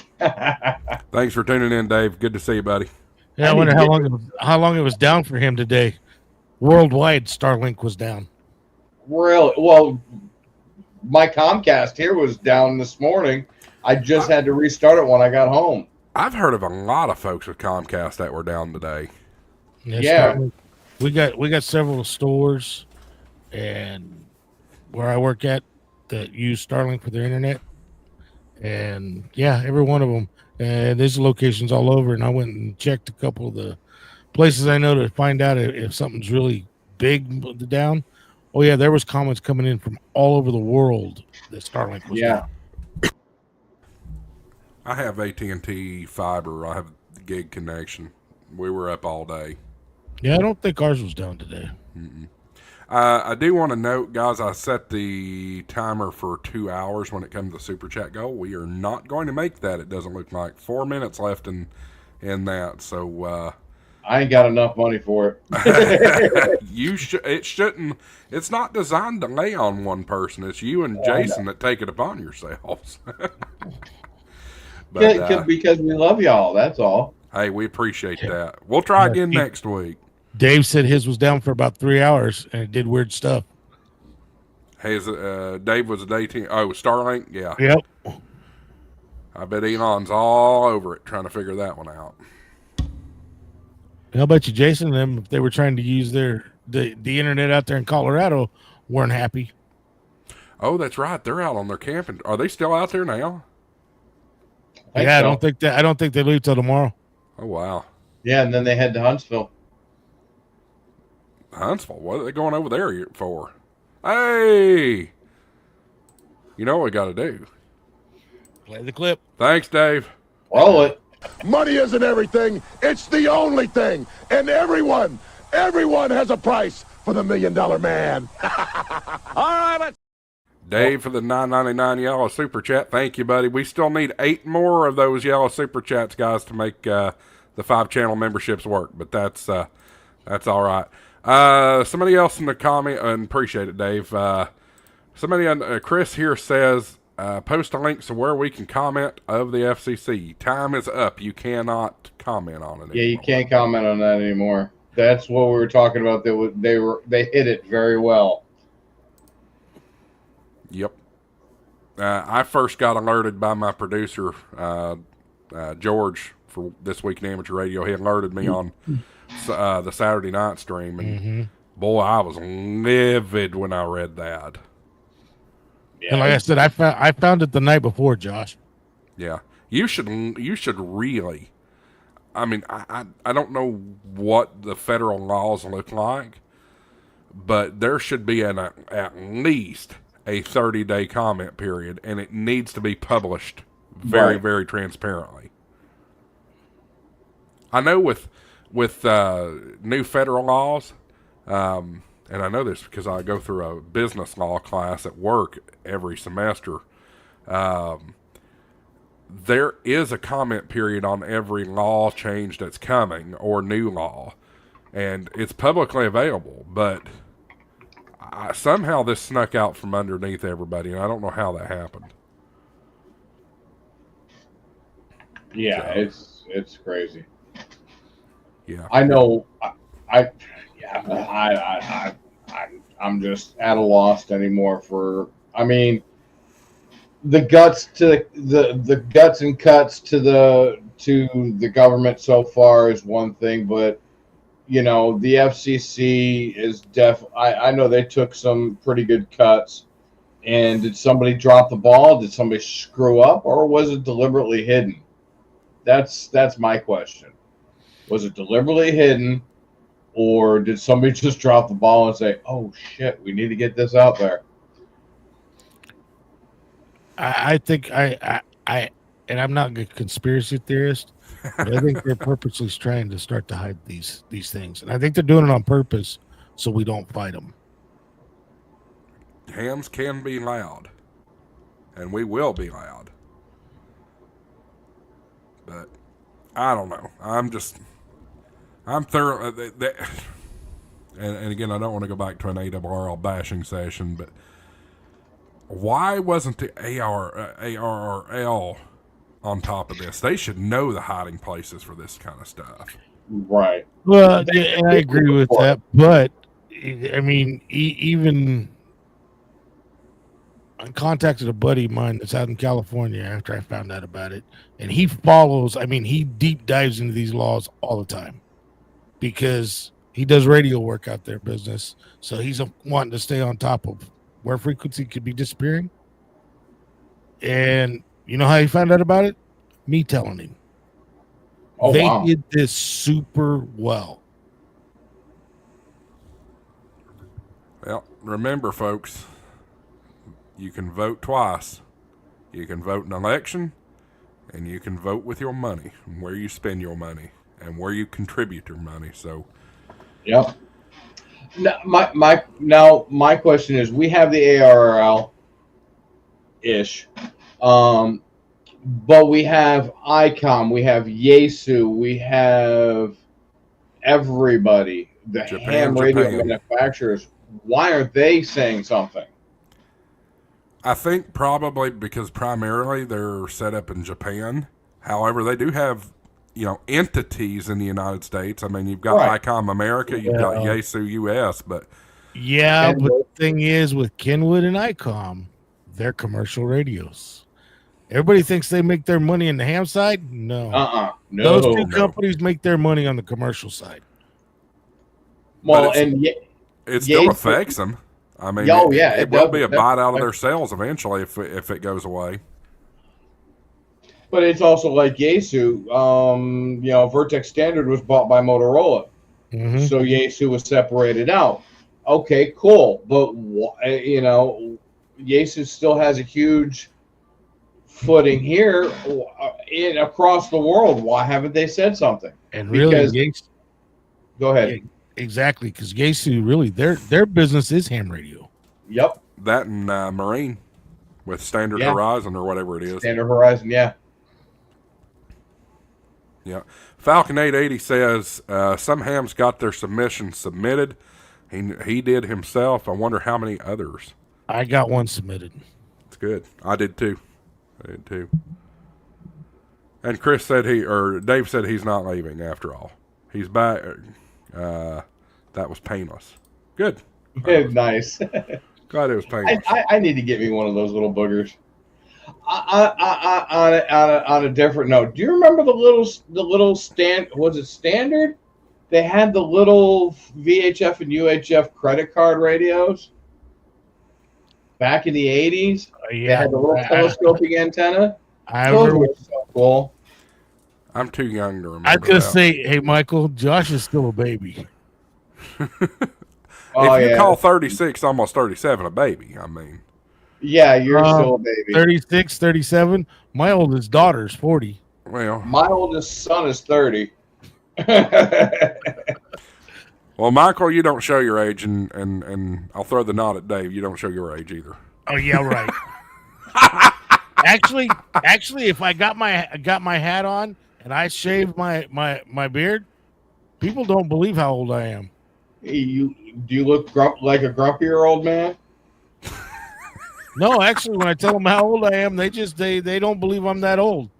Thanks for tuning in, Dave. Good to see you, buddy. Yeah, I wonder how long it was down for him today. Worldwide, Starlink was down. Really? Well, my Comcast here was down this morning. I just had to restart it when I got home. I've heard of a lot of folks with Comcast that were down today. Yeah. Starlink, we got several stores and where I work at that use Starlink for their internet, and yeah, every one of them. And there's locations all over, and I went and checked a couple of the places I know to find out if something's really big down. Oh yeah, there was comments coming in from all over the world that Starlink was down. I have AT&T fiber. I have the gig connection. We were up all day. Yeah, I don't think ours was down today. I do want to note, guys, I set the timer for 2 hours when it comes to Super Chat goal. We are not going to make that, it doesn't look like. 4 minutes left in that, so... I ain't got enough money for it. It shouldn't... It's not designed to lay on one person. It's you and Jason that take it upon yourselves. But, because we love y'all, that's all. Hey, we appreciate that. We'll try again next week. Dave said his was down for about 3 hours and it did weird stuff. Hey, Dave was a day team. Oh, Starlink? Yeah. Yep. I bet Elon's all over it trying to figure that one out. How about you, Jason? Them, if they were trying to use the internet out there in Colorado, weren't happy. Oh, that's right. They're out on their camping. Are they still out there now? I don't think they leave till tomorrow. Oh, wow. Yeah, and then they head to Huntsville. Huntsville? What are they going over there for? Hey! You know what we got to do. Play the clip. Thanks, Dave. Roll it. Money isn't everything. It's the only thing. And everyone has a price for the $1 million man. All right, let's... Dave for the $9.99 yellow super chat. Thank you, buddy. We still need 8 more of those yellow super chats, guys, to make the 5-channel memberships work. But that's all right. Somebody else in the comment, and appreciate it, Dave. Chris here says, post a link to where we can comment of the FCC. Time is up. You cannot comment on it anymore. Yeah, you can't comment on that anymore. That's what we were talking about. They hit it very well. Yep. I first got alerted by my producer, George, for This Week in Amateur Radio. He alerted me on the Saturday night stream, and boy, I was livid when I read that. Yeah. And like I said, I found it the night before, Josh. Yeah, you should really. I mean, I don't know what the federal laws look like, but there should be at least a 30-day comment period, and it needs to be published very, very transparently. I know with new federal laws, and I know this because I go through a business law class at work every semester, there is a comment period on every law change that's coming or new law, and it's publicly available, but somehow this snuck out from underneath everybody, and I don't know how that happened. Yeah, it's crazy. Yeah, I know. I'm just at a loss anymore for. I mean, the guts to the guts and cuts to the government so far is one thing, but you know the FCC is I know they took some pretty good cuts, and did somebody drop the ball? Did somebody screw up, or was it deliberately hidden? That's my question. Was it deliberately hidden, or did somebody just drop the ball and say, "Oh shit, we need to get this out there"? I think and I'm not a conspiracy theorist, but I think they're purposely trying to start to hide these things, and I think they're doing it on purpose so we don't fight them. Hams can be loud, and we will be loud, but I don't know. I'm thorough. and again, I don't want to go back to an ARRL bashing session, but why wasn't the ARRL on top of this? They should know the hiding places for this kind of stuff. Right. Well, yeah, and I agree with that, but I mean, even I contacted a buddy of mine that's out in California after I found out about it, and he follows. I mean, he deep dives into these laws all the time because he does radio work out there, business. So he's wanting to stay on top of where frequency could be disappearing. And you know how he found out about it? Me telling him. Oh, they wow. did this super well. Well, remember, folks, you can vote twice. You can vote in an election, and you can vote with your money, and where you spend your money, and where you contribute your money. So, Yep. Now my question is: we have the ARRL ish, but we have ICOM, we have Yaesu, we have everybody, the ham radio manufacturers. Why aren't they saying something? I think probably because primarily they're set up in Japan. However, they do have, entities in the United States. I mean, you've got ICOM America, you've got Yaesu US, but yeah, but the thing is with Kenwood and ICOM, they're commercial radios. Everybody thinks they make their money in the ham side. No. No. Those two companies make their money on the commercial side. Well, it still affects them. I mean, it will be a bite out of their sales eventually if it goes away. But it's also like Yaesu. Vertex Standard was bought by Motorola, so Yaesu was separated out. Okay, cool, but Yaesu still has a huge footing here across the world. Why haven't they said something? And really, go ahead. Exactly, because Yaesu really their business is ham radio. Yep. That and Marine with Standard Horizon or whatever it is. Standard Horizon, yeah. Yeah. Falcon 880 says some hams got their submissions submitted. He did himself. I wonder how many others. I got one submitted. It's good. I did too. And Dave said he's not leaving after all. He's back. That was painless. Good. Nice. Glad it was painless. I need to get me one of those little boogers. On a different note, do you remember the little stand? Was it Standard? They had the little VHF and UHF credit card radios back in the 80s. Yeah, they had the little telescoping antenna. I remember. So cool. I'm too young to remember. I was gonna say, hey, Michael, Josh is still a baby. If you call 36, almost 37 a baby, I mean. Yeah, you're still a baby. 36, 37. My oldest daughter is 40. Well, my oldest son is 30. Well, Michael, you don't show your age, and I'll throw the nod at Dave. You don't show your age either. Oh yeah, right. actually, if I got my hat on and I shave my beard, people don't believe how old I am. Do you look like a grumpier old man? No, actually, when I tell them how old I am, they don't believe I'm that old.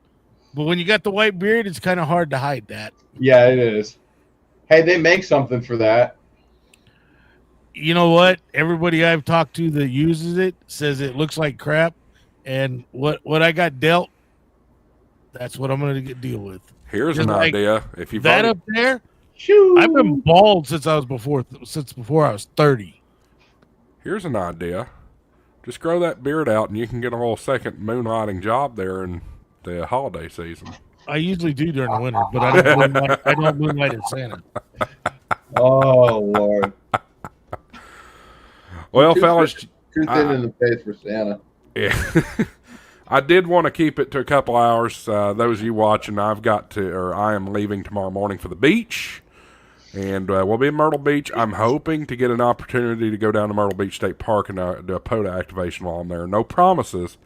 But when you got the white beard, it's kind of hard to hide that. Yeah, it is. Hey, they make something for that. You know what? Everybody I've talked to that uses it says it looks like crap. And what I got dealt, that's what I'm going to deal with. Here's an idea. If you that up there, I've been bald since before I was 30. Here's an idea. Just grow that beard out, and you can get a little second moonlighting job there in the holiday season. I usually do during the winter, but I don't moonlight at Santa. Oh, Lord. Well, fellas. Too thin in the face for Santa. Yeah. I did want to keep it to a couple hours. Those of you watching, I am leaving tomorrow morning for the beach. And we'll be in Myrtle Beach. I'm hoping to get an opportunity to go down to Myrtle Beach State Park and do a POTA activation while I'm there. No promises,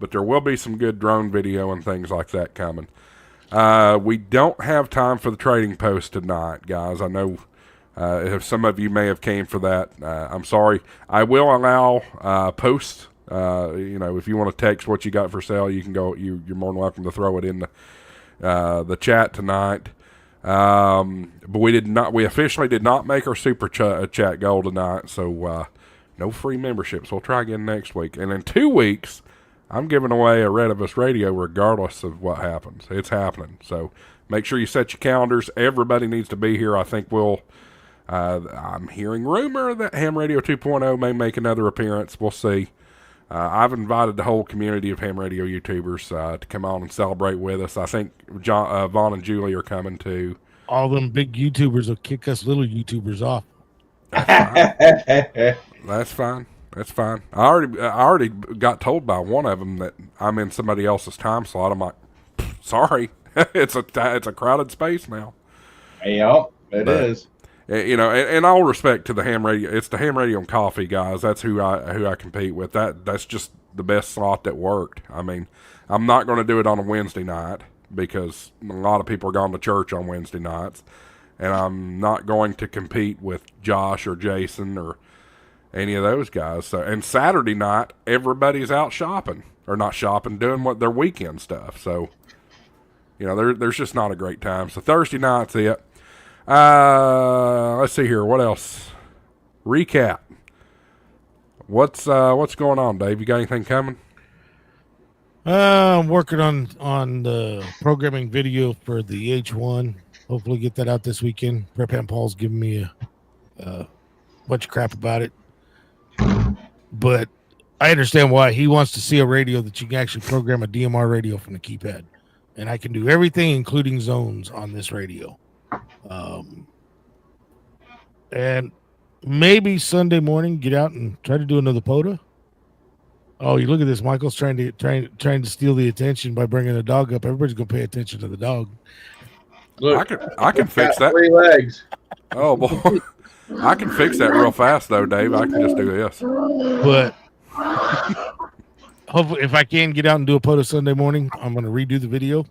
but there will be some good drone video and things like that coming. We don't have time for the trading post tonight, guys. I know If some of you may have came for that, I'm sorry. I will allow posts. If you want to text what you got for sale, you can go. You're more than welcome to throw it in the chat tonight. But we officially did not make our super chat goal tonight, so no free memberships. We'll try again next week. And in 2 weeks, I'm giving away a Red of Us radio regardless of what happens. It's happening. So make sure you set your calendars. Everybody needs to be here. I think I'm hearing rumor that Ham Radio 2.0 may make another appearance. We'll see. I've invited the whole community of ham radio YouTubers to come on and celebrate with us. I think Vaughn and Julie are coming too. All them big YouTubers will kick us little YouTubers off. That's fine. That's fine. I already got told by one of them that I'm in somebody else's time slot. I'm like, sorry, it's a crowded space now. Yep, it is. And all respect to the ham radio, it's the ham radio and coffee guys. That's who I compete with. That's just the best slot that worked. I mean, I'm not going to do it on a Wednesday night because a lot of people are going to church on Wednesday nights, and I'm not going to compete with Josh or Jason or any of those guys. So, and Saturday night, everybody's out shopping or not shopping, doing what their weekend stuff. So, there's just not a great time. So Thursday night's it. Let's see here. What else? Recap. What's going on, Dave? You got anything coming? I'm working on the programming video for the H1. Hopefully get that out this weekend. Prep and Paul's giving me a bunch of crap about it. But I understand why. He wants to see a radio that you can actually program a DMR radio from the keypad. And I can do everything, including zones, on this radio. And maybe Sunday morning get out and try to do another POTA. Oh, you look at this. Michael's trying to steal the attention by bringing a dog up. Everybody's gonna pay attention to the dog. Look, I can fix that. 3 legs. Oh boy, I can fix that real fast though, Dave. I can just do this. But hopefully, if I can get out and do a POTA Sunday morning, I'm gonna redo the video.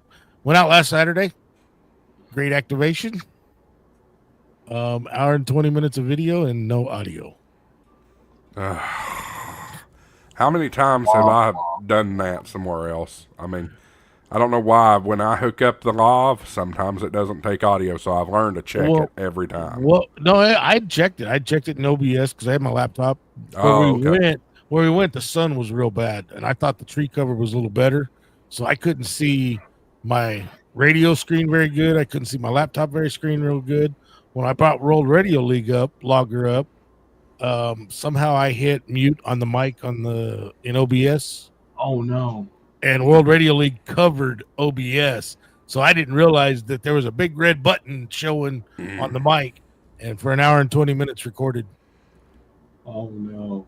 Went out last Saturday. Great activation. Hour and 20 minutes of video and no audio. How many times have I done that somewhere else? I mean, I don't know why. When I hook up the live, sometimes it doesn't take audio, so I've learned to check it every time. Well, no, I checked it. I checked it in OBS because I had my laptop. Where we went, the sun was real bad, and I thought the tree cover was a little better, so I couldn't see my radio screen very good. I couldn't see my laptop screen real good. When I brought World Radio League logger up, somehow I hit mute on the mic in OBS. Oh no! And World Radio League covered OBS, so I didn't realize that there was a big red button showing on the mic, and for an hour and 20 minutes recorded. Oh no!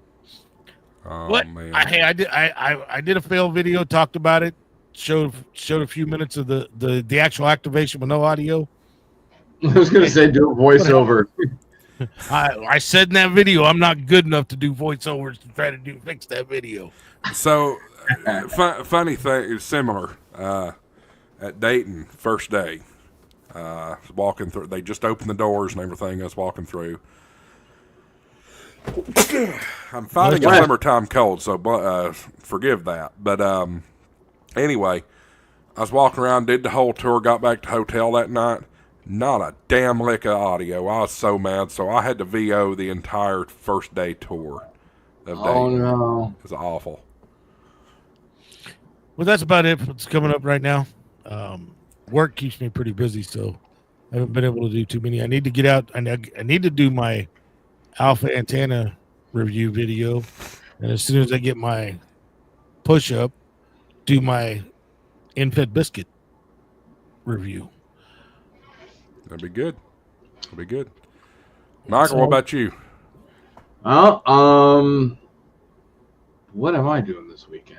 Oh man! I did a fail video, talked about it, showed a few minutes of the actual activation with no audio. I was going to say do a voiceover. I said in that video I'm not good enough to do voiceovers to try to fix that video. So funny thing is similar at Dayton first day. Walking through, they just opened the doors and everything. I was walking through. I'm fighting a summertime cold, so forgive that. But anyway, I was walking around, did the whole tour, got back to hotel that night. Not a damn lick of audio. I was so mad, so I had to VO the entire first day tour of Dayton. Oh no, it was awful. Well, that's about it. What's coming up right now. Work keeps me pretty busy, so I haven't been able to do too many. I need to get out. I need to do my alpha antenna review video, and as soon as I get my push up, do my in-fed biscuit review. That'd be good. That'd be good. Michael, what about you? Well, what am I doing this weekend?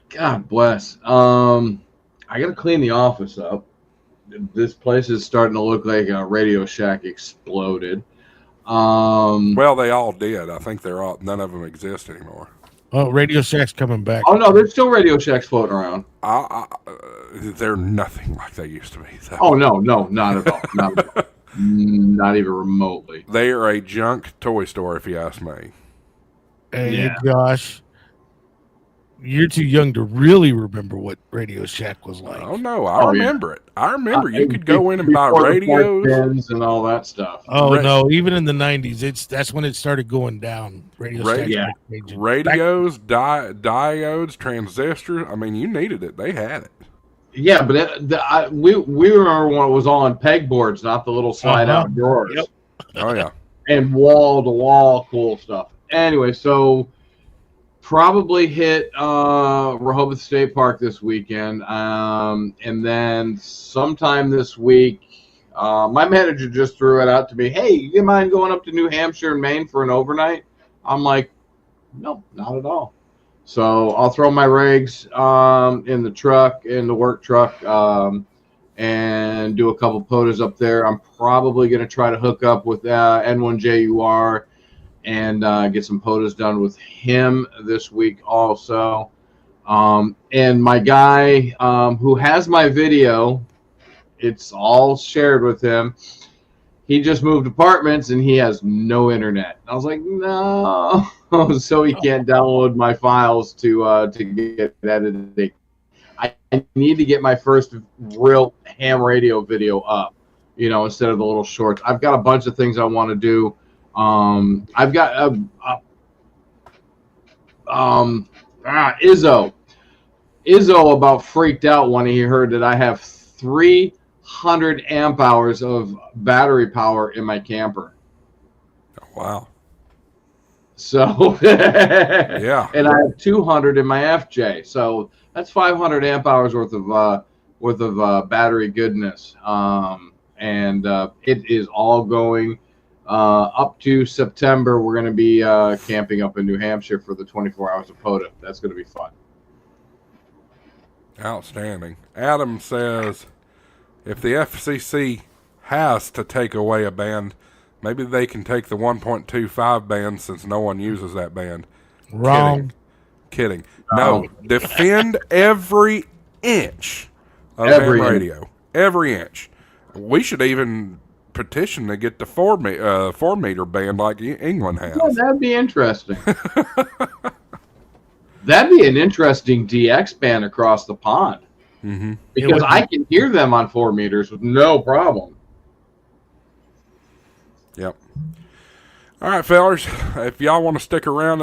God bless. I got to clean the office up. This place is starting to look like a Radio Shack exploded. Well, they all did. I think none of them exist anymore. Oh, Radio Shack's coming back. Oh no, there's still Radio Shacks floating around. They're nothing like they used to be. Though. Oh no, not at all. Not at all. Not even remotely. They are a junk toy store, if you ask me. Hey, Josh, you're too young to really remember what Radio Shack was like. Oh no, I remember it. I remember you could go in and buy radios and all that stuff. Oh no, even in the 90s, that's when it started going down. Radios, diodes, transistors. I mean, you needed it. They had it. Yeah, but we remember when it was all on pegboards, not the little slide out drawers. Yep. Oh yeah. And wall to wall cool stuff. Anyway, so probably hit Rehoboth State Park this weekend, and then sometime this week, my manager just threw it out to me. Hey, you mind going up to New Hampshire and Maine for an overnight? I'm like, no, not at all. So I'll throw my rigs in the truck, in the work truck, and do a couple POTUS up there. I'm probably going to try to hook up with N1JUR and get some POTUS done with him this week also. And my guy who has my video, it's all shared with him. He just moved apartments and he has no internet. I was like, no. So he can't download my files to get edited. I need to get my first real ham radio video up, instead of the little shorts. I've got a bunch of things I want to do. I've got Izzo. Izzo about freaked out when he heard that I have 300 amp hours of battery power in my camper. Wow. So yeah, and I have 200 in my FJ. So that's 500 amp hours worth of battery goodness. And it is all going. Up to September, we're going to be camping up in New Hampshire for the 24 hours of POTA. That's going to be fun. Outstanding. Adam says, if the FCC has to take away a band, maybe they can take the 1.25 band since no one uses that band. Wrong. Kidding. No. Defend every inch of ham radio. Every inch. We should even petition to get the 4 meter band like England has. Yeah, that'd be interesting. That'd be an interesting DX band across the pond. Mm-hmm. Because I can hear them on 4 meters with no problem. Yep. All right, fellas. If y'all want to stick around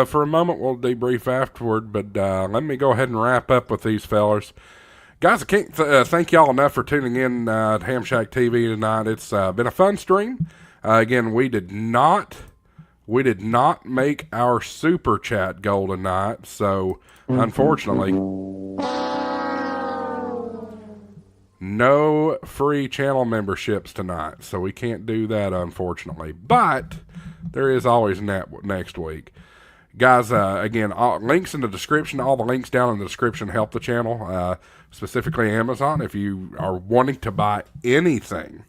for a moment, we'll debrief afterward. But let me go ahead and wrap up with these fellas. Guys, I can't thank y'all enough for tuning in to HamShack TV tonight. It's been a fun stream. Again, we did not make our super chat goal tonight, so unfortunately, no free channel memberships tonight. So we can't do that, unfortunately. But there is always next week. Guys, again, links in the description. All the links down in the description help the channel, specifically Amazon. If you are wanting to buy anything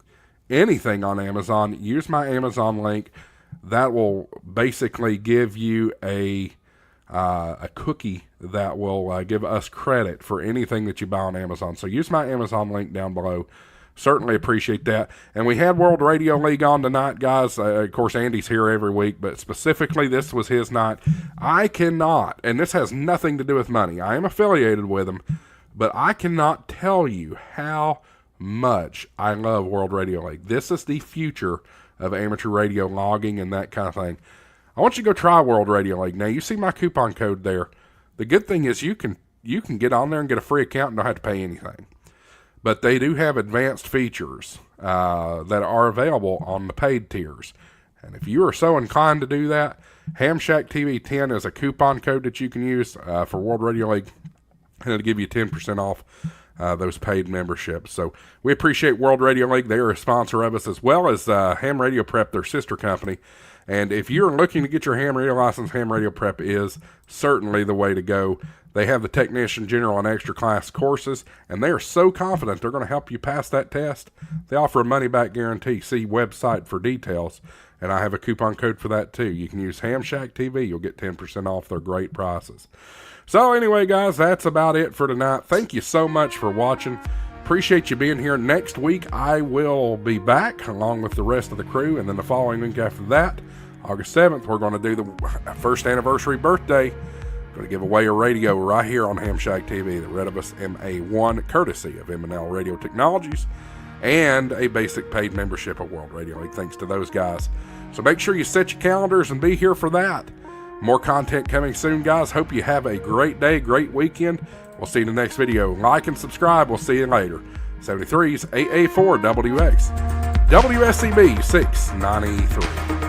on Amazon, use my Amazon link. That will basically give you a cookie that will give us credit for anything that you buy on Amazon. So use my Amazon link down below. Certainly appreciate that. And we had World Radio League on tonight, guys. Of course, Andy's here every week, but specifically this was his night. I cannot, and this has nothing to do with money. I am affiliated with him, but I cannot tell you how much I love World Radio League. This is the future of amateur radio logging and that kind of thing. I want you to go try World Radio League. Now, you see my coupon code there. The good thing is you can get on there and get a free account and don't have to pay anything. But they do have advanced features that are available on the paid tiers. And if you are so inclined to do that, HamShackTV 10 is a coupon code that you can use for World Radio League. And it'll give you 10% off those paid memberships. So we appreciate World Radio League. They are a sponsor of us, as well as Ham Radio Prep, their sister company. And if you're looking to get your ham radio license, Ham Radio Prep is certainly the way to go. They have the Technician, General, and Extra Class courses, and they are so confident they're going to help you pass that test. They offer a money-back guarantee. See website for details, and I have a coupon code for that too. You can use HamShackTV. You'll get 10% off their great prices. So anyway, guys, that's about it for tonight. Thank you so much for watching. Appreciate you being here. Next week, I will be back along with the rest of the crew, and then the following week after that, August 7th, we're going to do the first anniversary birthday. Going to give away a radio right here on HamShackTV, the Redibus MA1, courtesy of M&L Radio Technologies, and a basic paid membership of World Radio League, thanks to those guys. So make sure you set your calendars and be here for that. More content coming soon, guys. Hope you have a great day, great weekend. We'll see you in the next video. Like and subscribe. We'll see you later. 73's AA4WX, WSCB 693.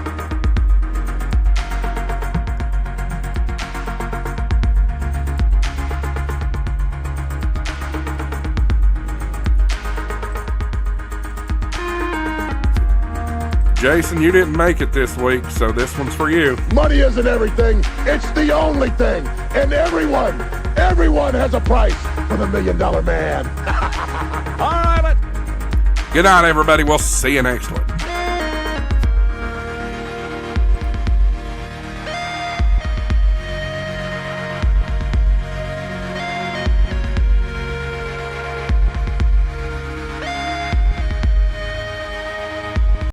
Jason, you didn't make it this week, so this one's for you. Money isn't everything. It's the only thing. And everyone has a price for the $1 million man. All right, Good night, everybody. We'll see you next week.